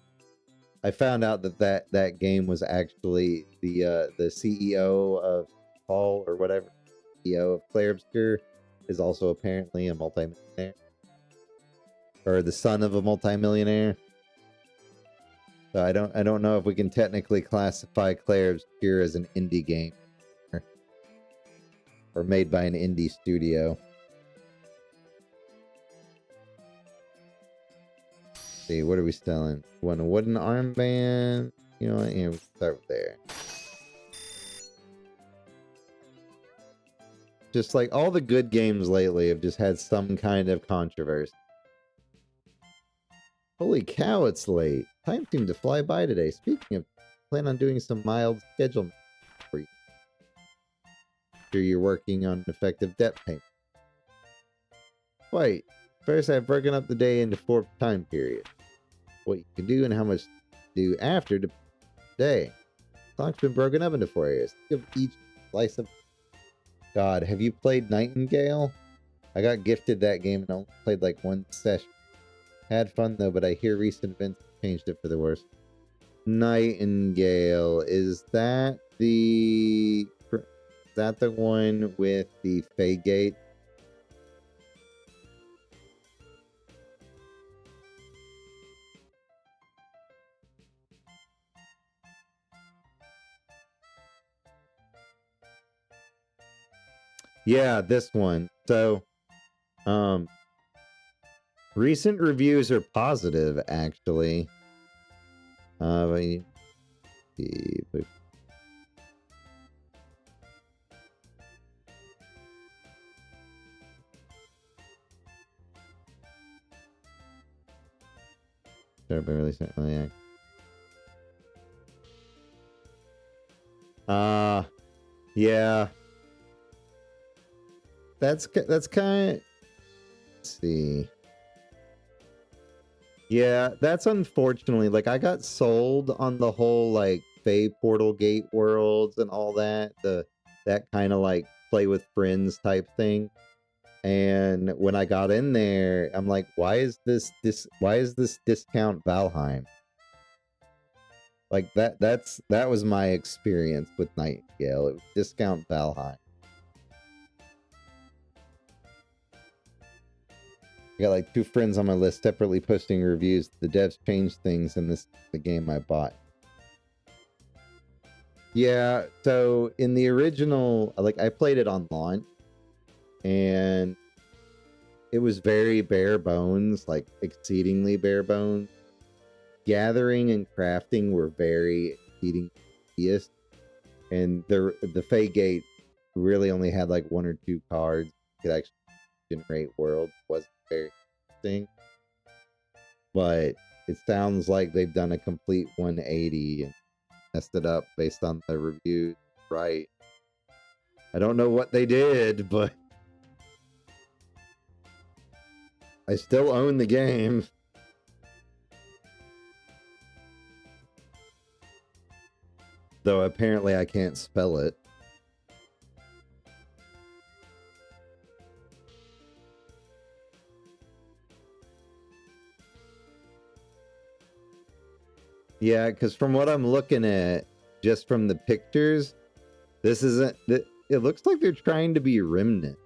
I found out that game was actually the CEO of Paul or whatever CEO of Claire Obscure is also apparently a multimillionaire. Or the son of a multimillionaire. So I don't know if we can technically classify Claire Obscure as an indie game. Or made by an indie studio. Let's see, what are we selling? Want a wooden armband? You know what? Yeah, we'll start there. Just like all the good games lately have just had some kind of controversy. Holy cow, it's late. Time seemed to fly by today. Speaking of, plan on doing some mild schedule for you. Sure you're working on an effective debt payment. Wait, first I've broken up the day into 4 time periods. What you can do and how much to do after the day. The clock's been broken up into 4 areas. Think of each slice of... God, have you played Nightingale? I got gifted that game and only played like 1 session. Had fun though, but I hear recent events changed it for the worse. Nightingale, is that the one with the Fey Gate? Yeah, this one. So, recent reviews are positive, actually. Really certainly. Yeah. That's kind of... Let's see. Yeah, that's unfortunately, like, I got sold on the whole, like, Fey Portal Gate worlds and all that, that kind of, like, play with friends type thing. And when I got in there, I'm like, why is this discount Valheim? Like, that was my experience with Nightingale. It was discount Valheim. I got like 2 friends on my list separately posting reviews. The devs changed things and this is the game I bought. Yeah, so in the original, like, I played it on launch and it was very bare bones, like exceedingly bare bones. Gathering and crafting were very exceedingly tedious. And the Fey Gate really only had like 1 or 2 cards. You could actually generate worlds. It wasn't very interesting. But it sounds like they've done a complete 180 and messed it up based on the reviews. Right. I don't know what they did, but I still own the game. Though apparently I can't spell it. Yeah, because from what I'm looking at, just from the pictures, this isn't... It looks like they're trying to be Remnant.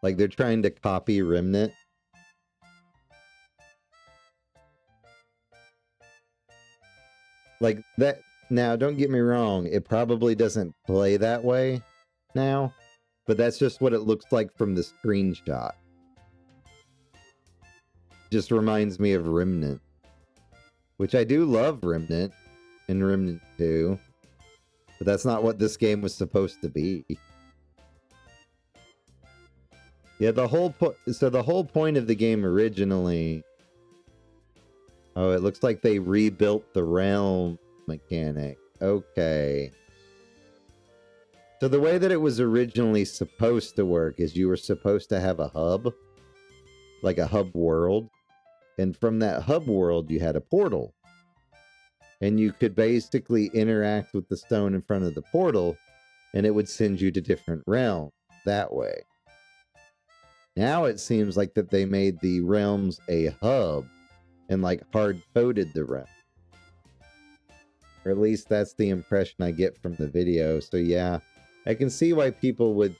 Like they're trying to copy Remnant. Like that... Now, don't get me wrong, it probably doesn't play that way now, but that's just what it looks like from the screenshot. Just reminds me of Remnant. Which I do love Remnant and Remnant 2. But that's not what this game was supposed to be. Yeah, the whole point of the game originally... Oh, it looks like they rebuilt the realm mechanic. Okay. So the way that it was originally supposed to work is you were supposed to have a hub. Like a hub world. And from that hub world, you had a portal. And you could basically interact with the stone in front of the portal, and it would send you to different realms that way. Now it seems like that they made the realms a hub, and like hard-coded the realm. Or at least that's the impression I get from the video. So yeah, I can see why people would.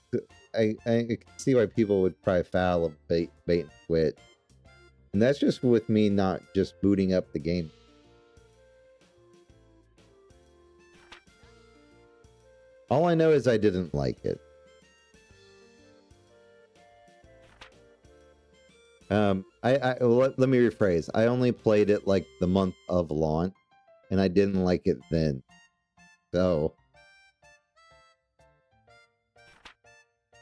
I can see why people would cry foul of bait and quit, and that's just with me not just booting up the game. All I know is I didn't like it. Let me rephrase. I only played it like the month of launch, and I didn't like it then. So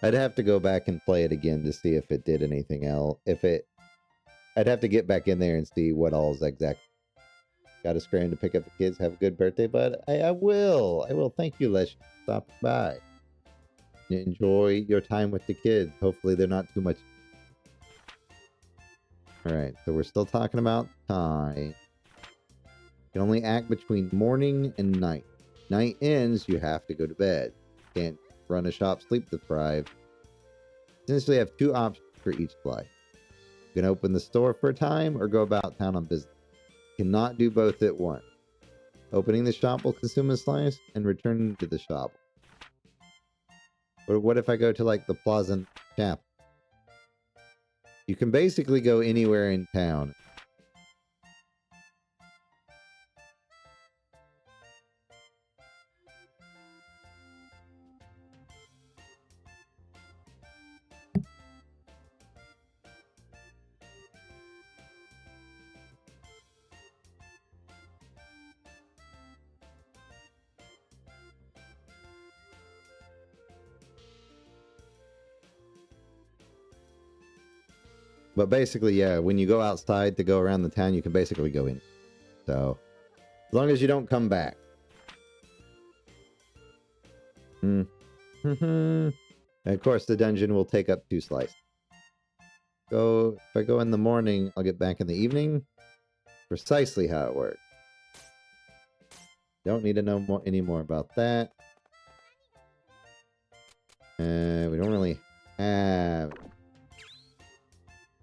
I'd have to go back and play it again to see if it did anything else. I'd have to get back in there and see what all's exact. Got to scram to pick up the kids. Have a good birthday, bud. I will. I will. Thank you, Les. Stop by. Enjoy your time with the kids. Hopefully they're not too much. All right. So we're still talking about time. You can only act between morning and night. Night ends, you have to go to bed. Can't run a shop sleep deprived. Essentially have two options for each life. You can open the store for a time or go about town on business. You cannot do both at once. Opening the shop will consume a slice and returning to the shop. Or what if I go to like the Plaza Chapel? You can basically go anywhere in town. But basically, yeah, when you go outside to go around the town, you can basically go in. So, as long as you don't come back. And of course, the dungeon will take up 2 slices. If I go in the morning, I'll get back in the evening. Precisely how it works. Don't need to know any more about that. We don't really have...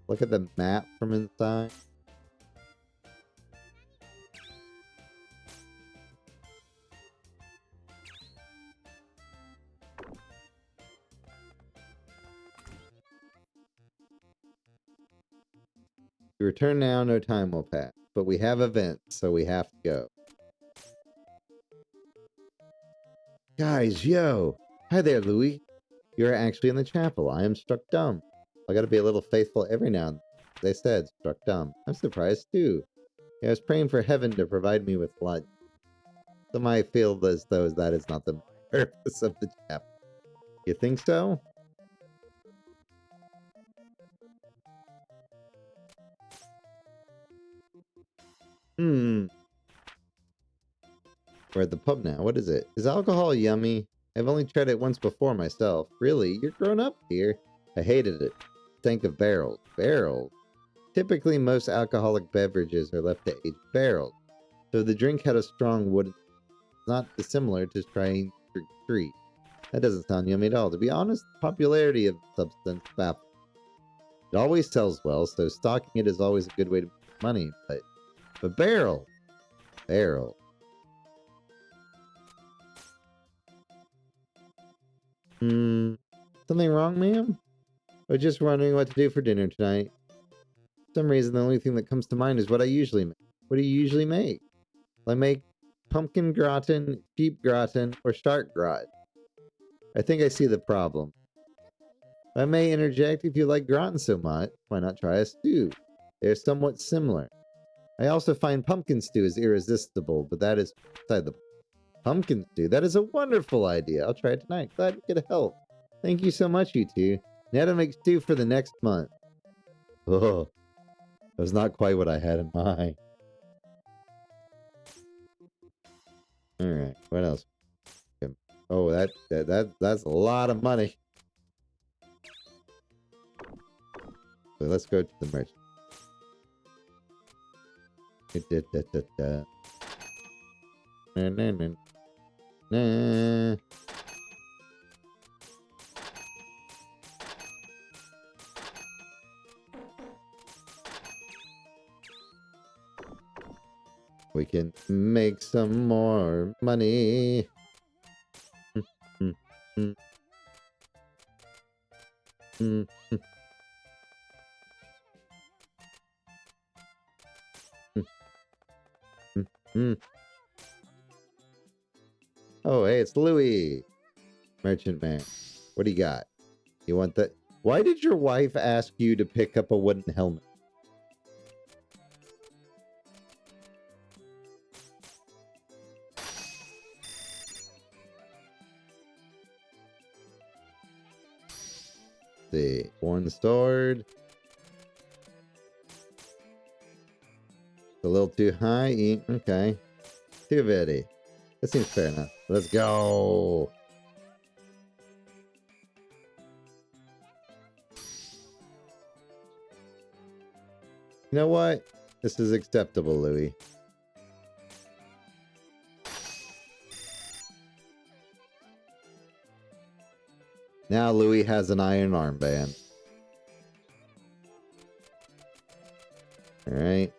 Look at the map from inside. We return now, no time will pass. But we have events, so we have to go. Guys, yo! Hi there, Louis. You're actually in the chapel. I am struck dumb. I gotta be a little faithful every now and then. They said, struck dumb. I'm surprised too. I was praying for heaven to provide me with blood. Some I feel as though that is not the purpose of the chapel. You think so? We're at the pub now. What is it? Is alcohol yummy? I've only tried it once before myself. Really? You're grown up here. I hated it. Stank of barrels. Barrels? Typically, most alcoholic beverages are left to age barrels. So the drink had a strong wood, not dissimilar to trying drink 3. That doesn't sound yummy at all. To be honest, the popularity of the substance baffles. It always sells well, so stocking it is always a good way to make money. But barrel. Something wrong, ma'am? I was just wondering what to do for dinner tonight. For some reason, the only thing that comes to mind is what I usually make. What do you usually make? I make pumpkin gratin, sheep gratin, or shark gratin. I think I see the problem. I may interject, if you like gratin so much, why not try a stew? They're somewhat similar. I also find pumpkin stew is irresistible, but that is beside the point. Pumpkin stew, that is a wonderful idea. I'll try it tonight. Glad you could help. Thank you so much, you two. Now to make stew for the next month. Oh, that was not quite what I had in mind. Alright, what else? Oh, that's a lot of money. So let's go to the merchant. Nah. We can make some more money. Mm. Mm. Mm. Mm. Oh, hey, it's Louis. Merchant man. What do you got? You want that? Why did your wife ask you to pick up a wooden helmet? See, one sword. A little too high. Okay. Too bitty. That seems fair enough. Let's go. You know what? This is acceptable, Louis. Now Louis has an iron armband. Alright.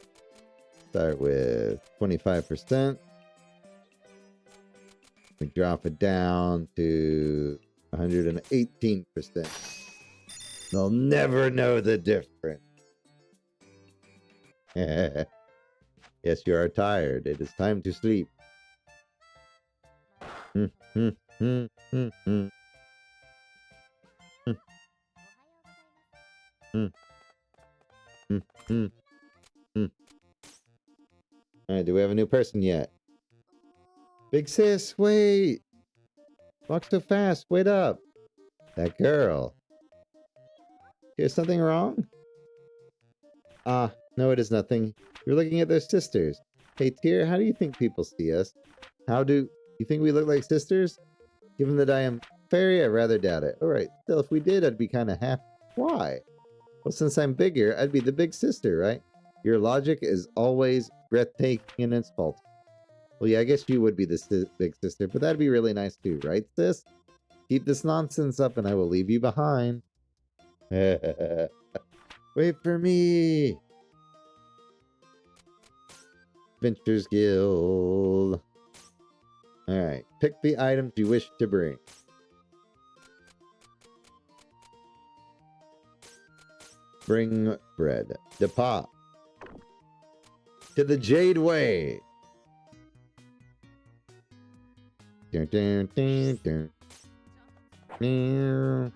Start with 25%. We drop it down to 118%. They'll never know the difference. Yes, you are tired. It is time to sleep. Alright, do we have a new person yet? Big sis, wait! Walk so fast, wait up! That girl. Is something wrong? Ah, no, it is nothing. You're looking at their sisters. Hey, Tyr, how do you think people see us? How do you think we look like sisters? Given that I am fairy, I rather doubt it. Alright, still, if we did, I'd be kind of happy. Why? Well, since I'm bigger, I'd be the big sister, right? Your logic is always breathtaking and it's faulty. Well, yeah, I guess you would be the big sister, but that'd be really nice too, right, sis? Keep this nonsense up and I will leave you behind. Wait for me! Adventures Guild. Alright, pick the items you wish to bring. Bring bread. Depart. To the Jade Way. Dun, dun, dun, dun.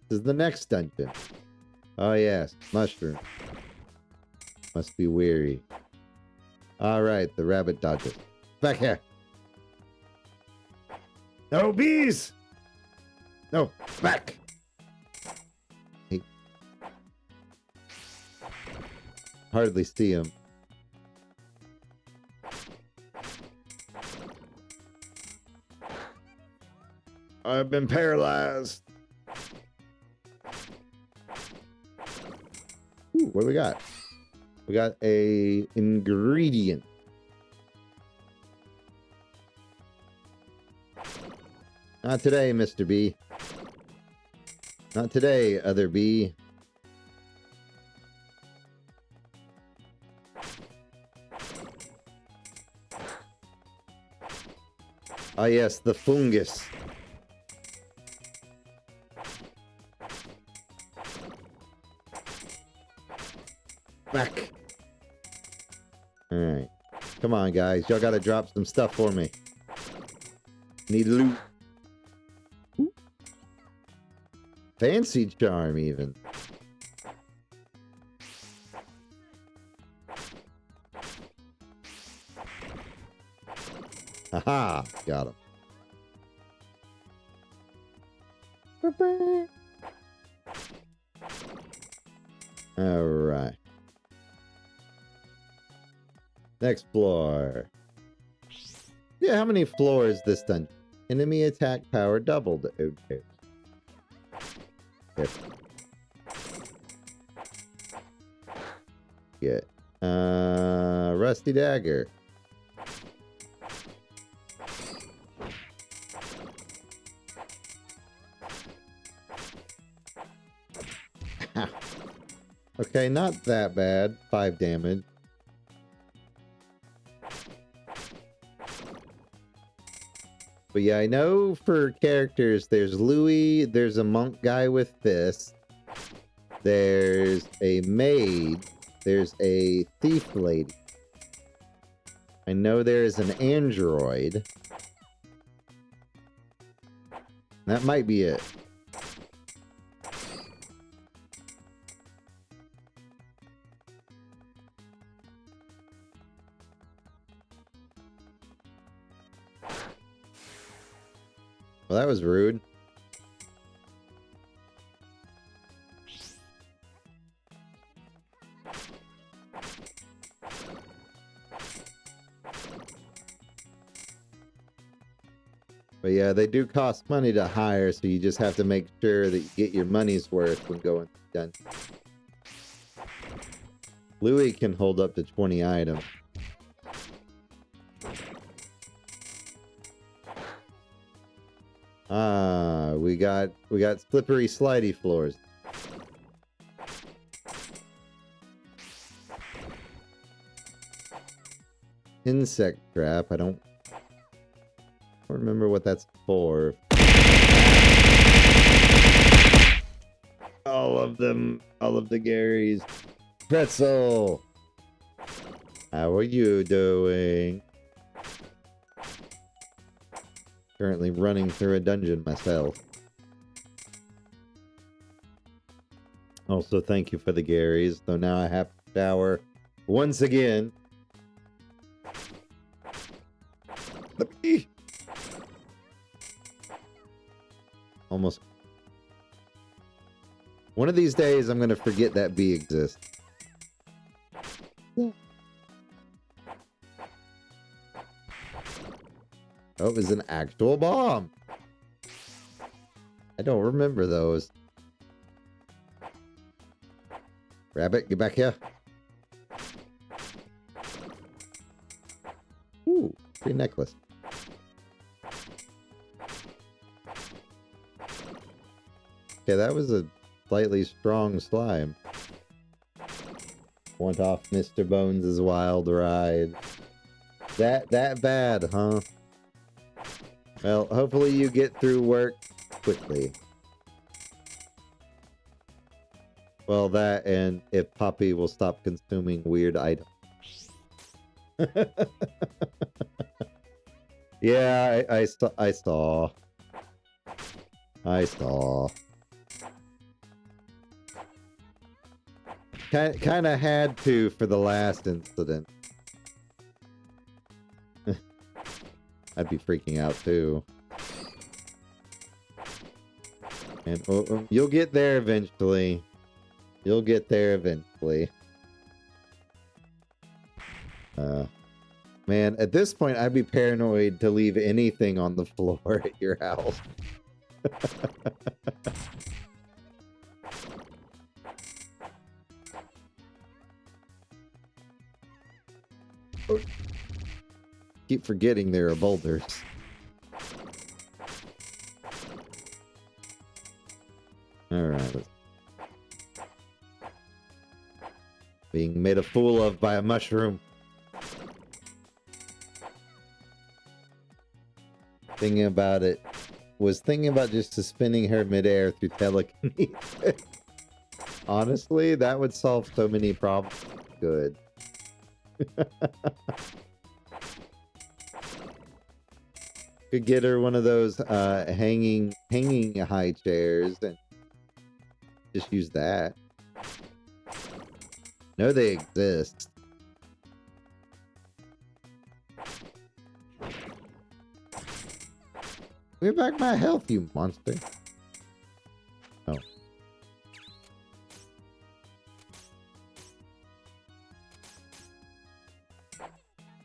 This is the next dungeon. Oh yes, mushroom. Must be weary. Alright, the rabbit dodges. Back here. No bees! No, back! Hey. Hardly see him. I've been paralyzed. Ooh, what do we got? We got a ingredient. Not today, Mr. B. Not today, other B. Ah, yes, the fungus. Back. Alright. Come on, guys. Y'all gotta drop some stuff for me. Need loot. Ooh. Fancy charm, even. Haha. Got him. Alright. Next floor. Yeah, how many floors this dungeon? Enemy attack power doubled. Okay. Here. Get rusty dagger. Okay, not that bad. 5 damage. But yeah, I know for characters, there's Louis, there's a monk guy with fists, there's a maid, there's a thief lady. I know there's an android. That might be it. Well, that was rude. But yeah, they do cost money to hire, so you just have to make sure that you get your money's worth when going done. Louis can hold up to 20 items. Ah, we got slippery slidey floors. Insect trap, I don't remember what that's for. All of them, all of the Garys. Pretzel! How are you doing? Currently running through a dungeon myself. Also, thank you for the Garys, though now I have to shower once again. Almost. One of these days, I'm going to forget that bee exists. Oh, it was an actual bomb. I don't remember those. Rabbit, get back here. Ooh, free necklace. Okay, that was a slightly strong slime. Want off Mr. Bones' wild ride. That bad, huh? Well, hopefully you get through work quickly. Well, that and if Poppy will stop consuming weird items. Yeah, I saw. Kind of had to for the last incident. I'd be freaking out too. And you'll get there eventually. You'll get there eventually. Man, at this point, I'd be paranoid to leave anything on the floor at your house. Keep forgetting there are boulders. Alright. Being made a fool of by a mushroom. Thinking about just suspending her midair through telekinesis. Honestly, that would solve so many problems. Good. Could get her one of those hanging high chairs and just use that. No, they exist. Give back my health, you monster. Oh.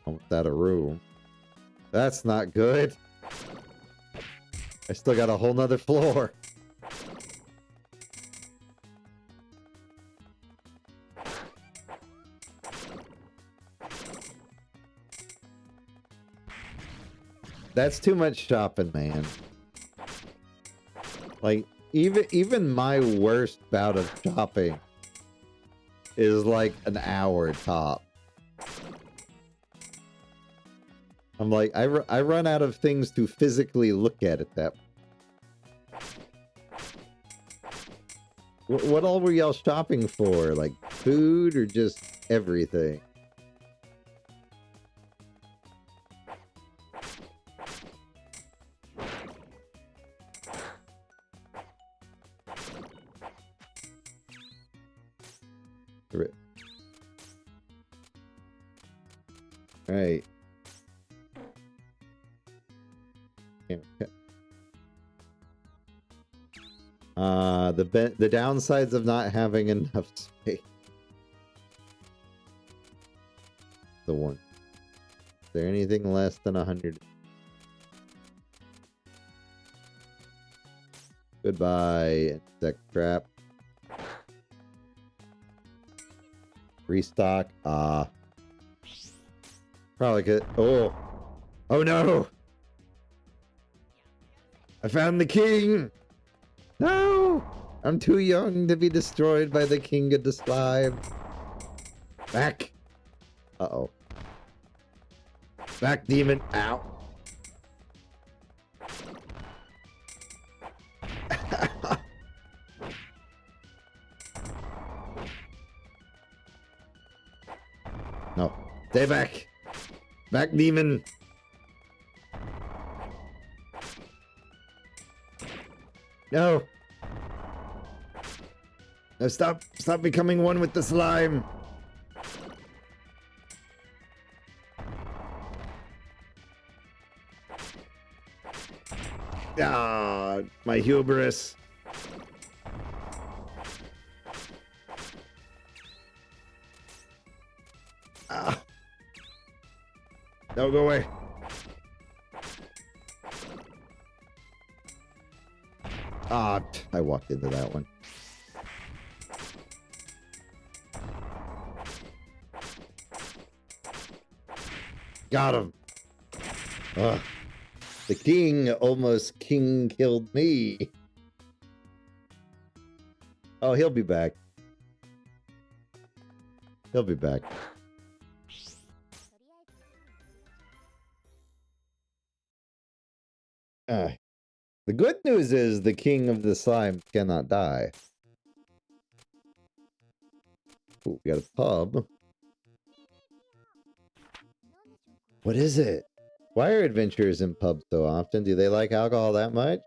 Almost out of room. That's not good. I still got a whole nother floor. That's too much shopping, man. Like, even my worst bout of shopping is like an hour top. I'm like, I run out of things to physically look at that. What all were y'all shopping for? Like food or just everything? Right. The downsides of not having enough space. The one. Is there anything less than 100? Goodbye, insect trap. Restock. Probably could. Oh. Oh no! I found the king! No! I'm too young to be destroyed by the king of the slime. Back! Uh-oh. Back, demon. Ow. No. Stay back! Back, demon! No! No, stop! Stop becoming one with the slime! Ah, my hubris. Ah. No, go away. Ah, I walked into that one. Got him. Ugh. The king almost killed me. Oh, he'll be back. He'll be back. The good news is the king of the slime cannot die. Ooh, we got a pub. What is it? Why are adventurers in pubs so often? Do they like alcohol that much?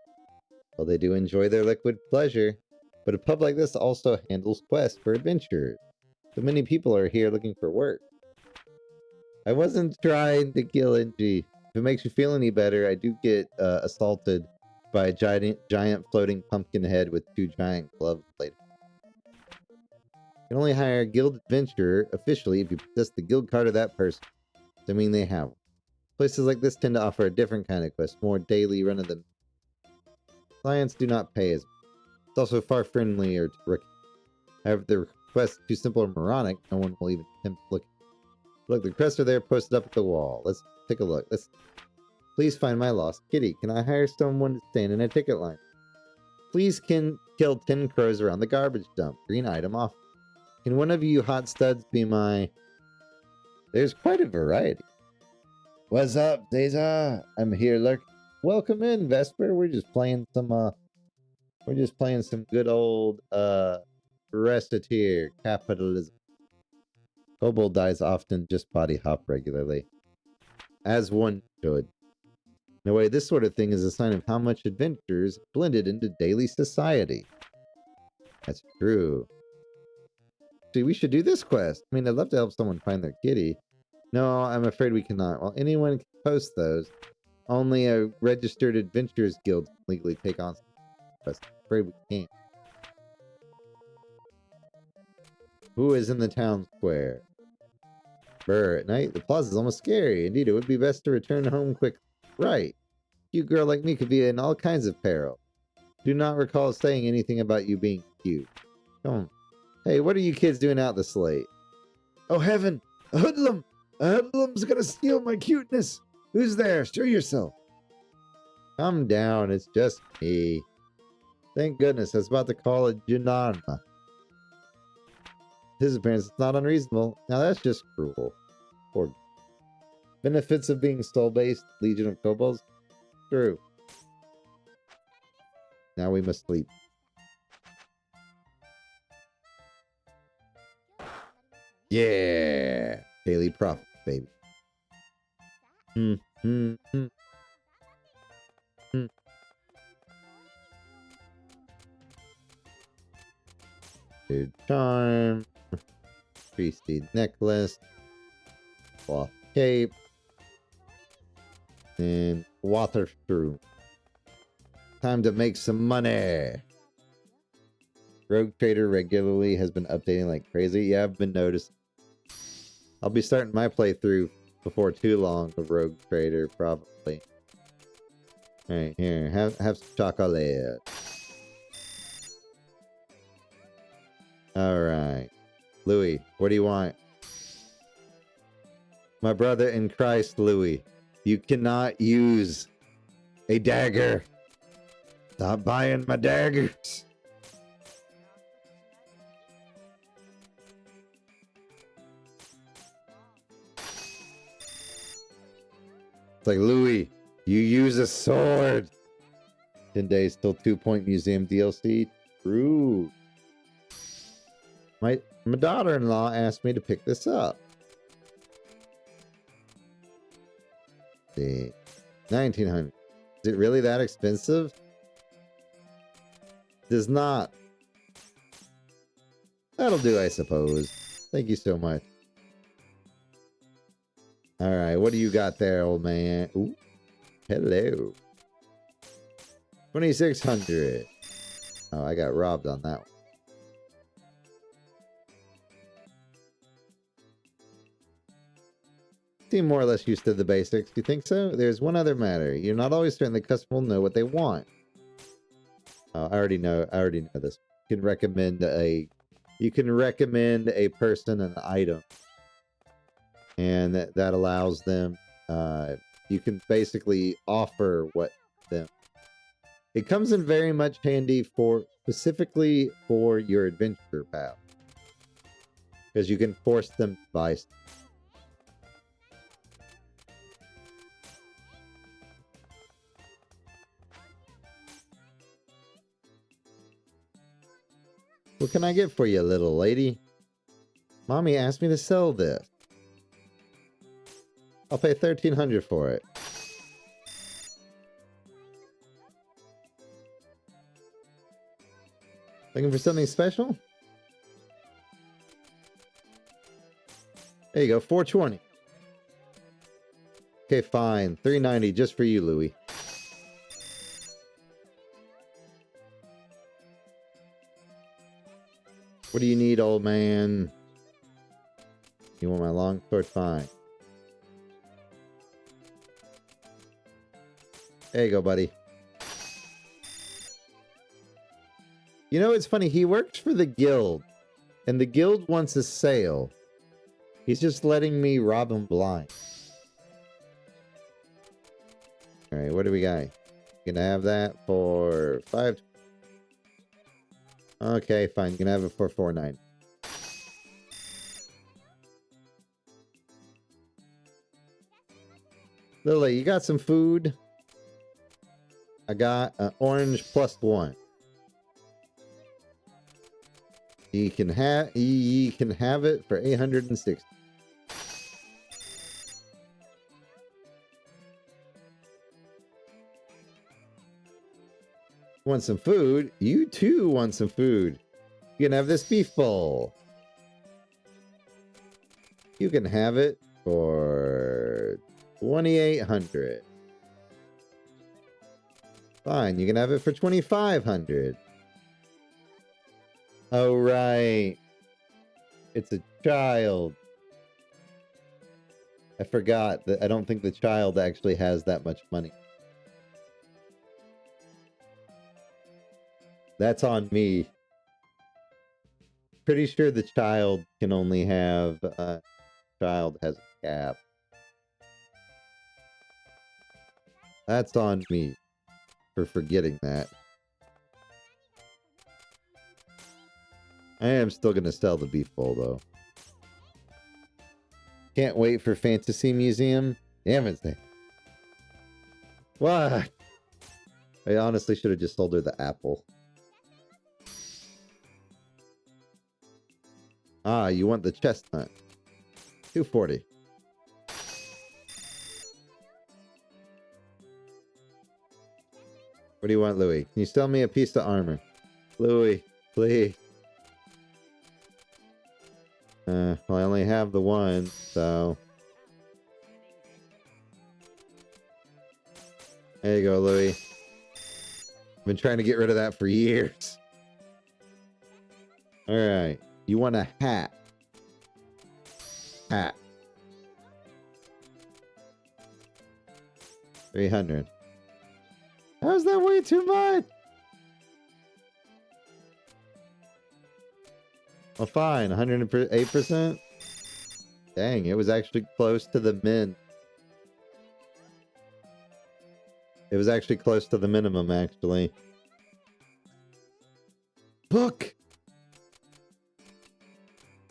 Well, they do enjoy their liquid pleasure. But a pub like this also handles quests for adventurers. So many people are here looking for work. I wasn't trying to kill NG. If it makes you feel any better, I do get assaulted by a giant floating pumpkin head with 2 giant gloves later. You can only hire a guild adventurer officially if you possess the guild card of that person, assuming they have one. Places like this tend to offer a different kind of quest, more daily run-of-the-mill. Clients do not pay as much. It's also far friendlier to rookies. However, the request is too simple or moronic, no one will even attempt to look at it. Look, the requests are there posted up at the wall. Let's take a look. Please find my lost kitty. Can I hire someone to stand in a ticket line? Please kill 10 crows around the garbage dump. Green item off. Can one of you hot studs be my... There's quite a variety. What's up, Deza? I'm here lurking. Welcome in, Vesper. We're just playing some good old Recettear Capitalism. Kobold dies often, just body hop regularly. As one should. In a way, this sort of thing is a sign of how much adventures blended into daily society. That's true. See, we should do this quest. I mean, I'd love to help someone find their kitty. No, I'm afraid we cannot. Well, anyone can post those. Only a registered adventurers guild can legally take on quests. I'm afraid we can't. Who is in the town square? Brr, at night, the plaza is almost scary. Indeed, it would be best to return home quickly. Right. A cute girl like me could be in all kinds of peril. Do not recall saying anything about you being cute. Come on. Hey, what are you kids doing out this late? Oh, heaven! A hoodlum! A hoodlum's gonna steal my cuteness! Who's there? Show yourself! Calm down, it's just me. Thank goodness, I was about to call it Junanma. His appearance is not unreasonable. Now that's just cruel. Poor... Benefits of being soul-based, Legion of Kobolds. True. Now we must sleep. Yeah! Daily profit, baby. Dude, charm. Tree seed necklace. Cloth cape. And water through. Time to make some money. Rogue Trader regularly has been updating like crazy. Yeah, I've been noticed. I'll be starting my playthrough before too long of Rogue Trader, probably. Alright, here. Have some chocolate. Alright. Louis, what do you want? My brother in Christ, Louis. You cannot use a dagger. Stop buying my daggers. It's like, Louis, you use a sword. 10 days till 2-point museum DLC. True. My daughter-in-law asked me to pick this up. See, 1900. Is it really that expensive? Does not. That'll do, I suppose. Thank you so much. All right, what do you got there, old man? Ooh, hello. 2600. Oh, I got robbed on that one. Seem more or less used to the basics. You think so? There's one other matter. You're not always certain the customer will know what they want. Oh, I already know this. You can recommend a person an item. And that allows them you can basically offer what them. It comes in very much handy specifically for your adventure path. Because you can force them to buy stuff. What can I get for you, little lady? Mommy asked me to sell this. I'll pay $1,300 for it. Looking for something special? There you go, $420. Okay, fine. $390 just for you, Louis. What do you need, old man? You want my long sword? Fine. There you go, buddy. You know, it's funny. He works for the guild, and the guild wants a sale. He's just letting me rob him blind. All right, what do we got? Gonna have that for $5. Okay, fine. You can have it for $4.90. Lily, you got some food? I got an orange +1. You can have it for $860. Want some food? You too want some food. You can have this beef bowl. You can have it for $2,800. Fine, you can have it for $2,500. Oh, right. It's a child. I forgot that I don't think the child actually has that much money. That's on me. Pretty sure the child can only have... child has a cap. That's on me for forgetting that. I am still going to sell the beef bowl, though. Can't wait for Fantasy Museum. Damn it, Snake. What? I honestly should have just sold her the apple. Ah, you want the chestnut. 240. What do you want, Louis? Can you sell me a piece of armor? Louis, please. Well, I only have the one, so... There you go, Louis. I've been trying to get rid of that for years. Alright. You want a hat. Hat. 300. How's that way too much? Well, fine. 108%? Dang, it was actually close to the min. It was actually close to the minimum, actually. Book!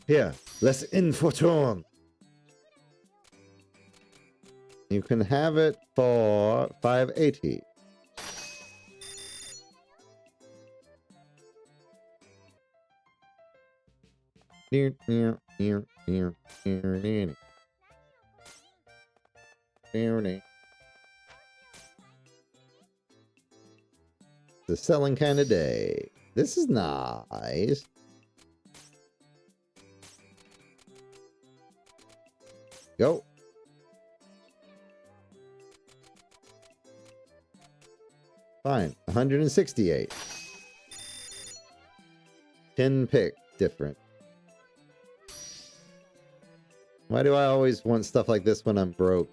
Here, let's infortune. You can have it for 580. The selling kind of day. This is nice. Go. Fine. 168. 10 pick different. Why do I always want stuff like this when I'm broke?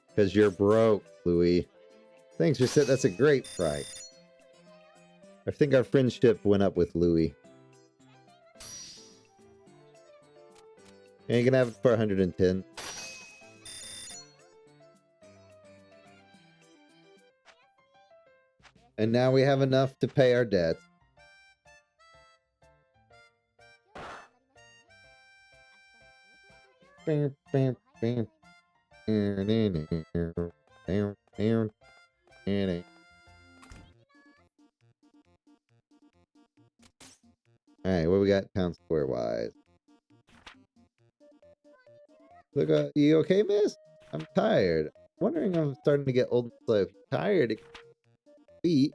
Because you're broke, Louis. Thanks, Recettear. That's a great price. I think our friendship went up with Louis. And you can have it for 110. And now we have enough to pay our debts. Alright, what we got town square wise? Look, you okay, miss? I'm tired. Wondering if I'm starting to get old and slow. If you're tired, eat.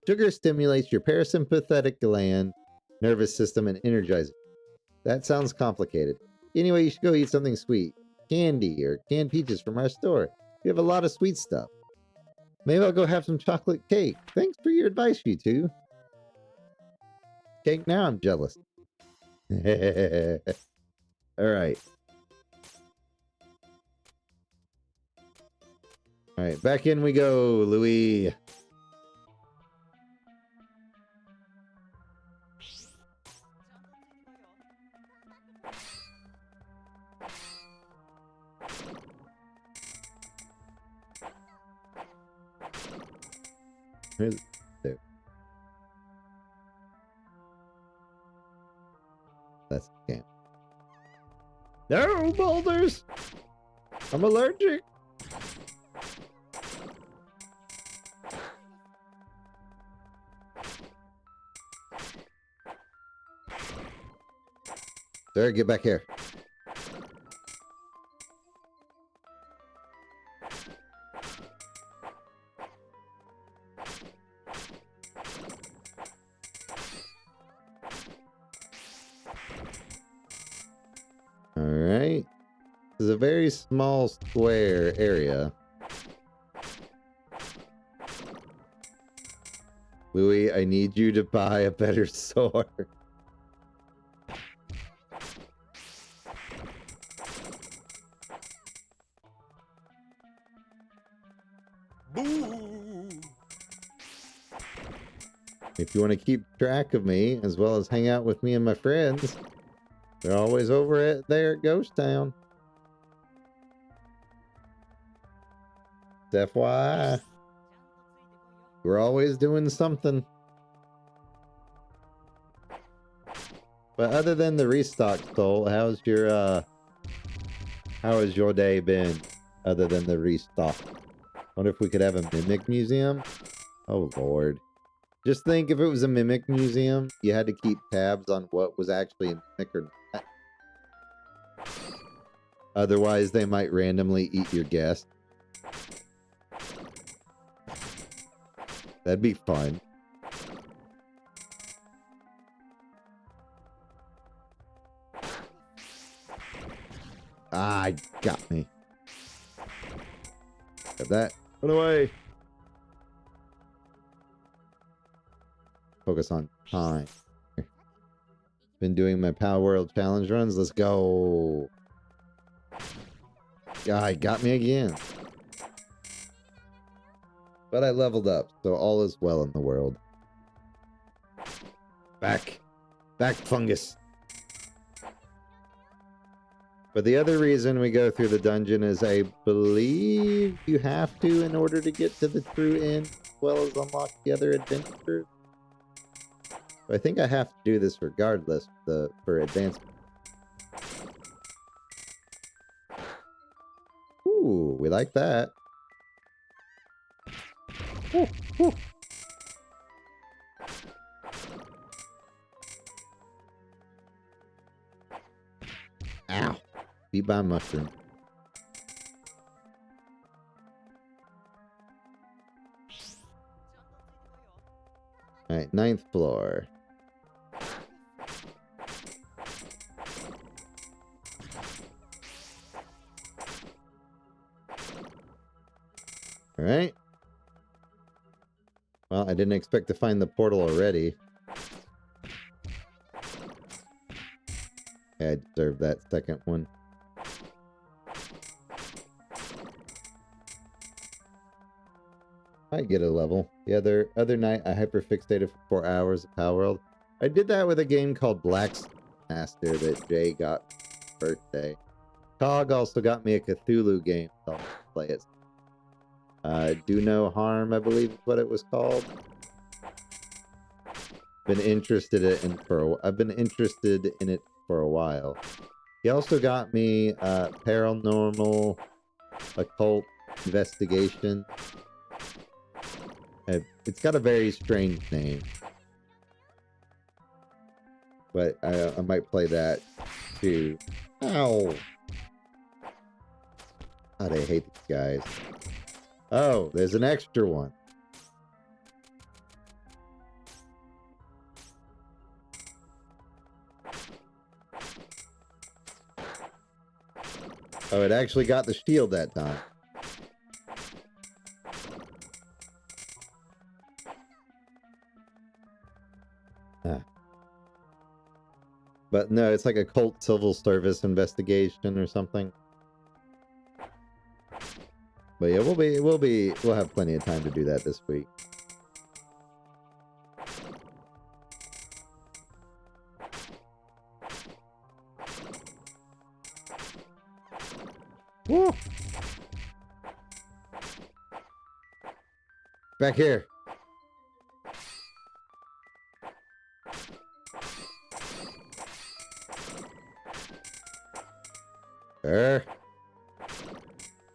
Sugar stimulates your parasympathetic gland, nervous system, and energizes it. That sounds complicated. Anyway, you should go eat something sweet. Candy or canned peaches from our store. We have a lot of sweet stuff. Maybe I'll go have some chocolate cake. Thanks for your advice, you two. Cake now, I'm jealous. Alright. Alright, back in we go, Louis. There. That's the camp. No, boulders! I'm allergic! Sir, get back here. Alright. This is a very small square area. Louis, I need you to buy a better sword. If you want to keep track of me, as well as hang out with me and my friends, they're always over there at Ghost Town. FYI. We're always doing something. But other than the restock, Soul, how has your day been? other than the restock. Wonder if we could have a mimic museum? Oh, Lord. Just think if it was a mimic museum, you had to keep tabs on what was actually a mimic or not. Otherwise, they might randomly eat your guest. That'd be fun. Ah, got me. Got that. Run away. Focus on time. Been doing my Power World Challenge runs. Let's go. Guy got me again. But I leveled up, so all is well in the world. Back. Back, fungus. But the other reason we go through the dungeon is I believe you have to in order to get to the true end, as well as unlock the other adventures. I think I have to do this regardless for advancement. Ooh, we like that. Ooh, ooh. Ow. Beat by a mushroom. Alright, 9th floor. Alright. Well, I didn't expect to find the portal already. Okay, I deserve that second one. I get a level. The other night, I hyperfixated for 4 hours of Power World. I did that with a game called Black Master that Jay got for his birthday. Cog also got me a Cthulhu game, so I'll play it. Do No Harm, I believe is what it was called. I've been interested in it for a while. He also got me Paranormal Occult Investigation. It's got a very strange name. But I might play that too. Ow! God, I hate these guys. Oh, there's an extra one. Oh, it actually got the shield that time. But no, it's like a cult civil service investigation or something. But yeah, we'll have plenty of time to do that this week. Woo! Back here.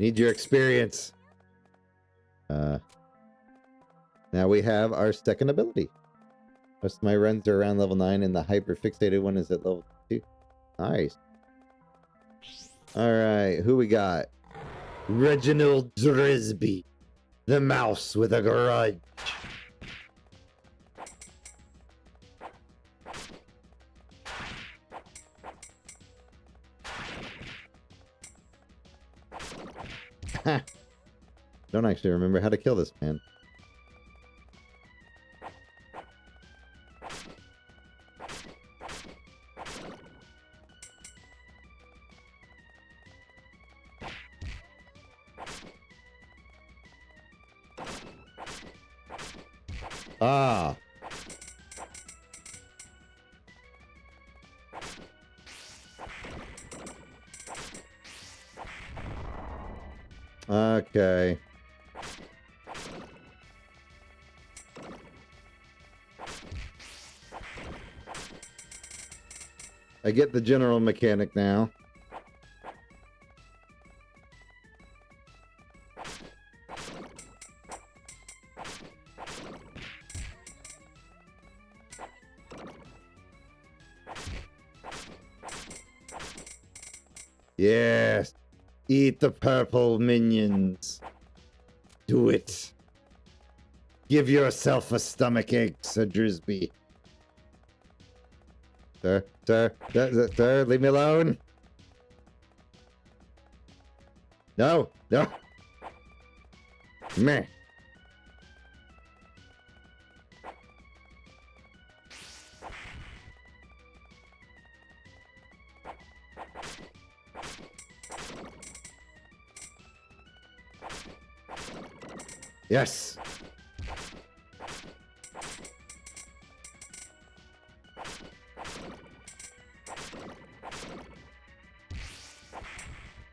Need your experience. Now we have our second ability. Most of my runs are around level 9, and the hyper-fixated one is at level 2. Nice. Alright, who we got? Reginald Drisby. The mouse with a grudge. Don't actually remember how to kill this man. Ah. Okay. I get the general mechanic now. Yes. Eat the purple minions. Do it. Give yourself a stomach ache, Sir Drisby. Sir, leave me alone. No. Meh. Yes.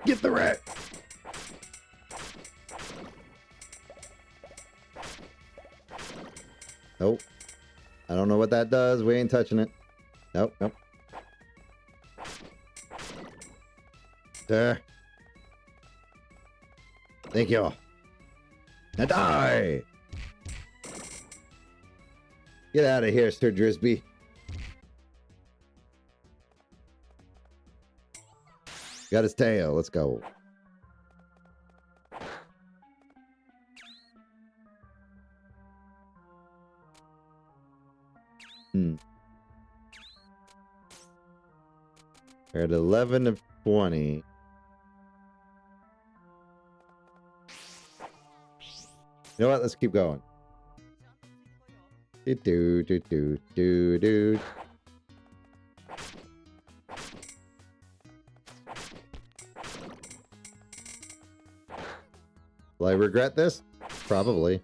Get the rat. Nope. I don't know what that does. We ain't touching it. Nope. Sir. Thank you. Now die! Get out of here, Sir Drisby. Got his tail. Let's go. We're at 11 of 20. You know what? Let's keep going. Do. Will I regret this? Probably.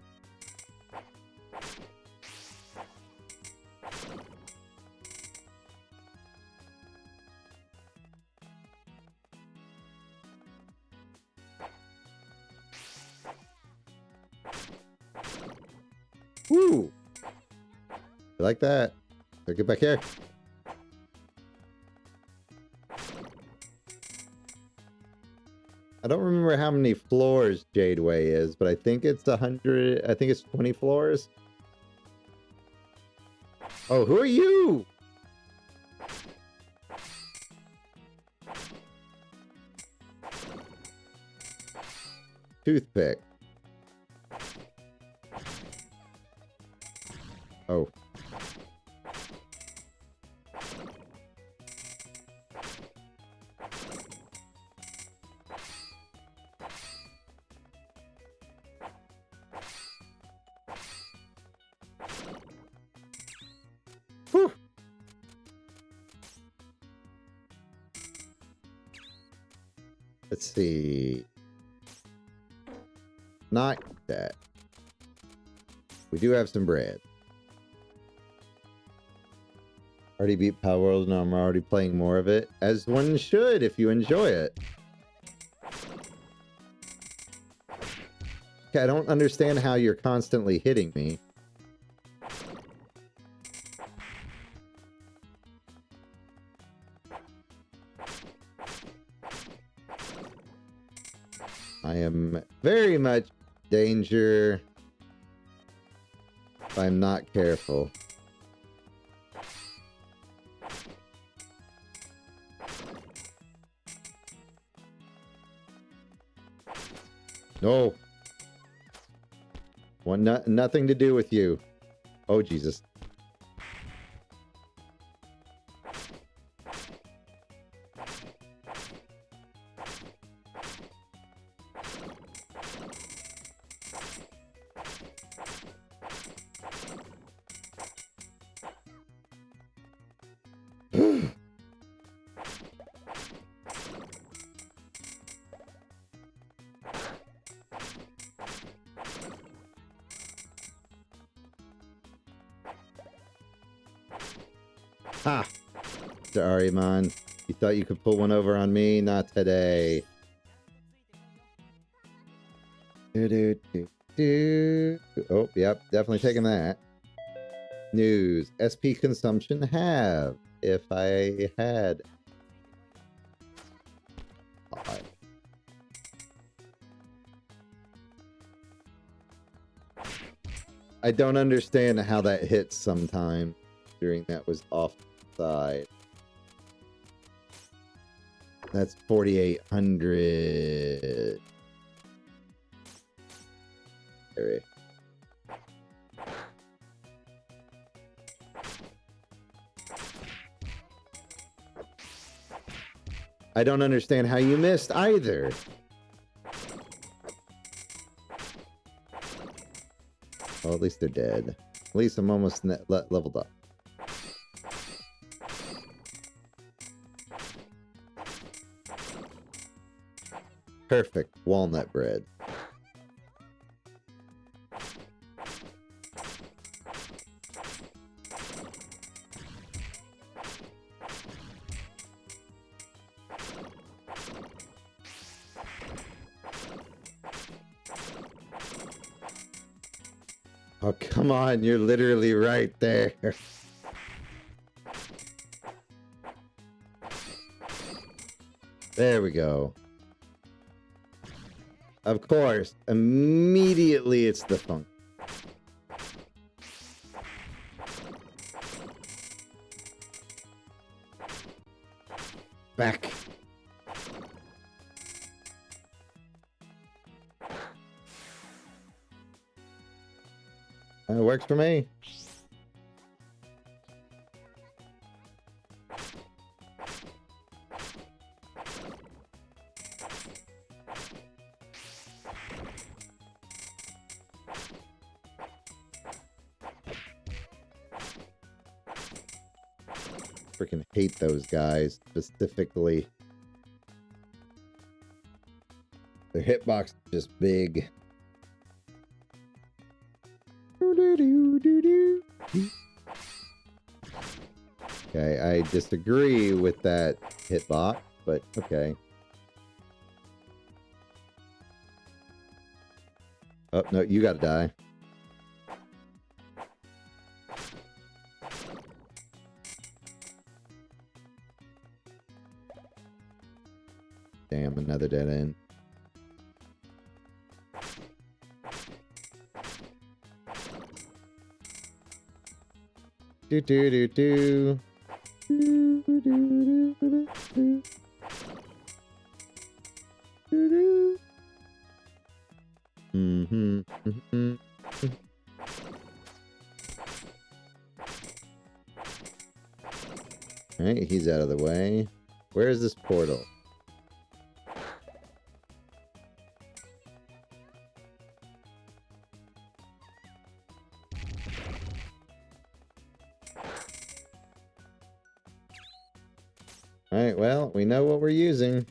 Woo! You like that? So get back here. I don't remember how many floors Jadeway is, but I think it's 100. I think it's 20 floors. Oh, who are you? Toothpick. Oh. Whew. Let's see. Not that. We do have some bread. Already beat Power World, and I'm already playing more of it. As one should if you enjoy it. Okay, I don't understand how you're constantly hitting me. I am very much danger if I'm not careful. No. Nothing to do with you. Oh, Jesus. Ha! Mr. Ariman, you thought you could pull one over on me? Not today. Oh, yep, definitely taking that. News. SP consumption have. If I had... I don't understand how that hits sometimes. During that was offside. That's 4,800. I don't understand how you missed either. Well, at least they're dead. At least I'm almost leveled up. Perfect walnut bread. Oh, come on. You're literally right there. There we go. Of course. Immediately it's the funk. Back. It works for me. Freaking hate those guys specifically. Their hitbox is just big. Okay, I disagree with that hitbox, but okay. Oh, no, you gotta die. Damn, another dead end. Do do do do. Alright, he's out of the way. Where is this portal? Alright, well, we know what we're using.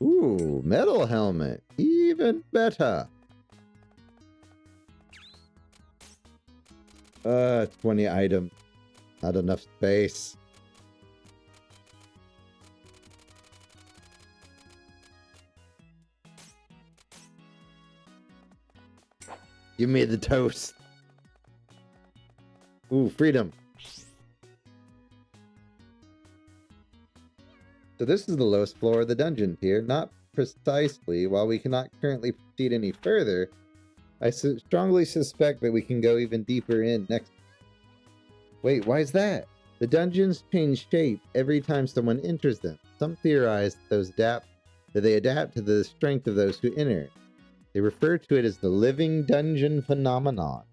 Ooh, metal helmet. Even better. 20 items. Not enough space. Give me the toast. Ooh, freedom. So this is the lowest floor of the dungeon tier. Not precisely. While we cannot currently proceed any further, I strongly suspect that we can go even deeper in next. Wait, why is that? The dungeons change shape every time someone enters them. Some theorize that they adapt to the strength of those who enter. They refer to it as the living dungeon phenomenon.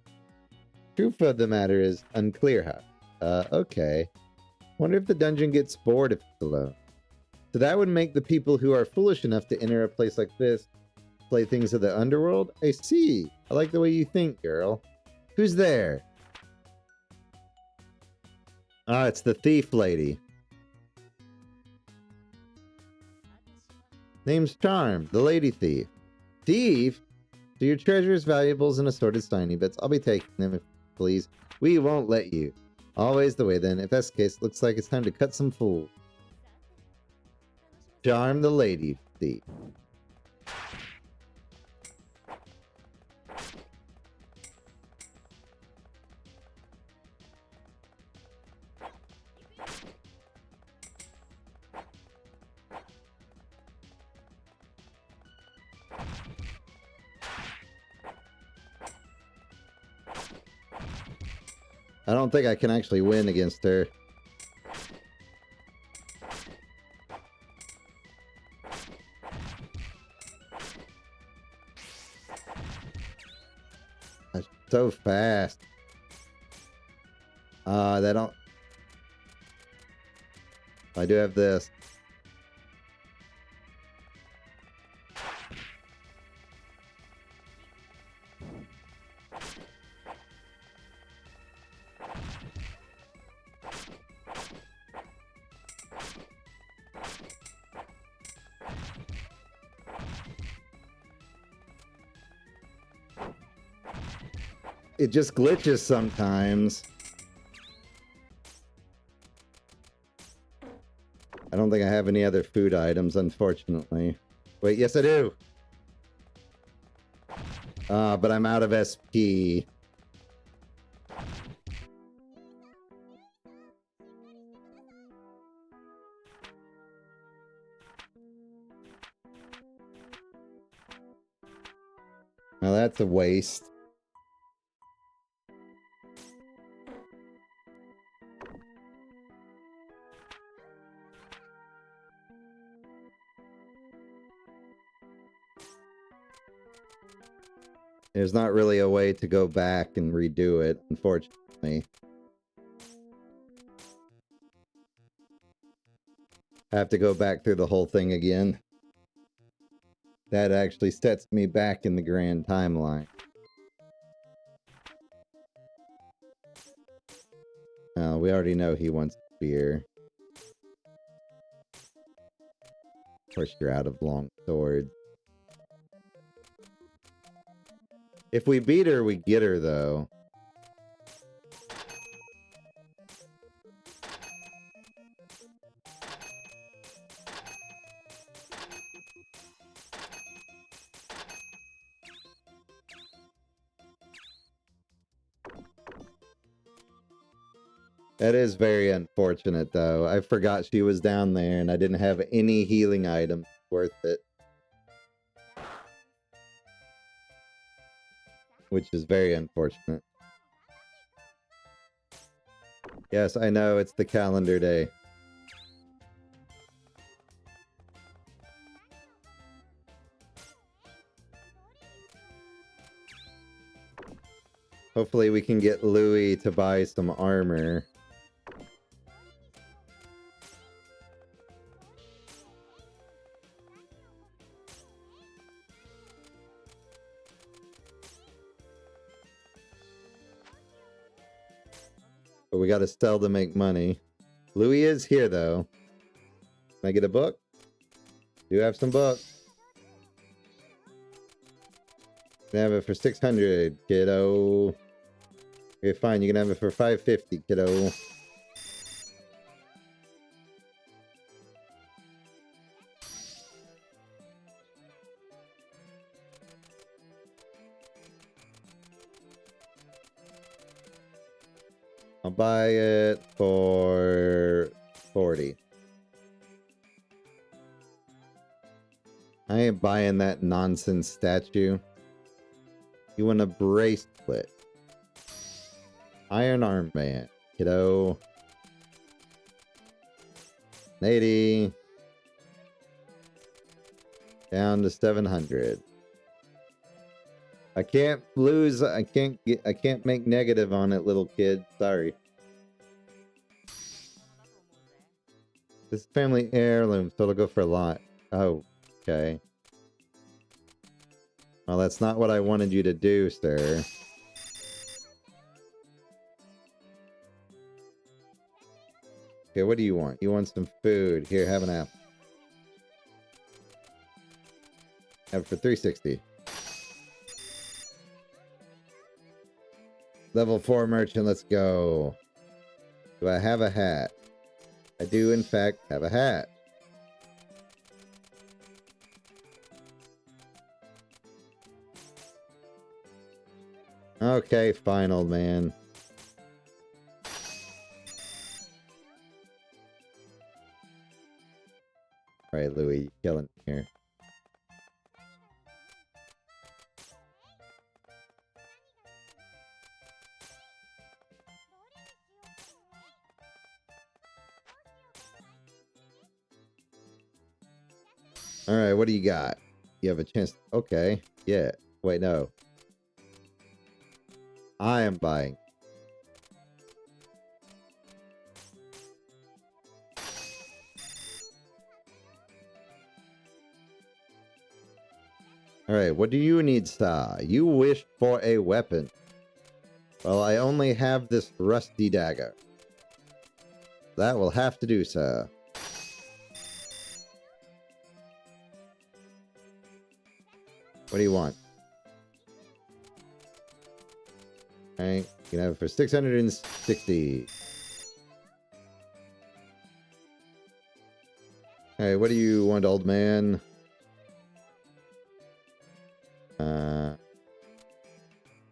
Truth of the matter is unclear, huh? Okay. Wonder if the dungeon gets bored if it's alone. So that would make the people who are foolish enough to enter a place like this play things of the underworld? I see. I like the way you think, girl. Who's there? Ah, it's the thief lady. Name's Charm, the lady thief. Thief? So your treasures, valuables, and assorted tiny bits. I'll be taking them, if please. We won't let you. Always the way then. If that's the case, looks like it's time to cut some fools. Charm, the lady thief. I don't think I can actually win against her. That's so fast. They don't... I do have this. It just glitches sometimes. I don't think I have any other food items, unfortunately. Wait, yes I do! But I'm out of SP. Now that's a waste. There's not really a way to go back and redo it, unfortunately. I have to go back through the whole thing again. That actually sets me back in the grand timeline. Oh, we already know he wants beer. Of course, you're out of long swords. If we beat her, we get her, though. That is very unfortunate, though. I forgot she was down there, and I didn't have any healing items worth it. Which is very unfortunate. Yes, I know, it's the calendar day. Hopefully we can get Louis to buy some armor. But we gotta sell to make money. Louis is here, though. Can I get a book? Do have some books. Can I have it for 600, kiddo? Okay, fine. You can have it for 550, kiddo. I'll buy it for 40. I ain't buying that nonsense statue. You want a bracelet. Iron armband, kiddo. 80. Down to 700. I can't lose. I can't make negative on it, little kid. Sorry. This is family heirloom, so it'll go for a lot. Oh, okay. Well, that's not what I wanted you to do, sir. Okay, what do you want? You want some food. Here, have an apple. Have it for 360. Level 4 merchant, let's go. Do I have a hat? I do, in fact, have a hat. Okay, fine, old man. Alright, Louis, you killing me here. All right, what do you got? You have a chance. Okay, yeah. Wait, no. I am buying. All right, what do you need, sir? You wish for a weapon. Well, I only have this rusty dagger. That will have to do, sir. What do you want? Alright, you can have it for 660. Alright, what do you want, old man?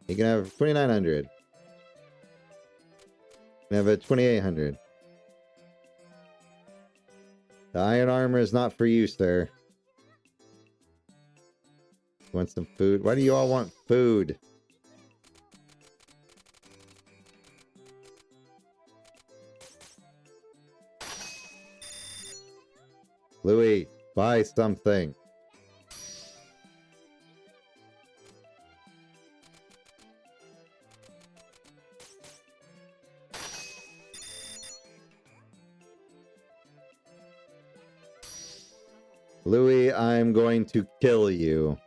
You can have 2,900. You can have it 2,800. The iron armor is not for you, sir. You want some food? Why do you all want food? Louis, buy something. Louis, I'm going to kill you.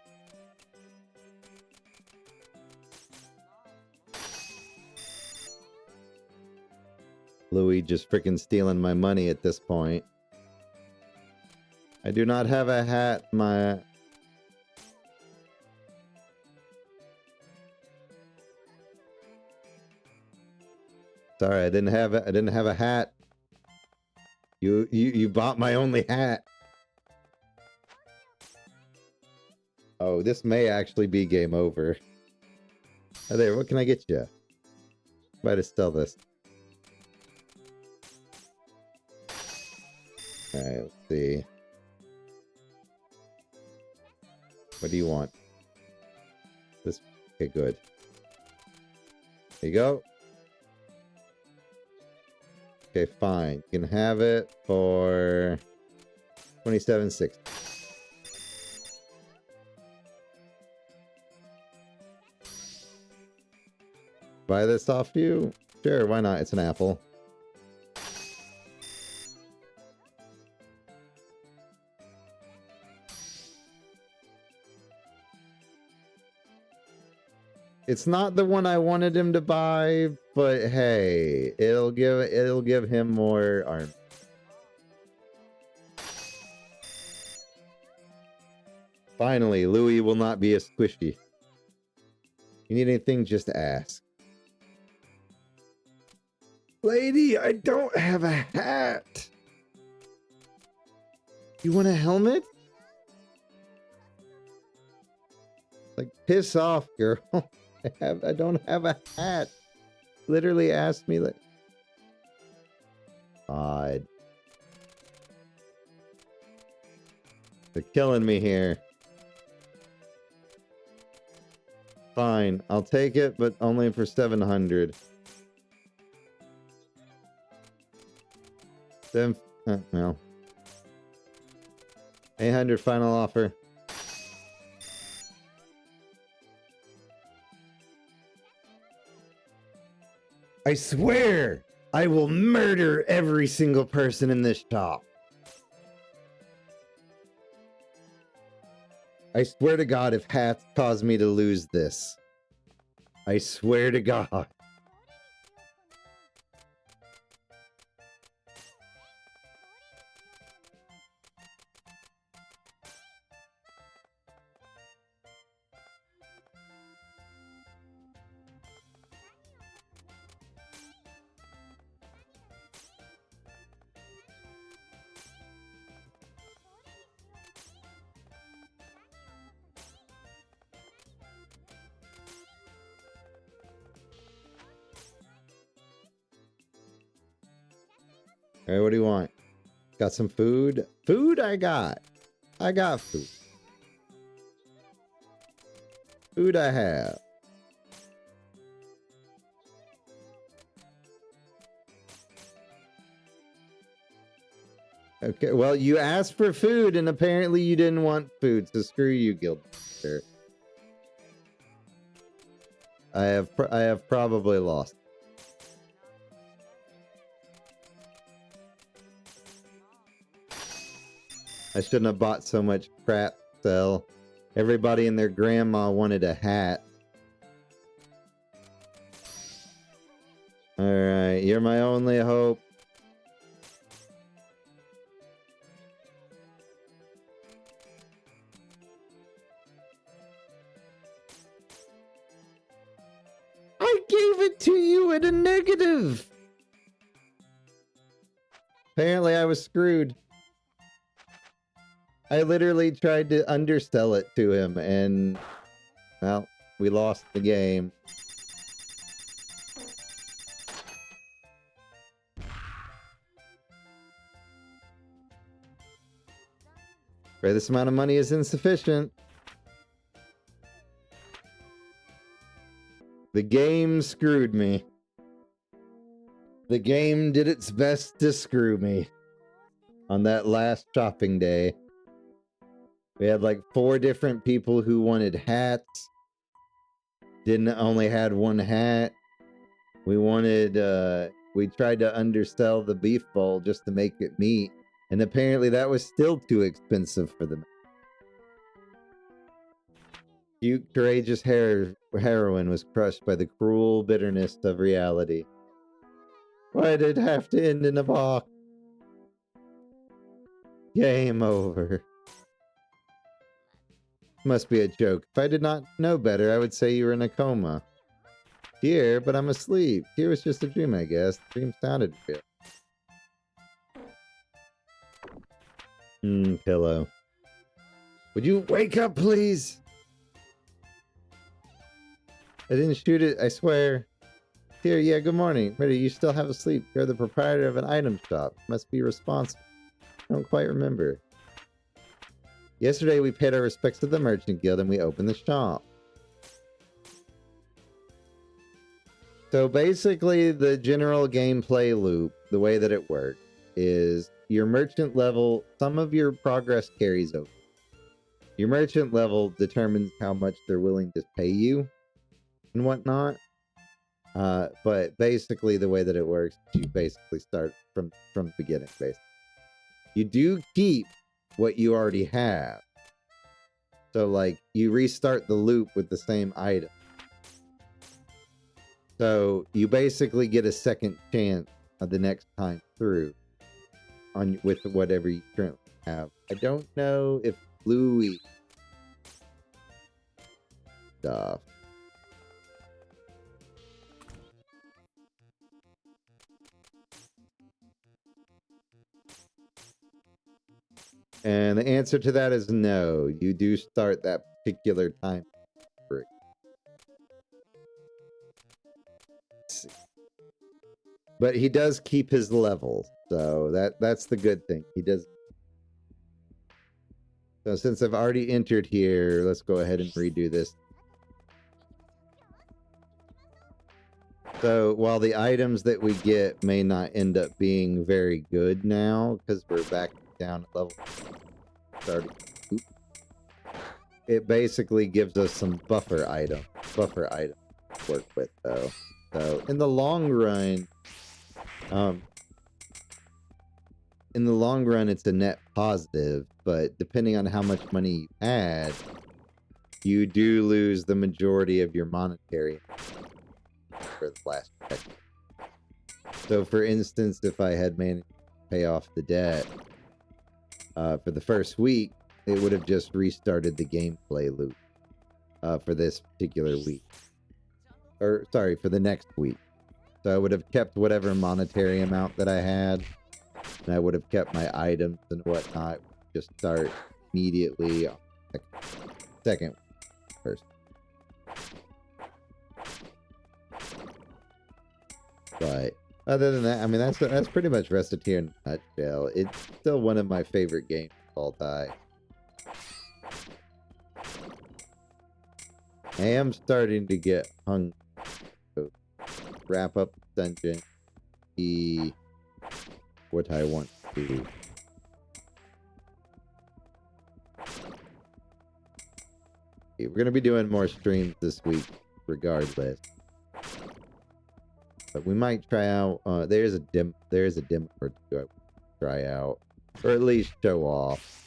Louis just freaking stealing my money at this point. I do not have a hat, Sorry, I didn't have a hat. You bought my only hat. Oh, this may actually be game over. Oh, there, what can I get you? Might have sell this. Alright, let's see. What do you want? This. Okay, good. There you go. Okay, fine. You can have it for 27.60. Buy this off you? Sure, why not? It's an apple. It's not the one I wanted him to buy, but hey, it'll give him more armor. Finally, Louis will not be a squishy. You need anything, just ask. Lady, I don't have a hat. You want a helmet? Like, piss off, girl. I don't have a hat. Literally asked me that. God. They're killing me here. Fine, I'll take it, but only for 700. No. 800 final offer. I swear I will murder every single person in this shop. I swear to God, if hats cause me to lose this. I swear to God. All right, what do you want? Got some food? Food I got. I got food. Food I have. Okay, well, you asked for food, and apparently you didn't want food, so screw you, Guildmaster. I have probably lost. I shouldn't have bought so much crap to sell. Everybody and their grandma wanted a hat. Alright, you're my only hope. I gave it to you at a negative! Apparently I was screwed. I literally tried to undersell it to him, and, well, we lost the game. For this amount of money is insufficient. The game screwed me. The game did its best to screw me. On that last shopping day. We had like 4 different people who wanted hats. Didn't only had one hat. We wanted, we tried to undersell the beef bowl just to make it meat. And apparently that was still too expensive for them. Cute, courageous heroine was crushed by the cruel bitterness of reality. Why did it have to end in a box? Game over. Must be a joke. If I did not know better, I would say you were in a coma. Here, but I'm asleep. Here was just a dream, I guess. The dream sounded real. Pillow. Would you wake up, please? I didn't shoot it, I swear. Here, yeah, good morning. Ready, you still have a sleep. You're the proprietor of an item shop. Must be responsible. I don't quite remember. Yesterday we paid our respects to the Merchant Guild and we opened the shop. So basically the general gameplay loop, the way that it works, is your merchant level, some of your progress carries over. Your merchant level determines how much they're willing to pay you and whatnot. But basically the way that it works, you basically start from the beginning, basically. You do keep what you already have. So like you restart the loop with the same item. So you basically get a second chance of the next time through on with whatever you currently have. I don't know if Louis stuff. And the answer to that is no. You do start that particular time. But he does keep his level, so that's the good thing. He does. So since I've already entered here, let's go ahead and redo this. So while the items that we get may not end up being very good now, because we're back down at level starting, it basically gives us some buffer item to work with though. So in the long run, it's a net positive, but depending on how much money you add, you do lose the majority of your monetary for the last check. So for instance, if I had managed to pay off the debt for the first week, it would have just restarted the gameplay loop for this particular week. Or, sorry, for the next week. So I would have kept whatever monetary amount that I had, and I would have kept my items and whatnot. Just start immediately on second first. But other than that, I mean, that's pretty much Recettear in a nutshell. It's still one of my favorite games of all time. I am starting to get hungry. So wrap up the dungeon. See what I want to do. We're gonna be doing more streams this week, regardless. But we might try out. There's a demo or two I would try out, or at least show off.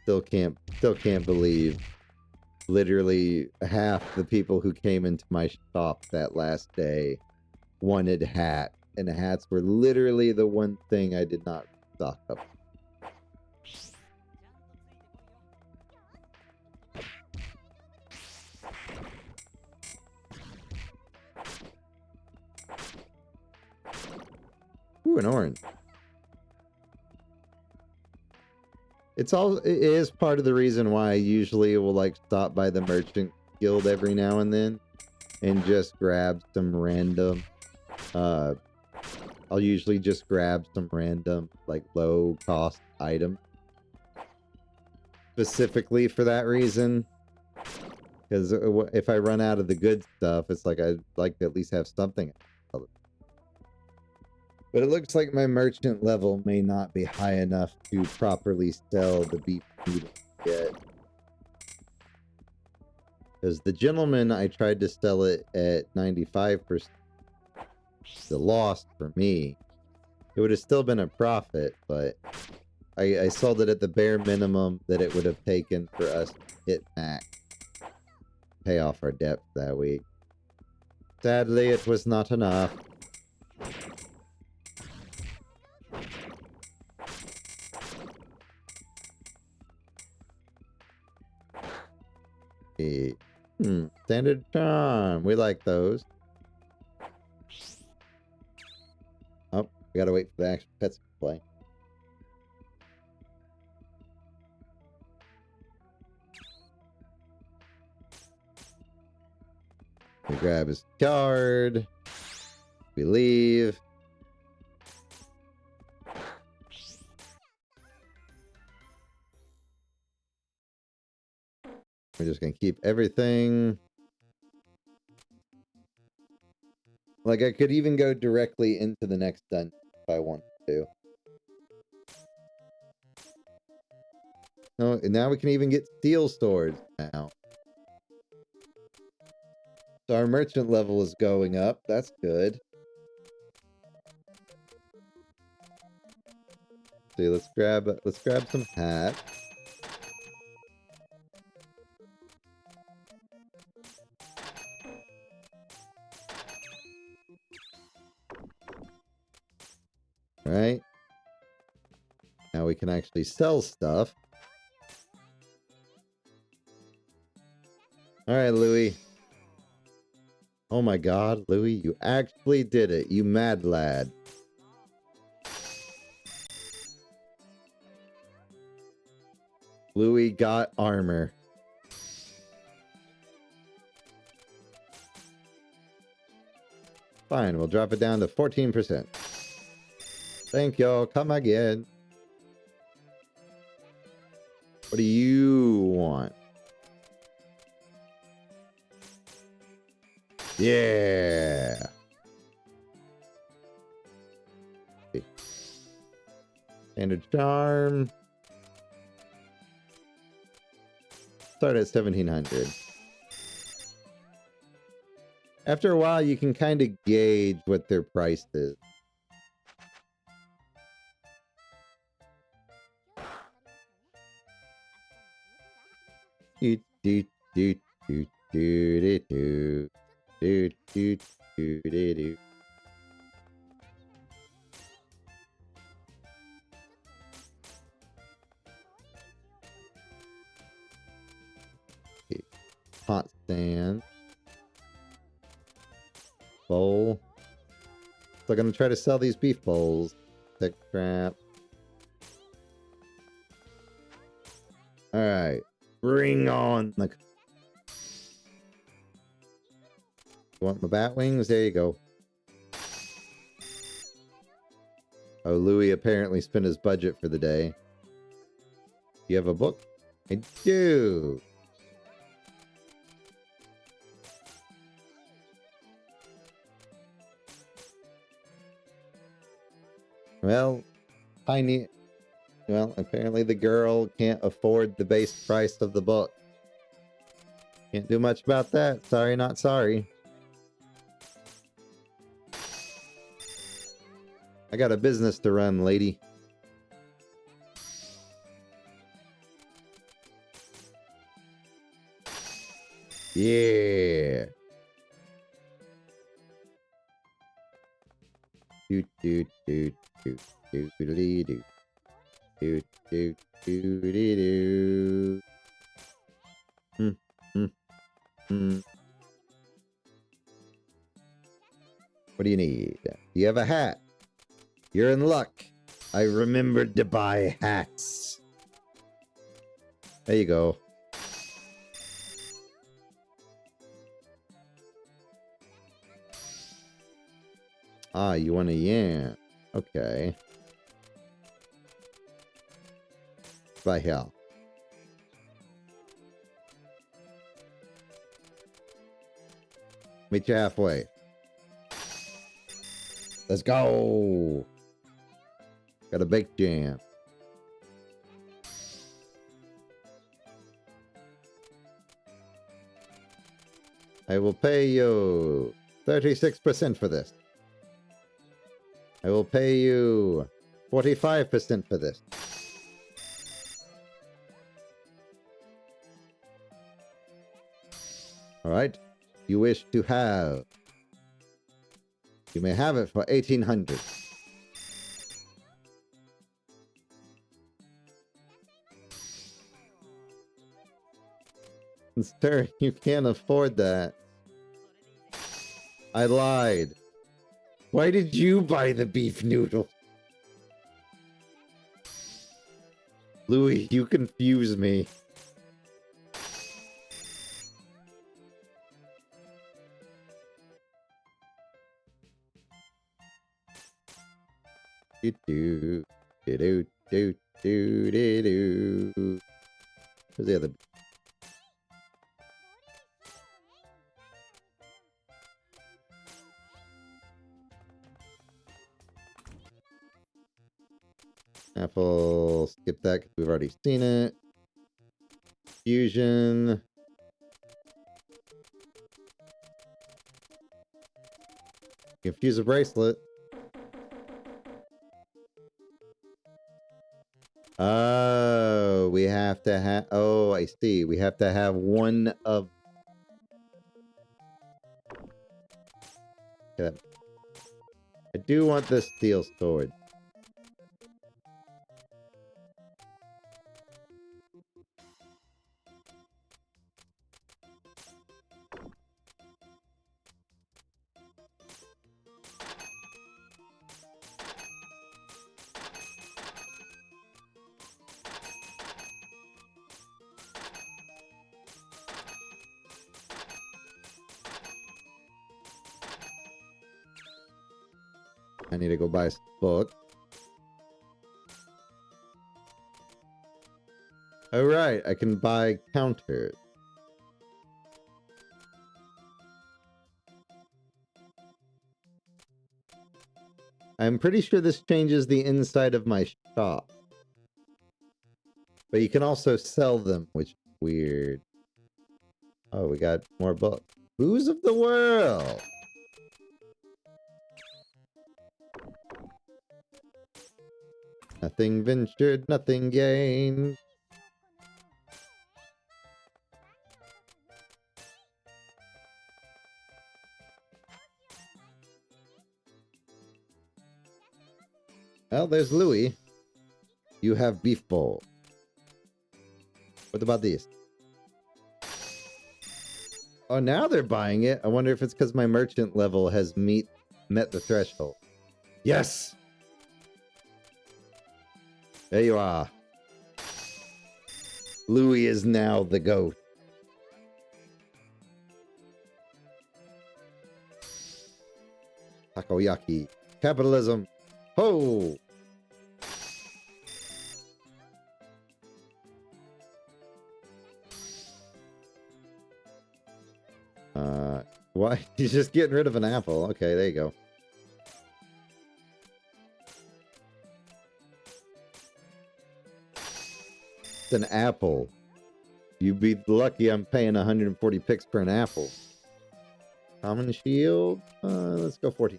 Still can't believe. Literally half the people who came into my shop that last day wanted hats, and hats were literally the one thing I did not stock up. Ooh, an orange. It is part of the reason why I usually will like stop by the merchant guild every now and then and just grab some random I'll usually just grab some random like low cost item specifically for that reason, because if I run out of the good stuff, it's like I'd like to at least have something. But it looks like my merchant level may not be high enough to properly sell the beef noodles yet. Because the gentleman, I tried to sell it at 95%. The loss for me. It would have still been a profit, but I sold it at the bare minimum that it would have taken for us to hit max. Pay off our debt that week. Sadly, it was not enough. Standard charm. We like those. Oh, we gotta wait for the actual pets to play. We grab his card. We leave. We're just gonna keep everything. Like, I could even go directly into the next dungeon if I wanted to. No, and now we can even get steel swords now. So our merchant level is going up. That's good. See, let's grab some hats. Right? Now we can actually sell stuff. Alright, Louis. Oh my god, Louis, you actually did it, you mad lad. Louis got armor. Fine, we'll drop it down to 14%. Thank y'all. Come again. What do you want? Yeah. Standard charm. Start at 1700. After a while, you can kind of gauge what their price is. Do do do do do do do do do do do. Pot stand. Bowl. So I'm gonna try to sell these beef bowls. Tech trap. Alright. Bring on the... You want my bat wings? There you go. Oh, Louis apparently spent his budget for the day. You have a book? I do. Well, tiny. Well, apparently the girl can't afford the base price of the book. Can't do much about that. Sorry, not sorry. I got a business to run, lady. Yeah. Doot doot doot doot doot doodly doot doot doot doodly doo. Hmm. Hmm. Hmm. What do you need? You have a hat. You're in luck. I remembered to buy hats. There you go. Ah, you want a yen. Okay. By hell. Meet you halfway. Let's go. Got a baked jam. I will pay you 36% for this. I will pay you 45% for this. All right. You wish to have. You may have it for 1,800. Sir, you can't afford that. I lied. Why did you buy the beef noodle? Louis, you confuse me. Do do do do do do do. Where's the other? Apple, skip that because we've already seen it. Fusion. You can fuse a bracelet. Oh, we have to have. Oh, I see. We have to have one of. Okay. I do want this steel sword. I need to go buy a book. Oh, right. I can buy counters. I'm pretty sure this changes the inside of my shop. But you can also sell them, which is weird. Oh, we got more books. Who's of the world? Nothing ventured, nothing gained. Well, there's Louis. You have beef bowl. What about these? Oh, now they're buying it. I wonder if it's because my merchant level has met the threshold. Yes! There you are. Louis is now the goat. Takoyaki. Capitalism. Ho! Why? He's just getting rid of an apple. Okay, there you go. It's an apple. You'd be lucky I'm paying 140 picks for an apple. Common shield? Let's go 14.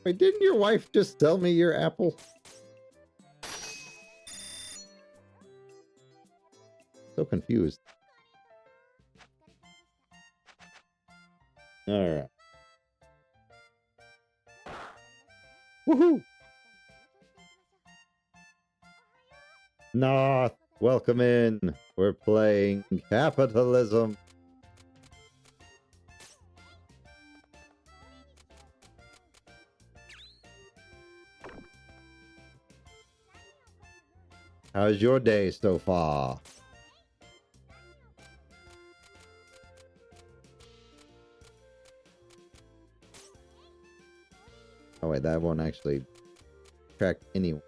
Wait, didn't your wife just sell me your apple? So confused. Alright. Woohoo! Nah, welcome in. We're playing Capitalism. How's your day so far? Oh wait, that won't actually track anyone.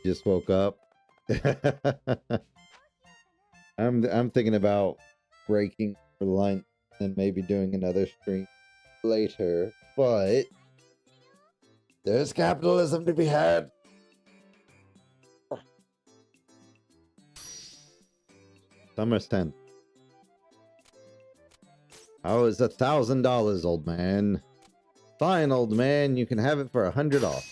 Just woke up. I'm thinking about breaking for lunch and maybe doing another stream later, but there's capitalism to be had. Summer's 10. Oh, it's $1,000, old man. Fine, old man, you can have it for 100 off.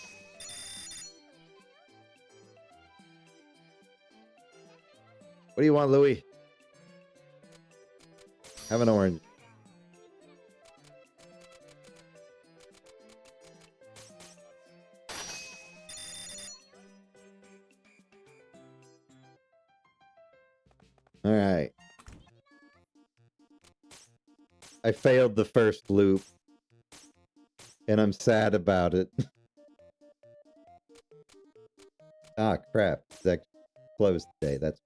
What do you want, Louis? Have an orange. All right. I failed the first loop, and I'm sad about it. Ah, crap. It's closed today. That's.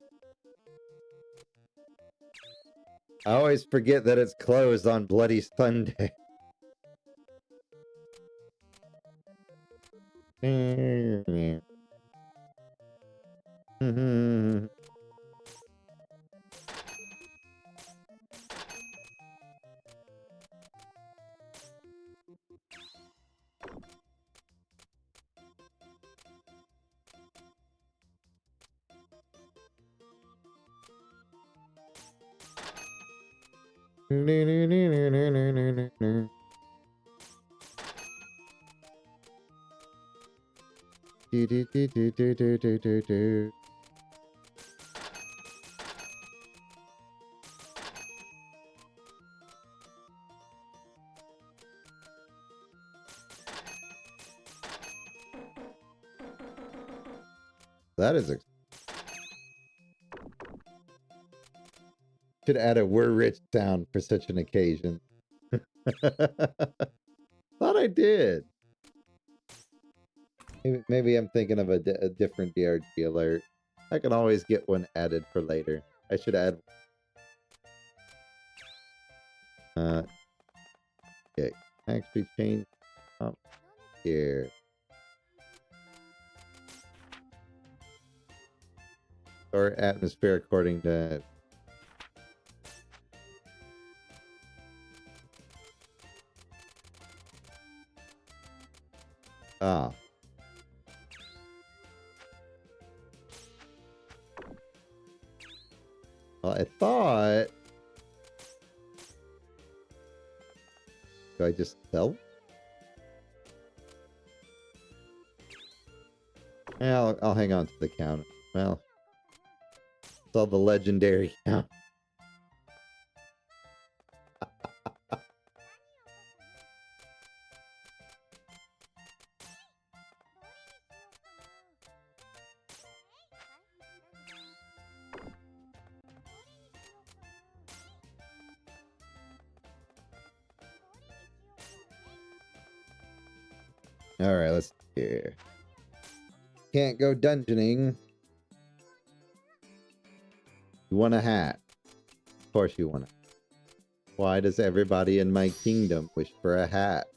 I always forget that it's closed on Bloody Sunday. That is a... Should add a "we're rich" sound for such an occasion. Thought I did. Maybe I'm thinking of a different DRG alert. I can always get one added for later. I should add. Okay. Actually change up here. Or atmosphere according to. Ah. Well, I thought. Do I just sell? Yeah, I'll hang on to the counter. Well, sell the legendary count. Alright, let's see here. Can't go dungeoning. You want a hat? Of course you want it. Why does everybody in my kingdom wish for a hat?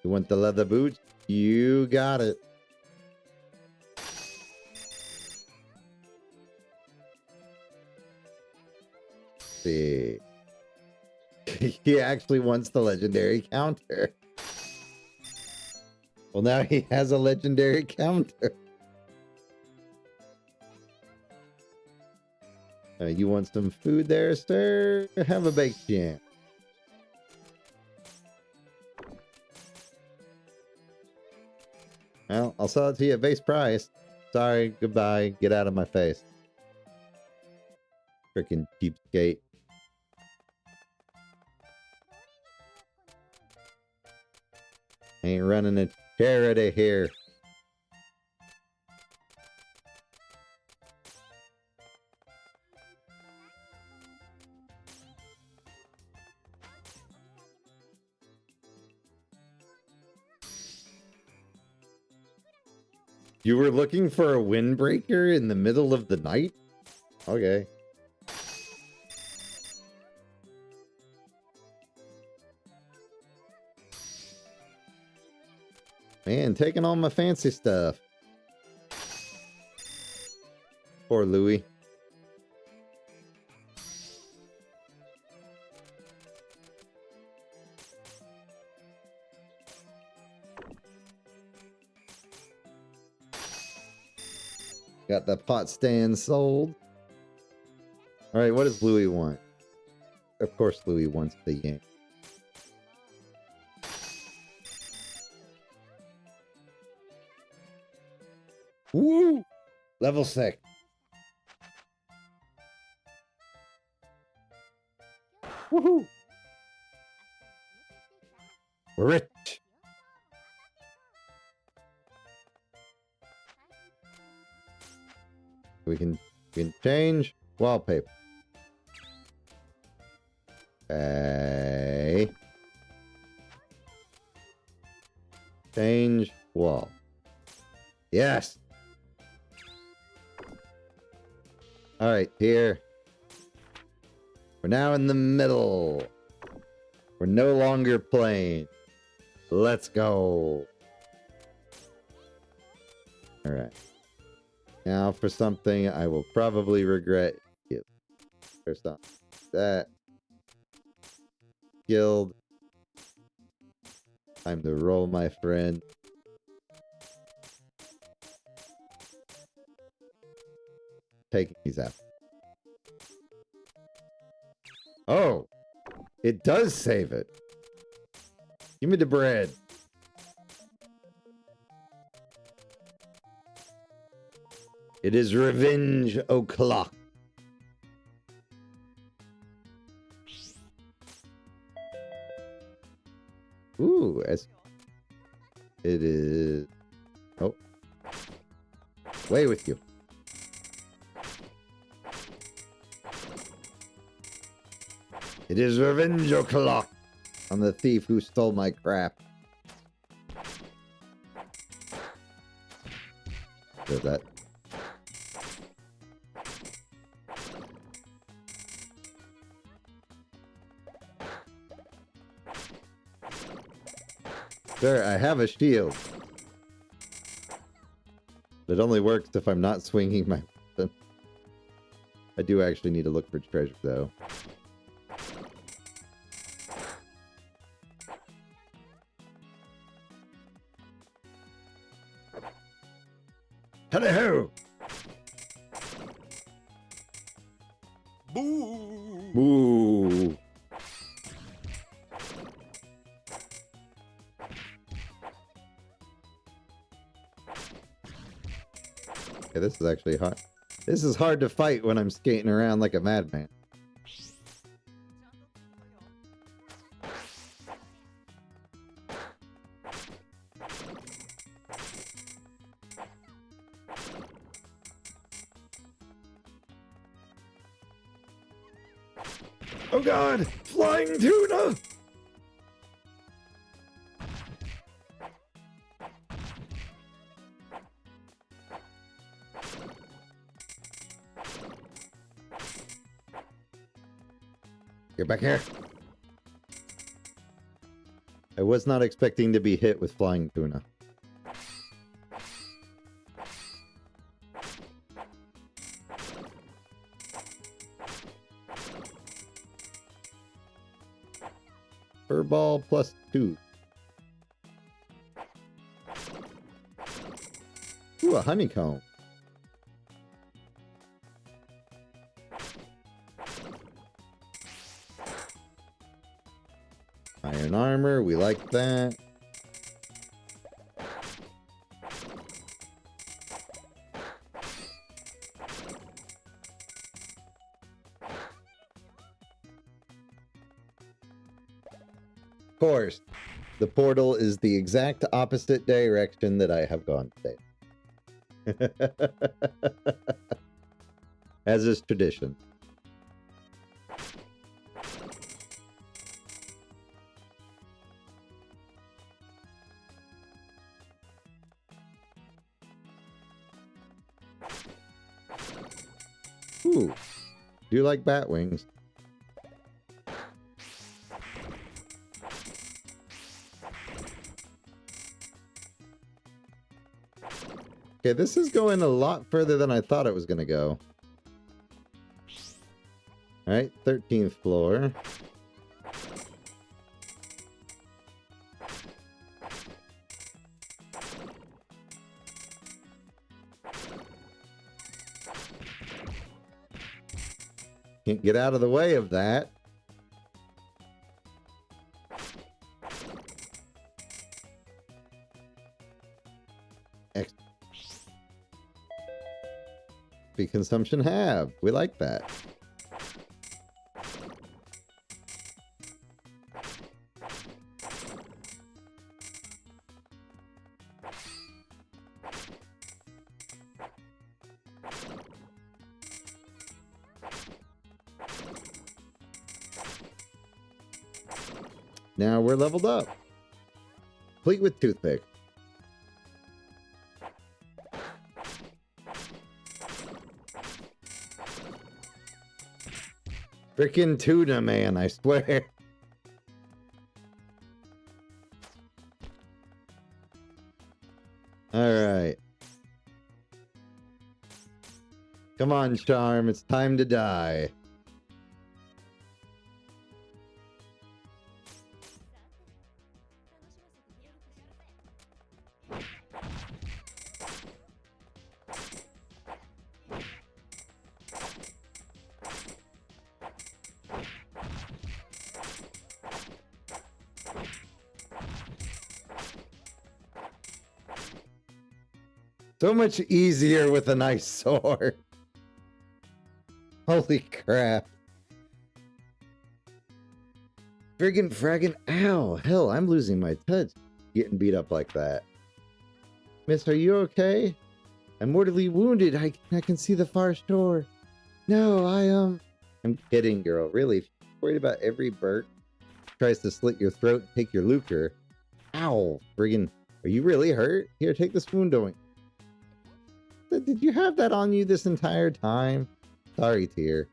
You want the leather boots? You got it. See. He actually wants the legendary counter. Well, now he has a legendary counter. You want some food there, sir? Have a baked jam. Well, I'll sell it to you at base price. Sorry, goodbye. Get out of my face. Freaking cheapskate. Ain't running a charity here. You were looking for a windbreaker in the middle of the night? Okay. Man, taking all my fancy stuff. Poor Louis. Got the pot stand sold. All right, what does Louis want? Of course, Louis wants the yank. Woo! Level 6. Woohoo! We're rich. We can change wallpaper. Okay. Change wall. Yes. All right, here. We're now in the middle. We're no longer playing. Let's go. All right. Now for something I will probably regret. First off, that. Guild. Time to roll, my friend. Taking these out. Oh, it does save it. Give me the bread. It is revenge o'clock. Ooh, as it is. Oh, away with you. It is revenge o'clock on the thief who stole my crap. Does that? Sir, I have a shield. It only works if I'm not swinging my weapon. I do actually need to look for treasure, though. Hello! Boo! Boo! Okay, this is actually hard. This is hard to fight when I'm skating around like a madman. Oh god! Flying tuna! Get back here. I was not expecting to be hit with flying tuna. Furball +2. Ooh, a honeycomb. Iron armor, we like that. Of course, the portal is the exact opposite direction that I have gone today. As is tradition. Ooh, do you like bat wings? Okay, this is going a lot further than I thought it was going to go. Alright, 13th floor. Can't get out of the way of that. XP consumption halved. We like that. Now we're leveled up. Complete with toothpick. Frickin' tuna, man, I swear. Alright. Come on, Charm, it's time to die. So much easier with a nice sword. Holy crap. Friggin' fraggin', ow, hell, I'm losing my touch getting beat up like that. Miss, are you okay? I'm mortally wounded. I can see the far shore. No, I'm kidding, girl. Really, if you're worried about every bird tries to slit your throat and take your lucre. Ow, friggin', are you really hurt? Here, take this wound on. Did you have that on you this entire time? Sorry, Tear.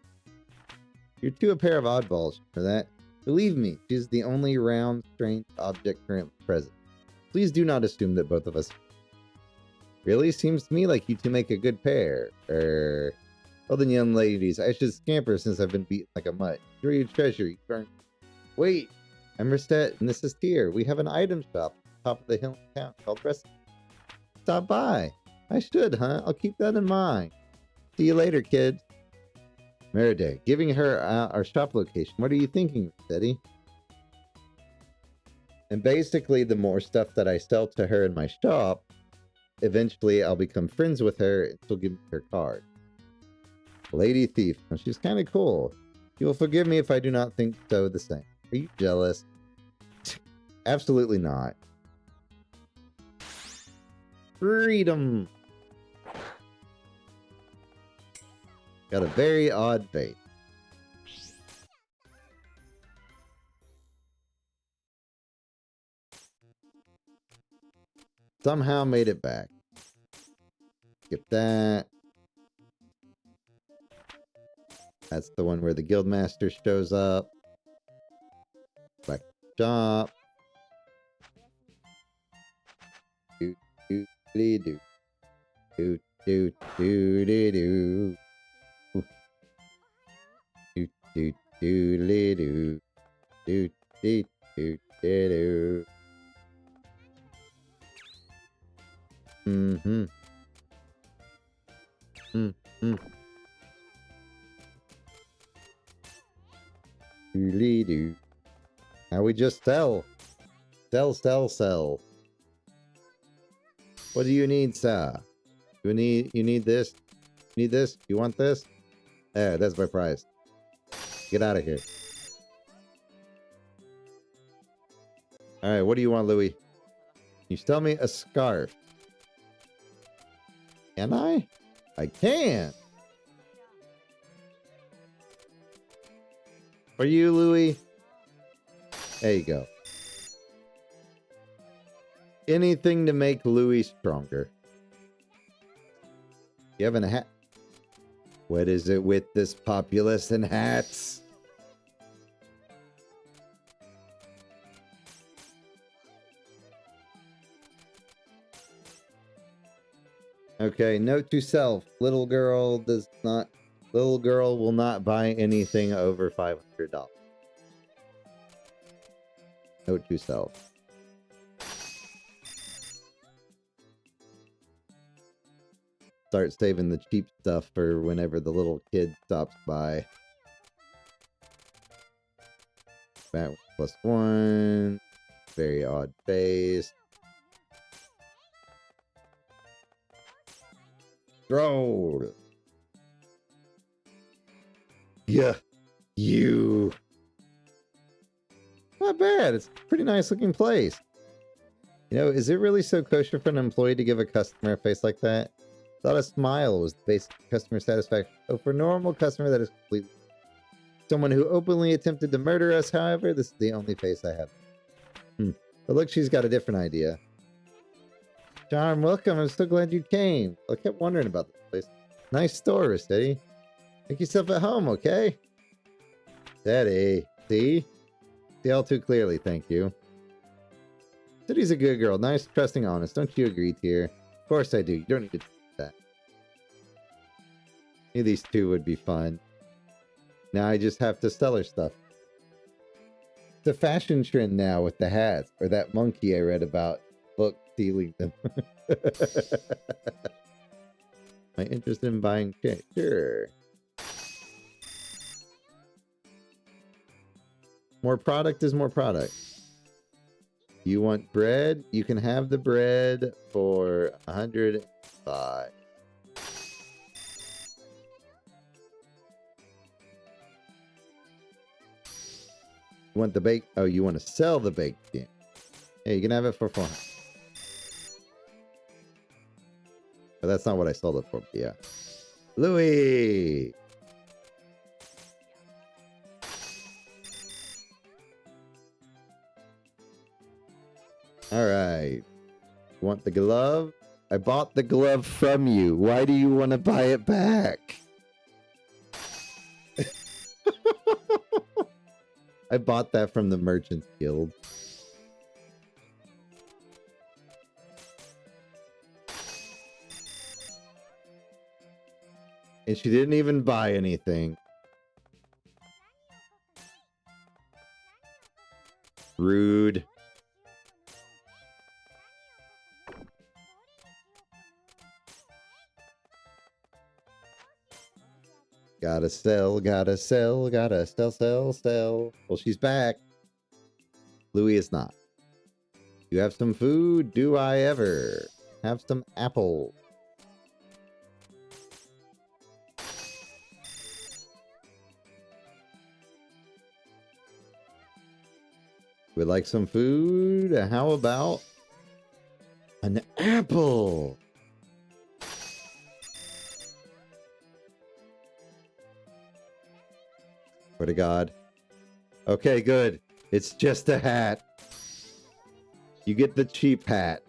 You're too a pair of oddballs for that. Believe me, she's the only round, strange object currently present. Please do not assume that both of us... Really? Seems to me like you two make a good pair. Well then, young ladies, I should scamper since I've been beaten like a mutt. Enjoy your treasure, you turn... Wait! I'm Recettear, and this is Tear. We have an item shop at the top of the hill in town called Recettear. Stop by. I should, huh? I'll keep that in mind. See you later, kid. Meride, giving her our shop location. What are you thinking, Recettear? And basically, the more stuff that I sell to her in my shop, eventually I'll become friends with her and she'll give me her card. Lady Thief. Well, she's kind of cool. You will forgive me if I do not think so the same. Are you jealous? Absolutely not. Freedom. Got a very odd fate. Somehow made it back. Skip that. That's the one where the guildmaster shows up. Back to the shop. do do do do do do do do do do do do do do. Mm-hmm. Mm-hmm. Do. Now we just sell. Sell. What do you need, sir? You need this? You need this? You want this? There, that's my price. Get out of here. Alright, what do you want, Louis? You sell me a scarf. Can I? I can. For you, Louis. There you go. Anything to make Louis stronger. You having a hat? What is it with this populace and hats? Okay, note to self. Little girl will not buy anything over $500. Note to self. Start saving the cheap stuff for whenever the little kid stops by. Bat +1. Very odd face. Throw. Yeah. You. Not bad. It's a pretty nice looking place. You know, is it really so kosher for an employee to give a customer a face like that? Thought a smile was the basic customer satisfaction. So for a normal customer, that is completely... Someone who openly attempted to murder us, however, this is the only face I have. But look, she's got a different idea. Charm, welcome. I'm so glad you came. I kept wondering about this place. Nice store, Recettear. Make yourself at home, okay? Steady. See? See all too clearly, thank you. City's a good girl. Nice, trusting, honest. Don't you agree, Tyr? Of course I do. You don't need to do that. Knew these two would be fun. Now I just have to sell her stuff. It's a fashion trend now with the hats. Or that monkey I read about. Book stealing them. Am I interested in buying shit? Sure. More product is more product. You want bread? You can have the bread for 105. You want the bake? Oh, you want to sell the baked skin? Hey, you can have it for 400. But that's not what I sold it for. But yeah, Louis. All right. Want the glove? I bought the glove from you. Why do you want to buy it back? I bought that from the Merchants Guild. And she didn't even buy anything. Rude. Gotta sell, gotta sell, gotta sell. Well, she's back. Louis is not. You have some food? Do I ever? Have some apple. Would like some food? How about an apple? Swear to God. Okay, good. It's just a hat. You get the cheap hat.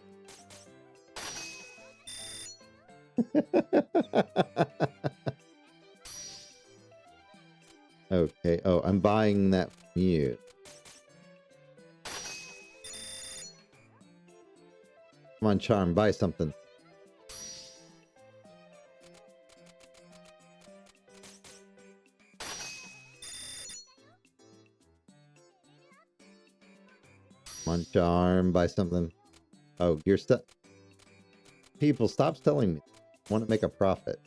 Okay. Oh, I'm buying that from you. Come on, Charm, buy something. charm, buy something. Oh, you're stuck. People, stop selling me. I want to make a profit.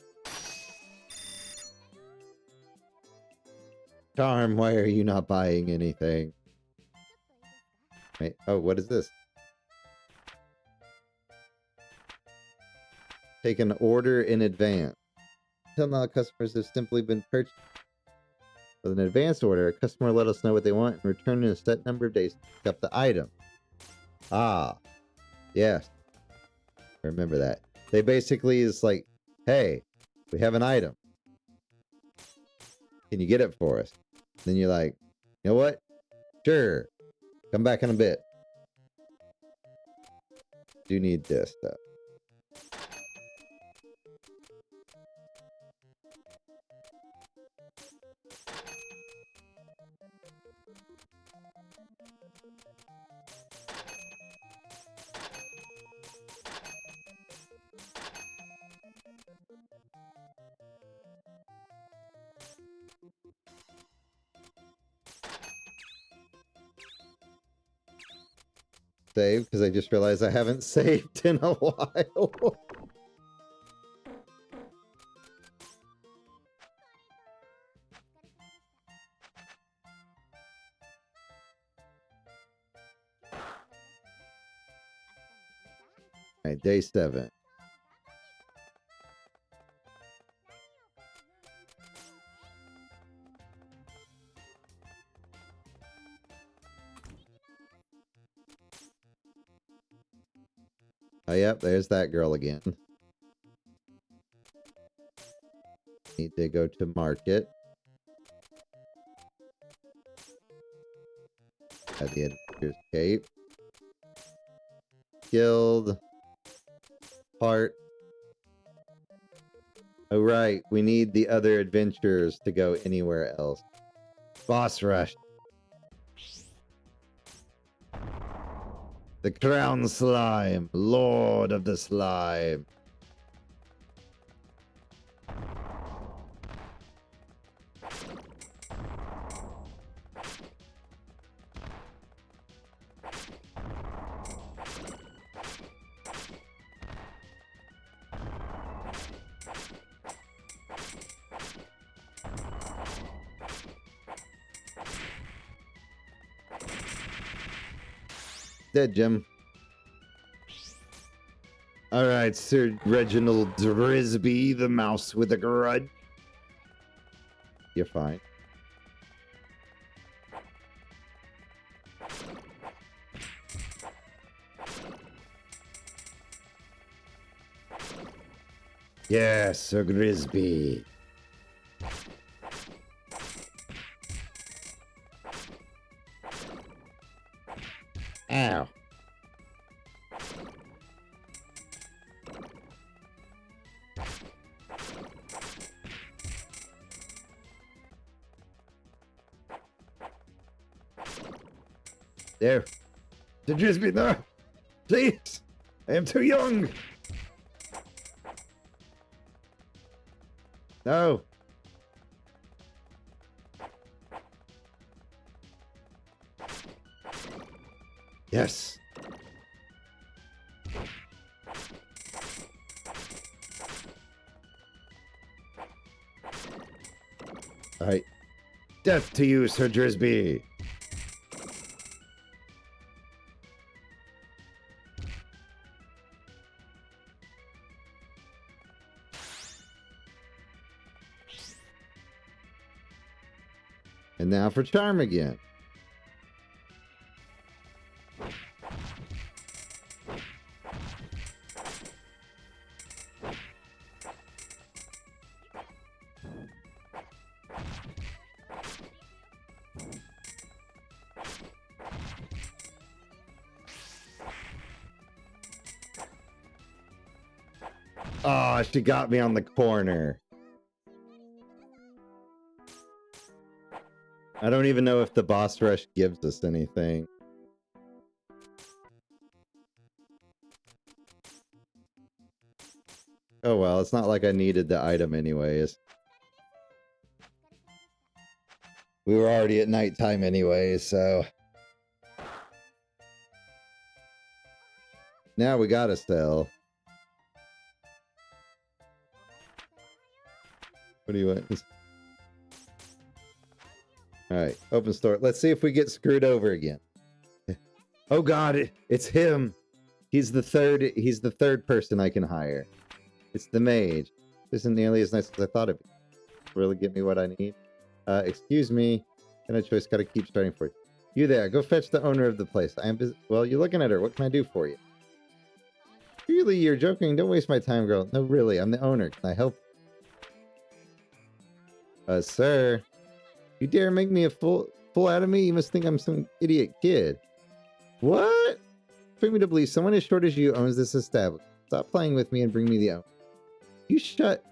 Charm, why are you not buying anything? Wait, oh, what is this? Take an order in advance. Until now, customers have simply been purchased. With an advanced order, a customer let us know what they want and return in a set number of days to pick up the item. Ah, yes. I remember that. They basically is like, hey, we have an item. Can you get it for us? Then you're like, you know what? Sure. Come back in a bit. Do need this stuff. Save, because I just realized I haven't saved in a while. Alright, day 7. Oh, yep, there's that girl again. Need to go to market. At the Adventurer's Cape. Guild. Part. Oh, right. We need the other adventurers to go anywhere else. Boss rush. The Crown Slime. Lord of the Slime. Dead, Jim. Alright, Sir Reginald Drisby, the mouse with a grudge. You're fine. Yes, Sir Grisby. Ow. There. The Drisby, no. Please. I am too young. No. Yes. All right. Death to you, Sir Drisby. And now for charm again. Oh, she got me on the corner. I don't even know if the boss rush gives us anything. Oh well, it's not like I needed the item anyways. We were already at nighttime anyways, so... Now we gotta sell. What do you want? Alright, open store. Let's see if we get screwed over again. Oh god, it's him. He's the third person I can hire. It's the mage. This isn't nearly as nice as I thought it'd be. Really get me what I need. Excuse me. And a choice gotta keep starting for you. You there, go fetch the owner of the place. I am busy. Well, you're looking at her. What can I do for you? Really, you're joking? Don't waste my time, girl. No, really, I'm the owner. Can I help? Sir. You dare make me a fool out of me? You must think I'm some idiot kid. What? Expect me to believe someone as short as you owns this establishment. Stop playing with me and bring me the owner. You shut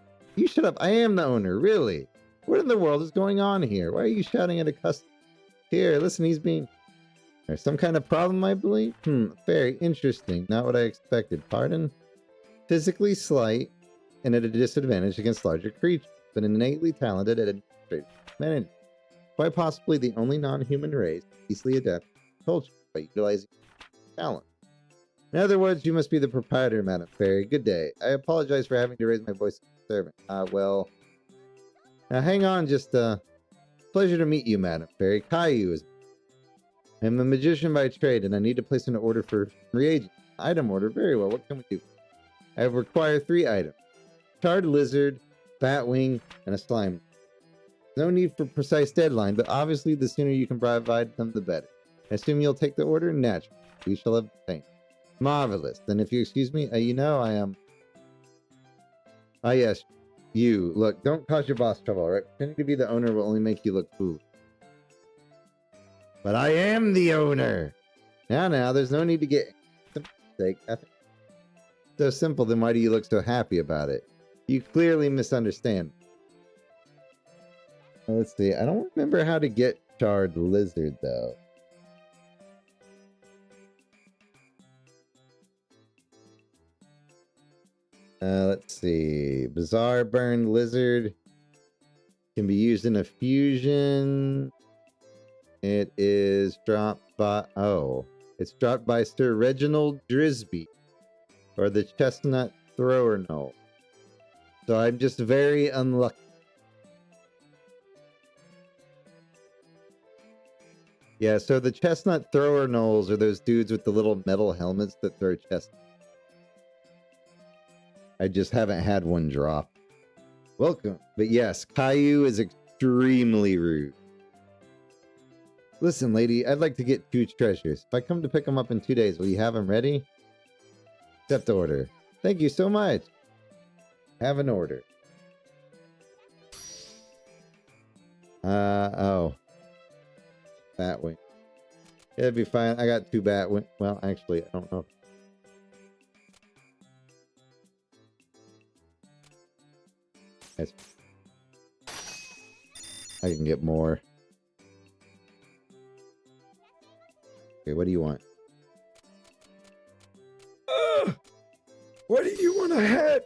up. I am the owner, really. What in the world is going on here? Why are you shouting at a customer? Here, listen, there's some kind of problem, I believe? Very interesting. Not what I expected. Pardon? Physically slight and at a disadvantage against larger creatures, but innately talented at administrative management. Quite possibly the only non-human race easily adapt to culture by utilizing talent. In other words, you must be the proprietor, Madam Fairy. Good day. I apologize for having to raise my voice to the servant. Well... Now hang on, just, pleasure to meet you, Madam Fairy. Caillou is... I'm a magician by trade, and I need to place an order for reagents. Item order? Very well. What can we do? I require 3 items. Charred lizard, batwing, and a slime. No need for precise deadline, but obviously the sooner you can provide them, the better. I assume you'll take the order? Naturally. We shall obtain. Marvelous. Then if you excuse me, you know I am... Ah, yes. You. Look, don't cause your boss trouble, alright? Pretending to be the owner will only make you look foolish. But I am the owner! Now, there's no need to get... sake. So simple, then why do you look so happy about it? You clearly misunderstand. Let's see, I don't remember how to get charred lizard, though. Let's see. Bizarre burned lizard can be used in a fusion. It is dropped by... Oh. It's dropped by Sir Reginald Drisby. Or the chestnut thrower knoll. So I'm just very unlucky. Yeah, so the chestnut thrower knolls are those dudes with the little metal helmets that throw chestnuts. I just haven't had one drop. Welcome. But yes, Caillou is extremely rude. Listen, lady, I'd like to get 2 treasures. If I come to pick them up in 2 days, will you have them ready? Accept order. Thank you so much. Have an order. Oh. Batwing. It'd be fine. I got 2 batwing. Well, actually, I don't know. I can get more. Okay, what do you want? What do you want to have?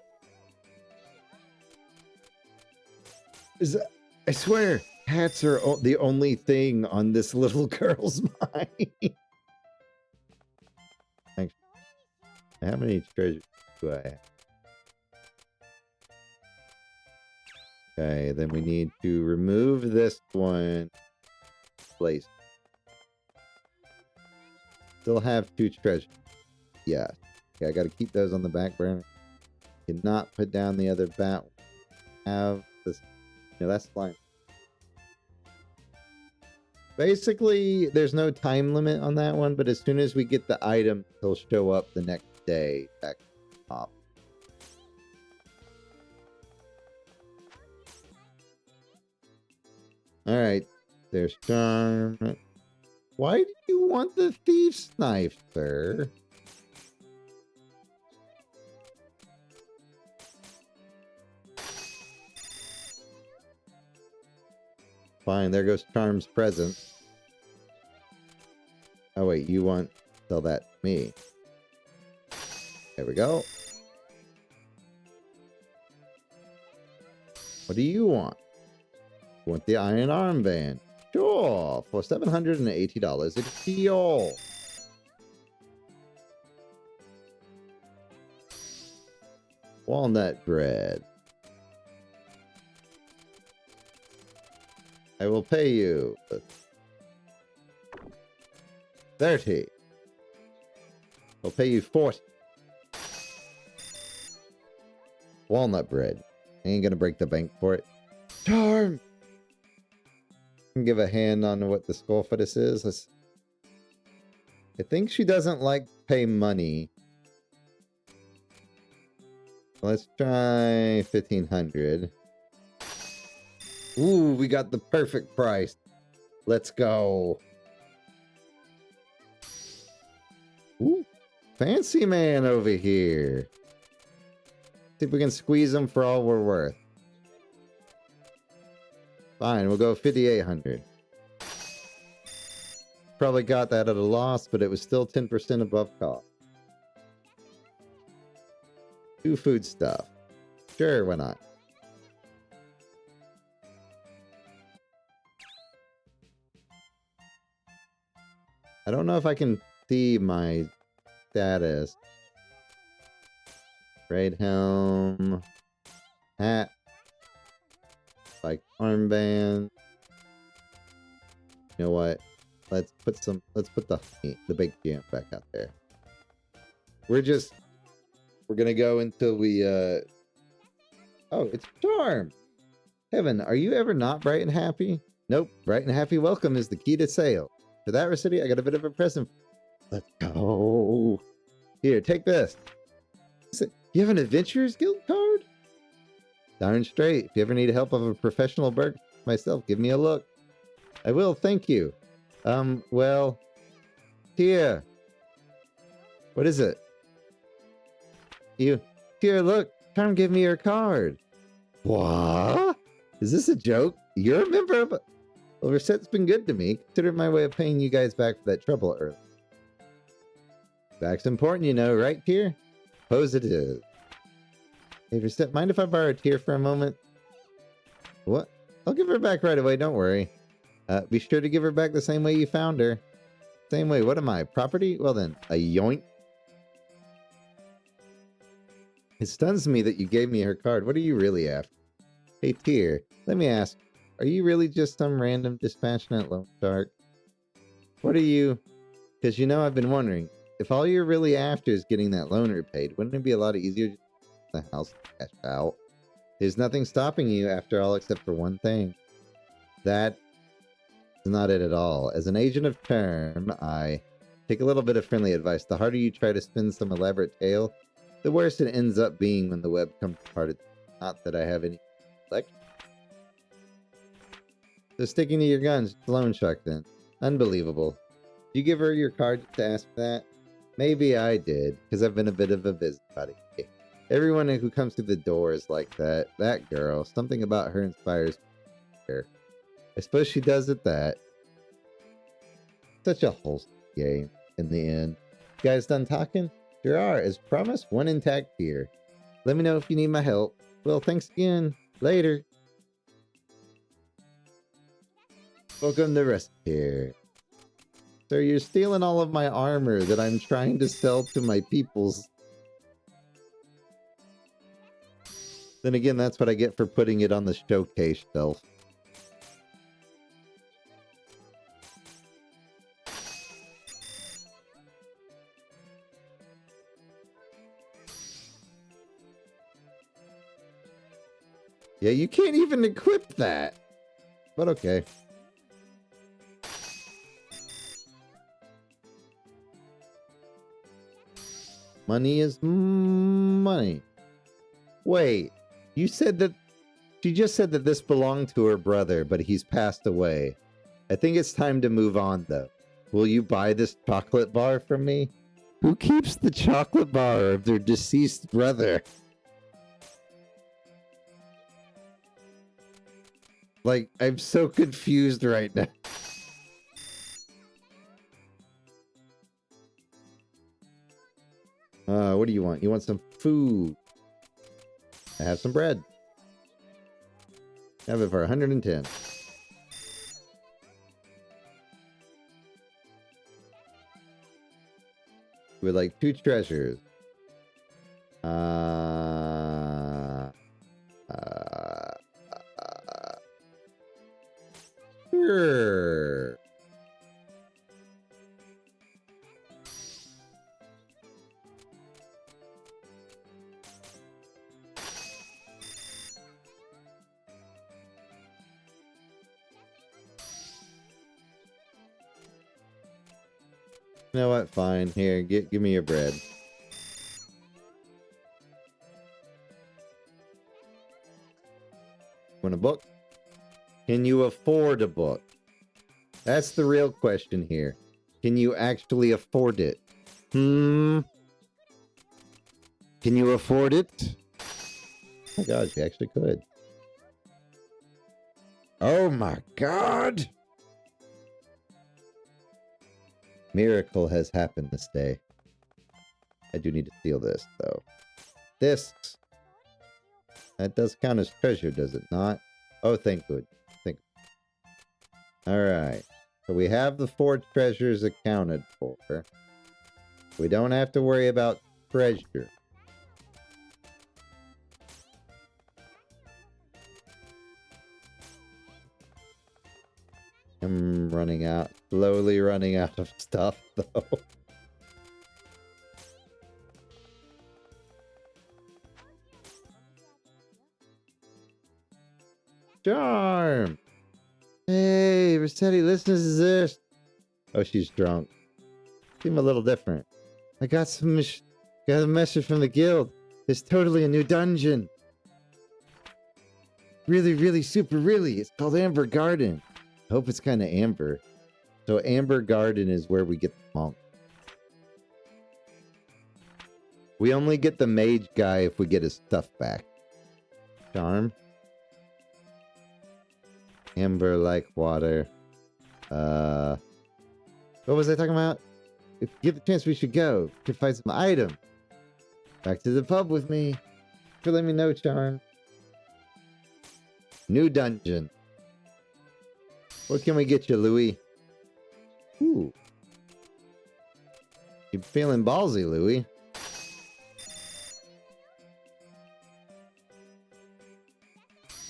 I swear, hats are the only thing on this little girl's mind. Thanks. How many treasures do I have? Okay, then we need to remove this one. Place. Still have 2 treasures. Yeah. Okay, I gotta keep those on the back burner. Cannot put down the other bat. Have this. No, that's fine. Basically, there's no time limit on that one, but as soon as we get the item, he'll show up the next day back to the top. Alright, there's charm. Why do you want the thief's knife, sir? Fine, there goes Charm's present. Oh wait, you want to sell that to me. There we go. What do you want? You want the iron armband? Sure, for $780, it's yours. Walnut bread. I will pay you 30. I'll pay you 40. Walnut bread. I ain't gonna break the bank for it. Charm! Can give a hand on what the skull fetish is. I think she doesn't like to pay money. Let's try 1,500. Ooh, we got the perfect price. Let's go. Ooh, fancy man over here. See if we can squeeze him for all we're worth. Fine, we'll go 5,800. Probably got that at a loss, but it was still 10% above cost. 2 food stuff. Sure, why not? I don't know if I can see my status. Raid helm. Hat. Like armband. You know what? Let's put the big jam back out there. We're gonna go until we oh, it's charm. Heaven, are you ever not bright and happy? Nope, bright and happy welcome is the key to sale. For that, Recettear, I got a bit of a present. Let's go. Here, take this. You have an Adventurers Guild card? Darn straight. If you ever need help of a professional burg myself, give me a look. I will, thank you. Well, here. What is it? Here, look. Charm gave me your card. What? Is this a joke? You're a member of... Well, Recette's been good to me. Consider it my way of paying you guys back for that trouble earlier. Back's important, you know, right, Tear? Suppose it is. Hey, Recette, mind if I borrow a Tear for a moment? What? I'll give her back right away, don't worry. Be sure to give her back the same way you found her. Same way, what am I, property? Well then, a yoink. It stuns me that you gave me her card. What are you really after? Hey, Tear, let me ask, are you really just some random dispassionate loan shark? What are you... Because you know I've been wondering, if all you're really after is getting that loan repaid, wouldn't it be a lot easier to get the house cash out? There's nothing stopping you after all except for one thing. That is not it at all. As an agent of term, I take a little bit of friendly advice. The harder you try to spin some elaborate tale, the worse it ends up being when the web comes apart. It's not that I have any selection. So sticking to your guns, loan shark then. Unbelievable. Did you give her your card to ask for that? Maybe I did, because I've been a bit of a busybody. Everyone who comes through the door is like that. That girl, something about her inspires her. I suppose she does at that. Such a wholesome game, in the end. You guys done talking? Sure are. As promised, one intact here. Let me know if you need my help. Well, thanks again. Later. Welcome to Recettear. Sir, you're stealing all of my armor that I'm trying to sell to my peoples. Then again, that's what I get for putting it on the showcase shelf. Yeah, you can't even equip that. But okay. Money is money. Wait, you said that... She just said that this belonged to her brother, but he's passed away. I think it's time to move on, though. Will you buy this chocolate bar from me? Who keeps the chocolate bar of their deceased brother? Like, I'm so confused right now. What do you want? You want some food? I have some bread. I have it for 110. With like 2 treasures. Grrr. You know what? Fine. Here, give me your bread. Want a book? Can you afford a book? That's the real question here. Can you actually afford it? Can you afford it? Oh my god, you actually could. Oh my god! Miracle has happened this day. I do need to steal this, though. This! That does count as treasure, does it not? Oh, thank good. Alright. So we have the 4 treasures accounted for. We don't have to worry about treasure. I'm running out, slowly running out of stuff, though. Charm! Hey, Recettear, listen to this. Oh, she's drunk. Seem a little different. I got got a message from the guild. It's totally a new dungeon. Really, really, super, really. It's called Amber Garden. I hope it's kind of amber. So Amber Garden is where we get the monk. We only get the mage guy if we get his stuff back. Charm. Amber like water. What was I talking about? If you get the chance, we should go to find some item. Back to the pub with me. For let me know, Charm. New dungeon. What can we get you, Louis? Ooh. You feeling ballsy, Louis?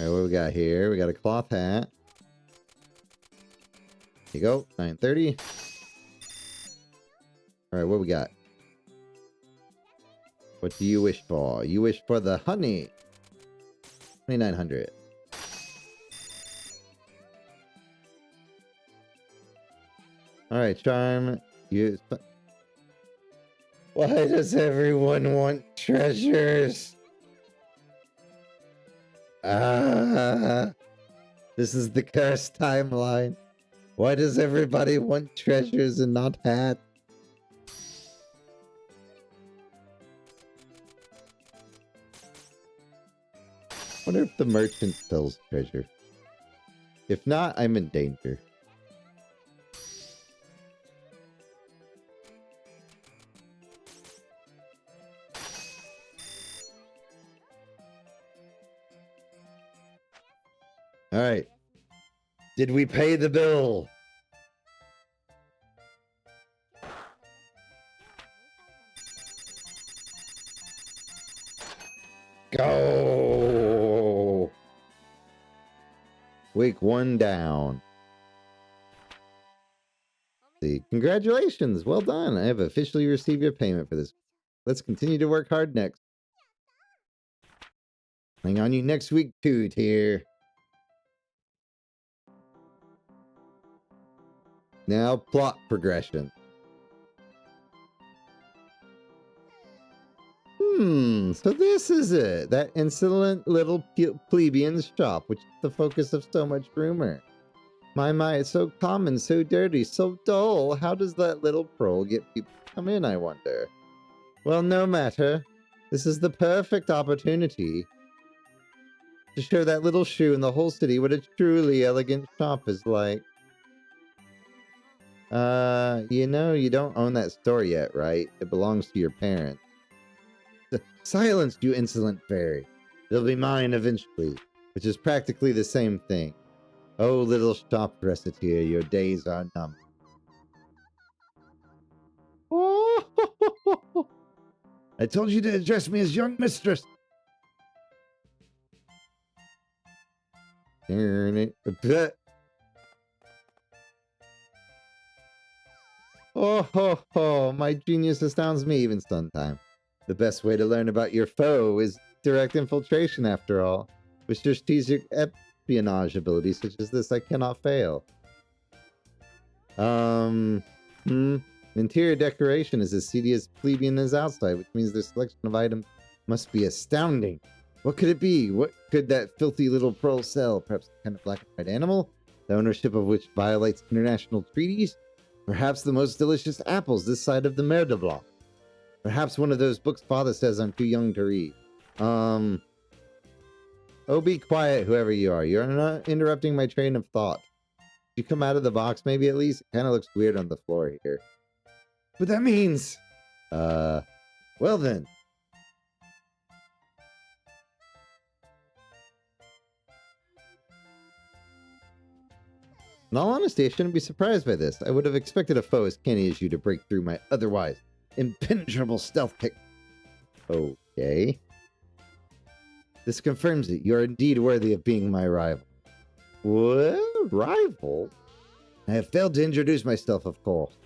Alright, what we got here? We got a cloth hat. Here you go, 930. Alright, what we got? What do you wish for? You wish for the honey. 2900. Alright, Charm. Why does everyone want treasures? This is the cursed timeline. Why does everybody want treasures and not hats? Wonder if the merchant sells treasure. If not, I'm in danger. All right. Did we pay the bill? Go! Week 1 down. See, congratulations. Well done. I have officially received your payment for this. Let's continue to work hard next. Hang on you next week too, Tier. Now, plot progression. So this is it. That insolent little plebeian's shop, which is the focus of so much rumor. My, it's so common, so dirty, so dull. How does that little prole get people to come in, I wonder? Well, no matter. This is the perfect opportunity to show that little shoe in the whole city what a truly elegant shop is like. You know, you don't own that store yet, right? It belongs to your parents. Silence, you insolent fairy. It'll be mine eventually, which is practically the same thing. Oh, little shop Recettear, your days are numbered. I told you to address me as young mistress. Oh ho ho, my genius astounds me even sometime. The best way to learn about your foe is direct infiltration, after all. With strategic espionage abilities such as this, I cannot fail. Interior decoration is as seedy as plebeian as outside, which means their selection of items must be astounding. What could it be? What could that filthy little pearl sell? Perhaps a kind of black and white animal, the ownership of which violates international treaties? Perhaps the most delicious apples this side of the Mer de Blanc. Perhaps one of those books Father says I'm too young to read. Oh, be quiet, whoever you are. You're not interrupting my train of thought. You come out of the box, maybe at least? It kind of looks weird on the floor here. But that means... well then. In all honesty, I shouldn't be surprised by this. I would have expected a foe as canny as you to break through my otherwise impenetrable stealth pick. Okay. This confirms it. You are indeed worthy of being my rival. What? Rival? I have failed to introduce myself, of course.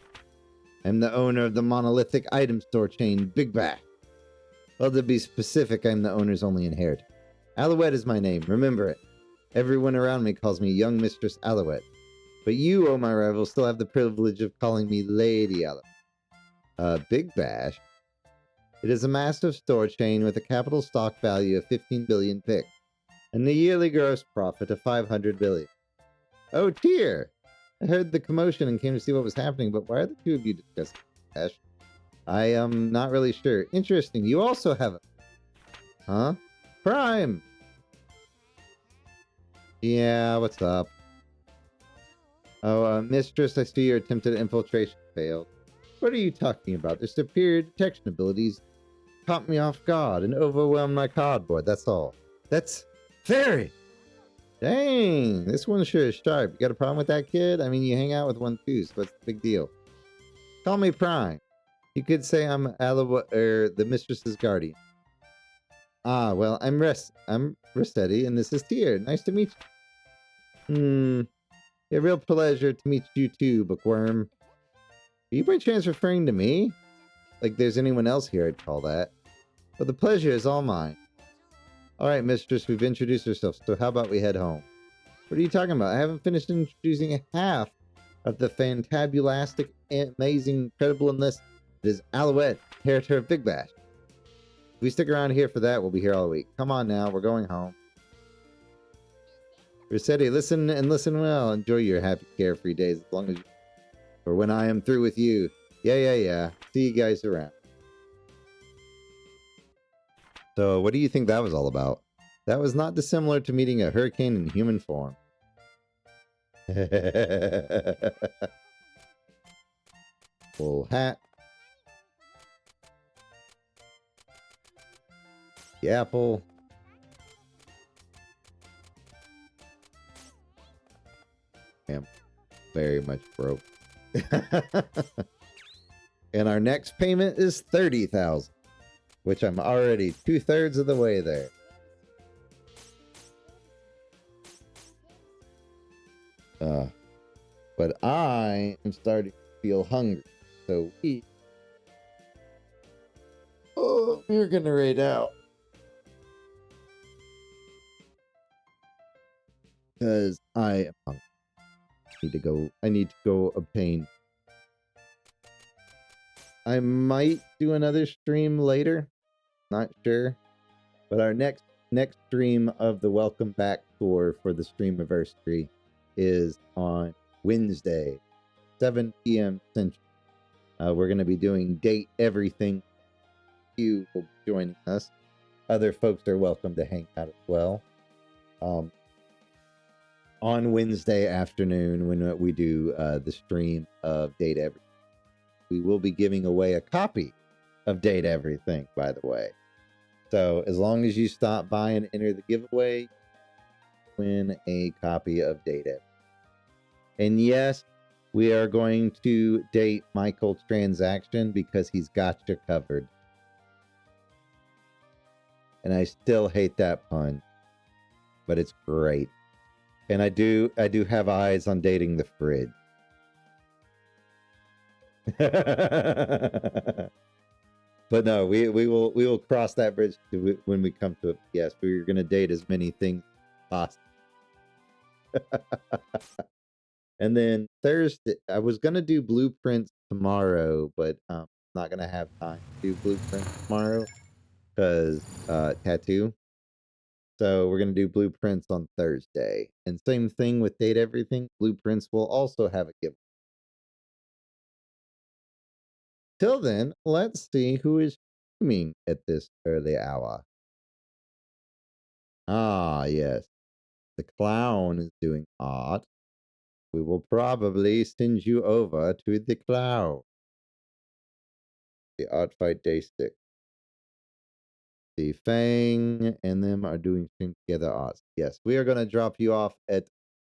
I'm the owner of the monolithic item store chain, Big Bash. Well, to be specific, I'm the owner's only inheritor. Alouette is my name, remember it. Everyone around me calls me Young Mistress Alouette. But you, oh my rival, still have the privilege of calling me Lady Alouette. Big Bash? It is a massive store chain with a capital stock value of 15 billion pick, and a yearly gross profit of 500 billion. Oh, dear! I heard the commotion and came to see what was happening, but why are the two of you discussing Bash? I am not really sure. Interesting, you also have a... Huh? Prime! Yeah, what's up? Oh, Mistress, I see your attempted infiltration failed. What are you talking about? Their superior detection abilities caught me off guard and overwhelmed my cardboard, that's all. That's very... Dang, this one sure is sharp. You got a problem with that kid? I mean, you hang out with one too, so what's the big deal? Call me Prime. You could say I'm the mistress's guardian. Ah, well, I'm Recettear, and this is Tier. Nice to meet you. A real pleasure to meet you too, Bookworm. Are you by chance referring to me? Like there's anyone else here I'd call that. But the pleasure is all mine. Alright, mistress, we've introduced ourselves, so how about we head home? What are you talking about? I haven't finished introducing half of the fantabulastic, amazing, incredibleness that is Alouette, inheritor of Big Bash. If we stick around here for that, we'll be here all week. Come on now, we're going home. Recettear, listen and listen well. Enjoy your happy, carefree days as long as you... Or when I am through with you. Yeah. See you guys around. So, what do you think that was all about? That was not dissimilar to meeting a hurricane in human form. Full hat. The apple. I'm very much broke. And our next payment is 30,000, which I'm already 2/3 of the way there. But I am starting to feel hungry, so we're gonna raid out. Because I am hungry. I need to go obtain. I might do another stream later. Not sure. But our next stream of the Welcome Back tour for the Streamiversary is on Wednesday, 7 p.m. Central. We're going to be doing Date Everything. You will be joining us. Other folks are welcome to hang out as well. On Wednesday afternoon, when we do the stream of Date Everything, we will be giving away a copy of Date Everything, by the way. So as long as you stop by and enter the giveaway, win a copy of Date Everything. And yes, we are going to date Michael Transaction because he's got you covered. And I still hate that pun, but it's great. And I do have eyes on dating the fridge. But no, we will cross that bridge when we come to it. Yes, we're gonna date as many things as possible. And then Thursday, I was gonna do blueprints tomorrow, but not gonna have time to do blueprints tomorrow because tattoo. So we're gonna do blueprints on Thursday, and same thing with date everything. Blueprints will also have a giveaway. Till then, let's see who is streaming at this early hour. Ah, yes. The clown is doing art. We will probably send you over to the clown. The art fight day 6. The Fang and them are doing stream together art. Yes, we are going to drop you off at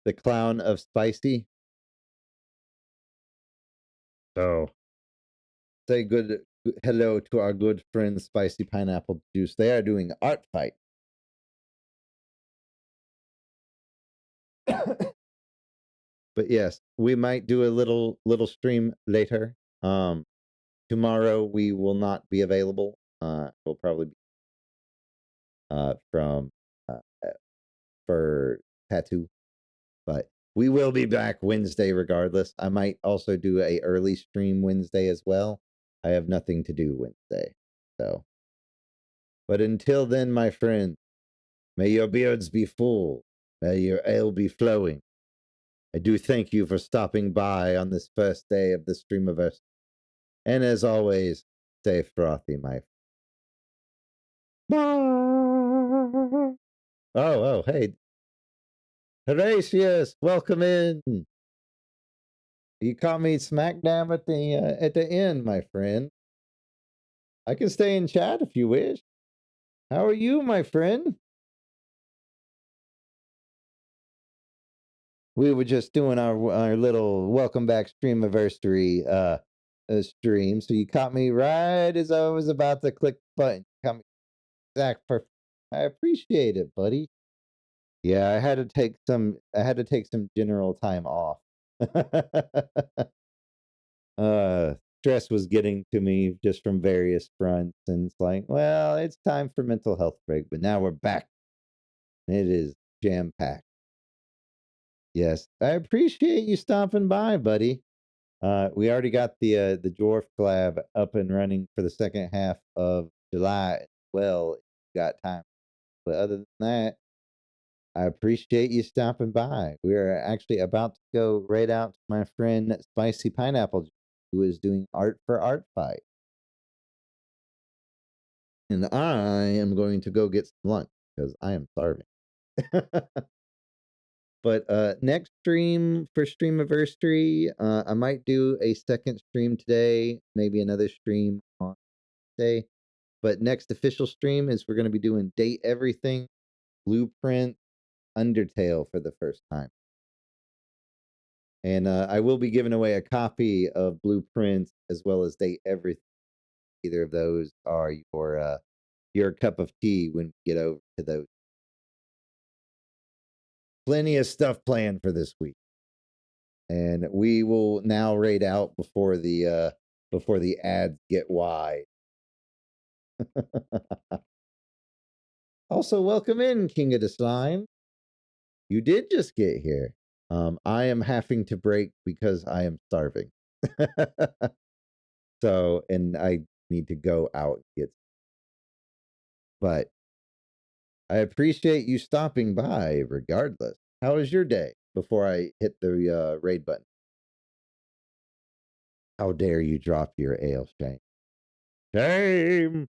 the clown of Spicy. So say good hello to our good friend Spicy Pineapple Juice. They are doing art fight. But yes, we might do a little stream later. Tomorrow we will not be available. We'll probably be from for tattoo, but we will be back Wednesday regardless. I might also do a early stream Wednesday as well. I have nothing to do Wednesday, so. But until then, my friend, may your beards be full, may your ale be flowing. I do thank you for stopping by on this first day of the Streamiverse. And as always, stay frothy, my friend. Oh, hey. Horatius, welcome in. You caught me smack dab at the end, my friend. I can stay in chat if you wish. How are you, my friend? We were just doing our little welcome back streamiversary stream, so you caught me right as I was about to click the button. You caught me exact perfect. I appreciate it, buddy. Yeah, I had to take some general time off. Stress was getting to me just from various fronts, and it's like, well, it's time for mental health break, but now we're back. It is jam packed. Yes, I appreciate you stopping by, buddy. We already got the Dwarf Collab up and running for the second half of July. Well, got time, but other than that, I appreciate you stopping by. We are actually about to go right out to my friend Spicy Pineapple, who is doing art for Art Fight. And I am going to go get some lunch because I am starving. But next stream for Streamiversary, I might do a second stream today, maybe another stream on day. But next official stream is we're going to be doing Date Everything, Blueprint, Undertale for the first time. And I will be giving away a copy of Blueprints as well as Date Everything. Either of those are your cup of tea when we get over to those. Plenty of stuff planned for this week. And we will now raid out before the ads get wide. Also, welcome in, King of the Slime. You did just get here. I am having to break because I am starving. So, and I need to go out and get. But I appreciate you stopping by regardless. How was your day before I hit the raid button? How dare you drop your ale, shame. Shame.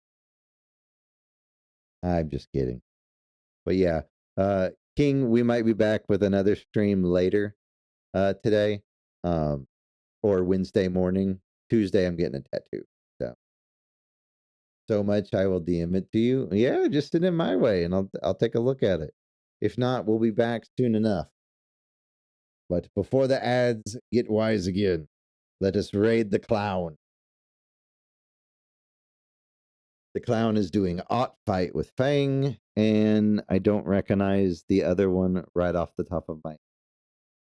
I'm just kidding. But yeah, King, we might be back with another stream later today. Or Wednesday morning. Tuesday I'm getting a tattoo. So much I will DM it to you. Yeah, just send it my way and I'll take a look at it. If not, we'll be back soon enough. But before the ads get wise again, let us raid the clown. The clown is doing art fight with Fang, and I don't recognize the other one right off the top of my head.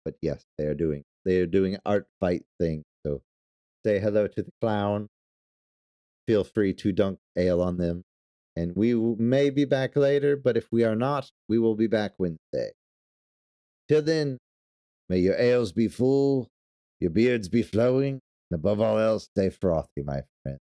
But yes, they are doing art fight thing. So say hello to the clown. Feel free to dunk ale on them. And we may be back later, but if we are not, we will be back Wednesday. Till then, may your ales be full, your beards be flowing, and above all else, stay frothy, my friend.